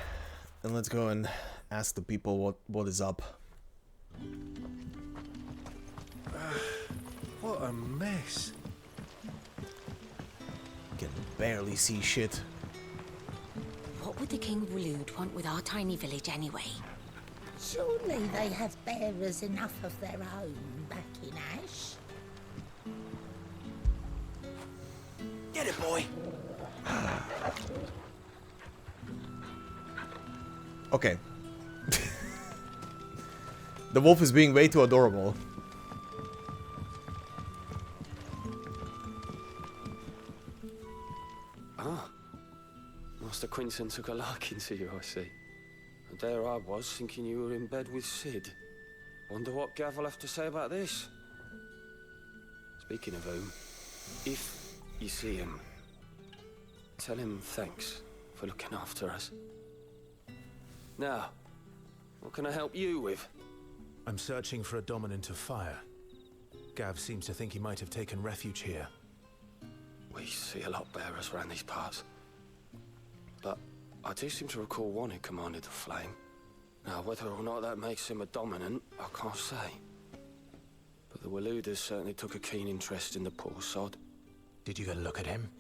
and let's go and ask the people what is up. What a mess. Can barely see shit. What would the King of Waloed want with our tiny village anyway? Surely they have bearers enough of their own back in Ash. Get it, boy. Okay. The wolf is being way too adorable. Ah. Master Quinton took a liking to you, I see. And there I was, thinking you were in bed with Sid. Wonder what Gav will have to say about this. Speaking of whom, if you see him, tell him thanks for looking after us. Now, what can I help you with? I'm searching for a dominant of fire. Gav seems to think he might have taken refuge here. We see a lot bearers around these parts. But I do seem to recall one who commanded the flame. Now, whether or not that makes him a dominant, I can't say. But the Waloeders certainly took a keen interest in the poor sod. Did you get a look at him?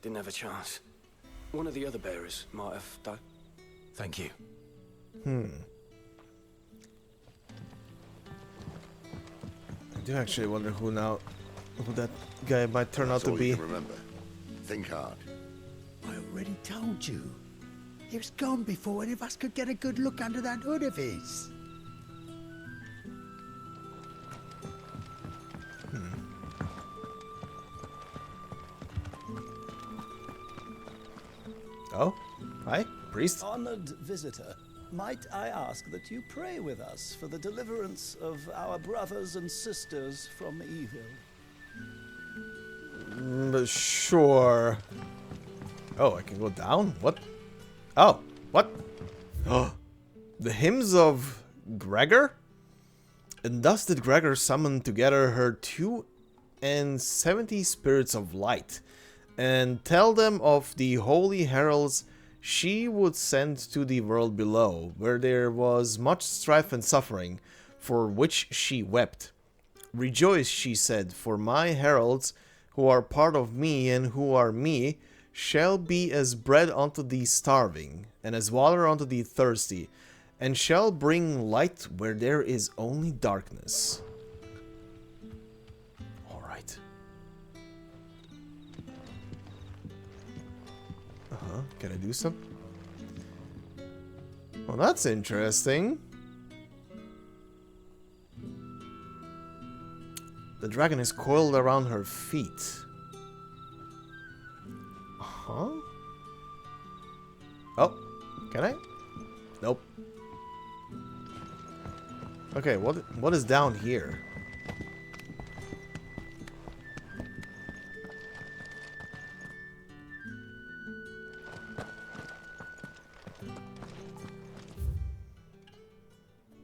Didn't have a chance. One of the other bearers might have done. Thank you. I do actually wonder who that guy might turn out to be. Remember, think hard. I already told you. He was gone before any of us could get a good look under that hood of his. Oh, hi, priest. Honored visitor, might I ask that you pray with us for the deliverance of our brothers and sisters from evil? Sure. Oh, I can go down? What? Oh, what? Oh, the hymns of Gregor? And thus did Gregor summon together her 270 spirits of light, and tell them of the holy heralds she would send to the world below, where there was much strife and suffering, for which she wept. Rejoice, she said, for my heralds, who are part of me and who are me, shall be as bread unto the starving, and as water unto the thirsty, and shall bring light where there is only darkness. Alright. Can I do something? Well, that's interesting. The dragon is coiled around her feet. Huh? Oh, can I? Nope. Okay, what is down here?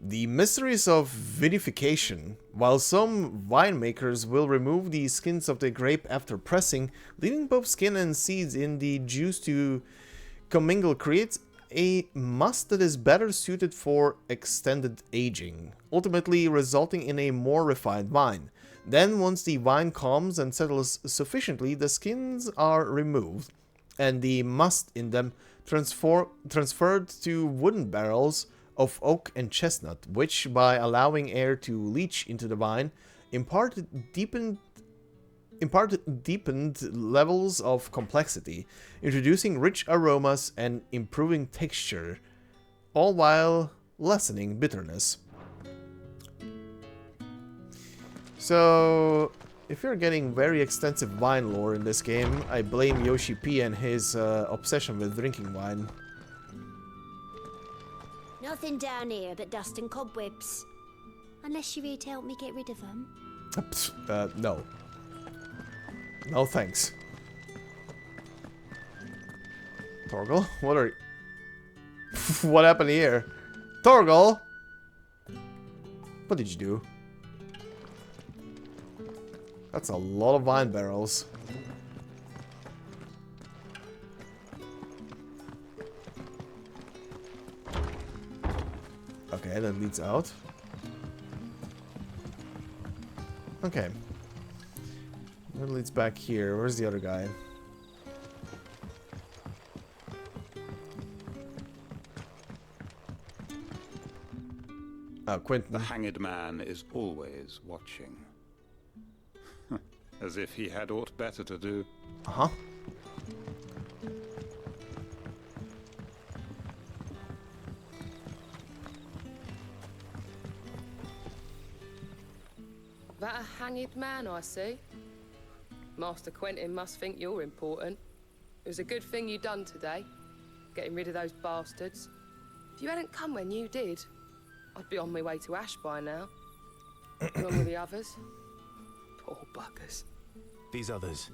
The mysteries of vinification. While some winemakers will remove the skins of the grape after pressing, leaving both skin and seeds in the juice to commingle creates a must that is better suited for extended aging, ultimately resulting in a more refined wine. Then, once the wine calms and settles sufficiently, the skins are removed, and the must in them transferred to wooden barrels of oak and chestnut, which, by allowing air to leach into the wine, imparted deepened levels of complexity, introducing rich aromas and improving texture, all while lessening bitterness. So, if you're getting very extensive wine lore in this game, I blame Yoshi P and his obsession with drinking wine. Nothing down here but dust and cobwebs. Unless you're here to help me get rid of them. No. No thanks. Torgal, what are you... What happened here? Torgal! What did you do? That's a lot of wine barrels. Okay, that leads out. Okay. That leads back here. Where's the other guy? Oh, Quentin. The hanged man is always watching. As if he had aught better to do. Uh-huh. That a hanged man, I see. Master Quentin must think you're important. It was a good thing you done today, getting rid of those bastards. If you hadn't come when you did, I'd be on my way to Ash by now. Along with the others. Poor buggers. These others,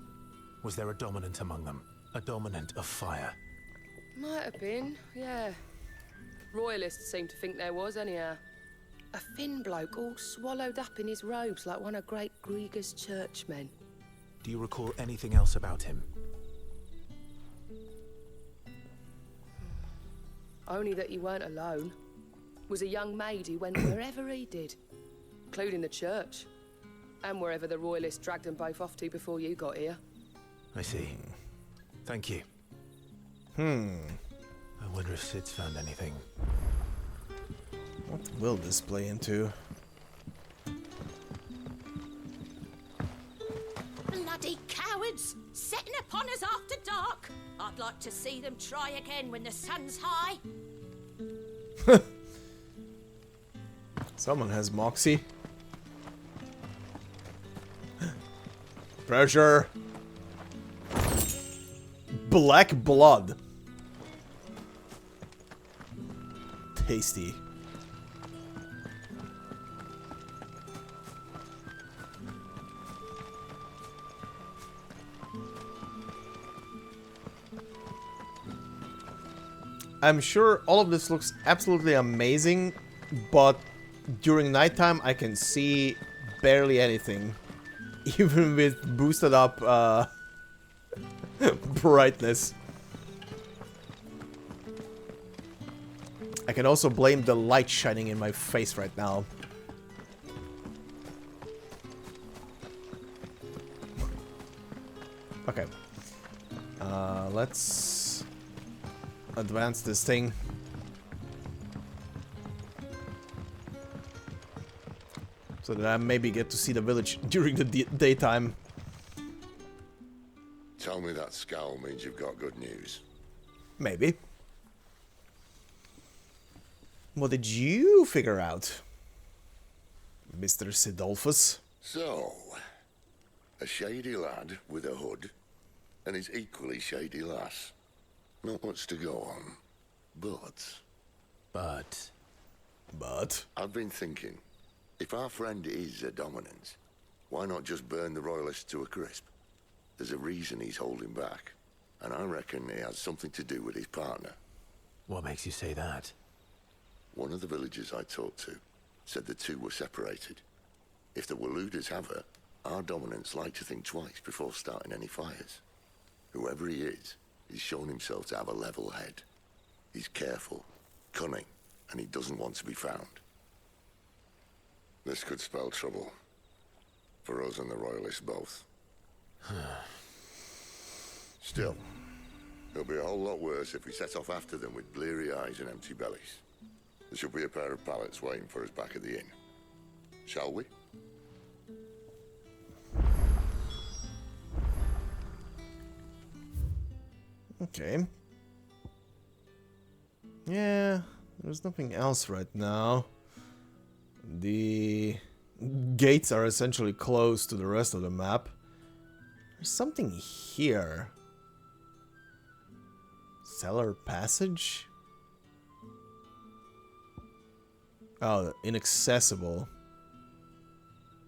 was there a dominant among them? A dominant of fire? Might have been, yeah. Royalists seem to think there was, anyhow. A thin bloke all swallowed up in his robes like one of Great Grieger's churchmen. Do you recall anything else about him? Only that he weren't alone. Was a young maid who went wherever he did, including the church, and wherever the Royalists dragged them both off to before you got here. I see. Thank you. I wonder if Sid's found anything. What will this play into? Bloody cowards! Setting upon us after dark! I'd like to see them try again when the sun's high. Someone has moxie. Pressure. Black blood. Tasty. I'm sure all of this looks absolutely amazing, but during nighttime I can see barely anything, even with boosted up brightness. I can also blame the light shining in my face right now. Okay. Let's advance this thing. So that I maybe get to see the village during the daytime. Tell me that scowl means you've got good news. Maybe. What did you figure out, Mr. Sidolphus? So, a shady lad with a hood, and his equally shady lass. Not much to go on, but... I've been thinking, if our friend is a dominant, why not just burn the royalists to a crisp? There's a reason he's holding back, and I reckon it has something to do with his partner. What makes you say that? One of the villagers I talked to said the two were separated. If the Waluders have her, our dominants like to think twice before starting any fires. Whoever he is, he's shown himself to have a level head. He's careful, cunning, and he doesn't want to be found. This could spell trouble. For us and the Royalists both. Still, it'll be a whole lot worse if we set off after them with bleary eyes and empty bellies. There should be a pair of pallets waiting for us back at the inn. Shall we? Okay. Yeah, there's nothing else right now. The gates are essentially closed to the rest of the map. There's something here. Cellar passage? Oh, inaccessible.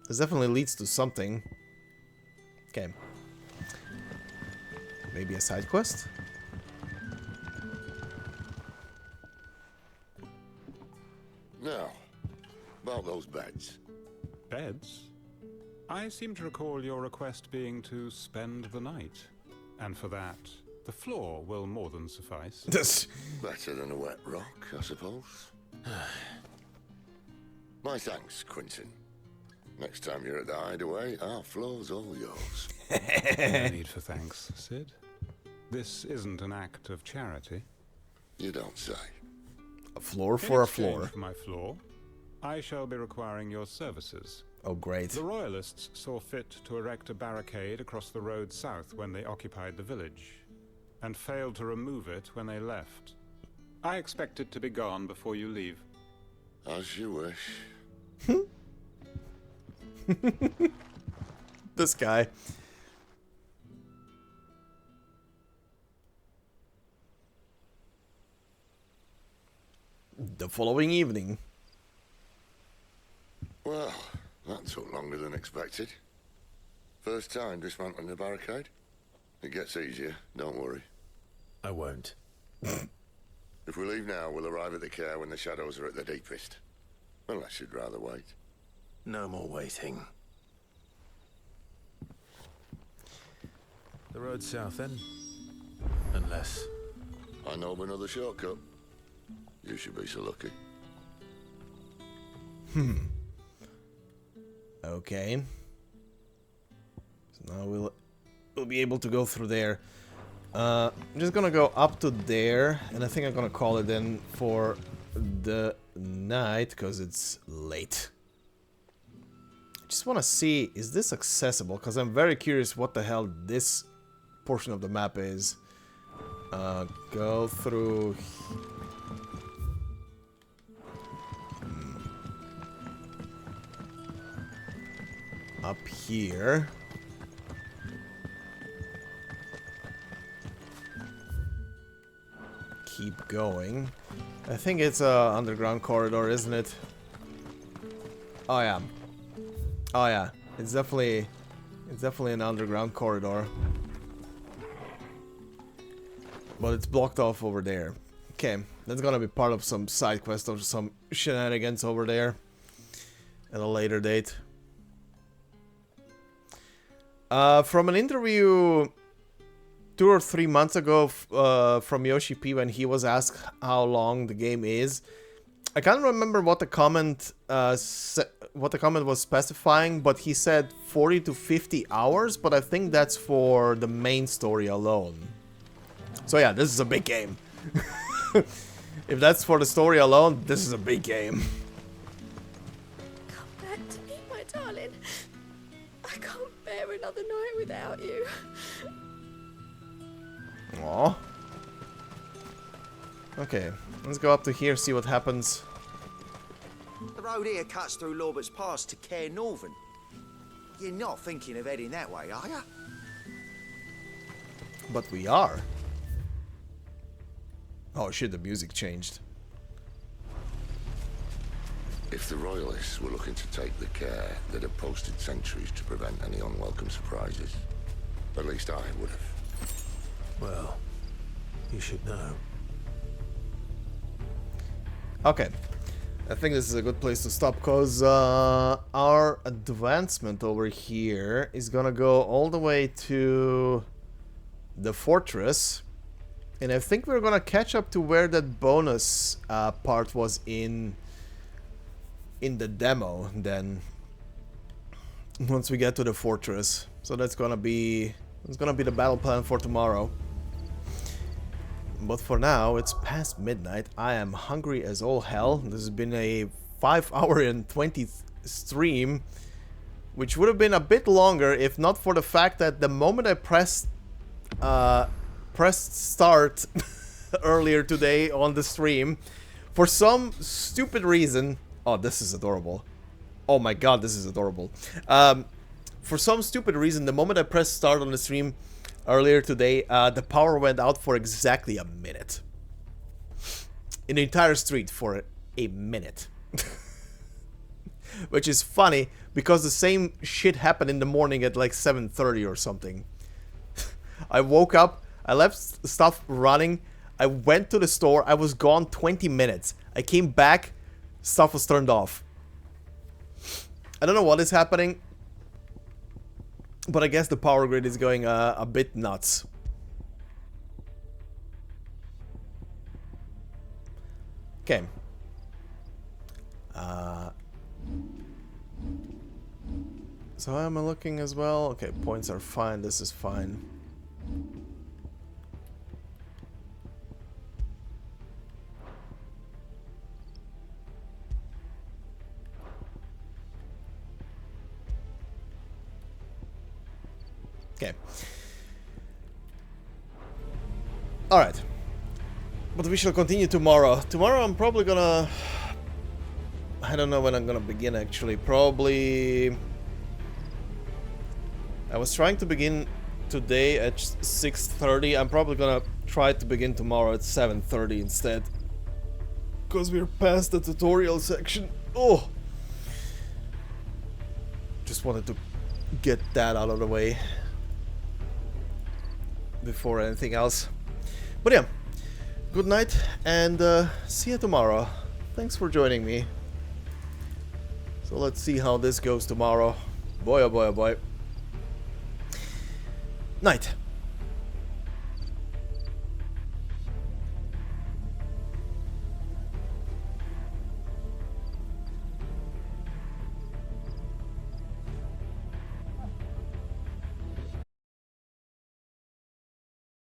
This definitely leads to something. Okay. Maybe a side quest? Now, about those beds. Beds? I seem to recall your request being to spend the night. And for that, the floor will more than suffice. Better than a wet rock, I suppose. My thanks, Quinton. Next time you're at the hideaway, our floor's all yours. No need for thanks, Sid. This isn't an act of charity. You don't say. A floor for a floor. In exchange for my floor, I shall be requiring your services. Oh, great. The Royalists saw fit to erect a barricade across the road south when they occupied the village, and failed to remove it when they left. I expect it to be gone before you leave. As you wish. This guy. The following evening. Well, that took longer than expected. First time dismantling the barricade? It gets easier, don't worry. I won't. If we leave now, we'll arrive at the care when the shadows are at their deepest. Unless you'd rather wait. No more waiting. The road south, then? Unless... I know of another shortcut. You should be so lucky. Okay. So now we'll be able to go through there. I'm just gonna go up to there, and I think I'm gonna call it then for the night, because it's late. I just want to see, is this accessible? Because I'm very curious what the hell this portion of the map is. Go through... Up here. Keep going. I think it's a underground corridor, isn't it? Oh yeah. Oh yeah. It's definitely an underground corridor. But it's blocked off over there. Okay, that's gonna be part of some side quest or some shenanigans over there at a later date. From an interview 2 or 3 months ago from Yoshi P when he was asked how long the game is, I can't remember what the comment was specifying, but he said 40 to 50 hours, but I think that's for the main story alone. So yeah, this is a big game. If that's for the story alone, this is a big game. Come back to me, my darling. I can't bear another night without you. Aww. Okay, let's go up to here, see what happens. The road here cuts through Lorbert's Pass to Care Northern. You're not thinking of heading that way, are you? But we are. Oh shit, the music changed. If the Royalists were looking to take the care, they'd have posted sentries to prevent any unwelcome surprises. At least I would have. Well, you should know. Okay. I think this is a good place to stop, because our advancement over here is gonna go all the way to the fortress. And I think we're gonna catch up to where that bonus part was in the demo then. Once we get to the fortress. So that's gonna be the battle plan for tomorrow. But for now, it's past midnight. I am hungry as all hell. This has been a 5-hour and 20 stream, which would have been a bit longer if not for the fact that the moment I pressed start earlier today on the stream, for some stupid reason. Oh, this is adorable. Oh my god, this is adorable. For some stupid reason, the moment I pressed start on the stream earlier today, the power went out for exactly a minute. In the entire street for a minute. Which is funny, because the same shit happened in the morning at like 7:30 or something. I woke up, I left stuff running, I went to the store, I was gone 20 minutes. I came back, stuff was turned off. I don't know what is happening. But I guess the power grid is going a bit nuts. Okay. So how am I looking as well? Okay, points are fine. This is fine. Okay. Alright. But we shall continue tomorrow. Tomorrow I'm probably gonna... I don't know when I'm gonna begin actually. Probably... I was trying to begin today at 6:30. I'm probably gonna try to begin tomorrow at 7:30 instead. Because we're past the tutorial section. Oh! Just wanted to get that out of the way before anything else. But yeah, good night and see you tomorrow. Thanks for joining me. So let's see how this goes tomorrow. Boy oh boy oh boy. Night.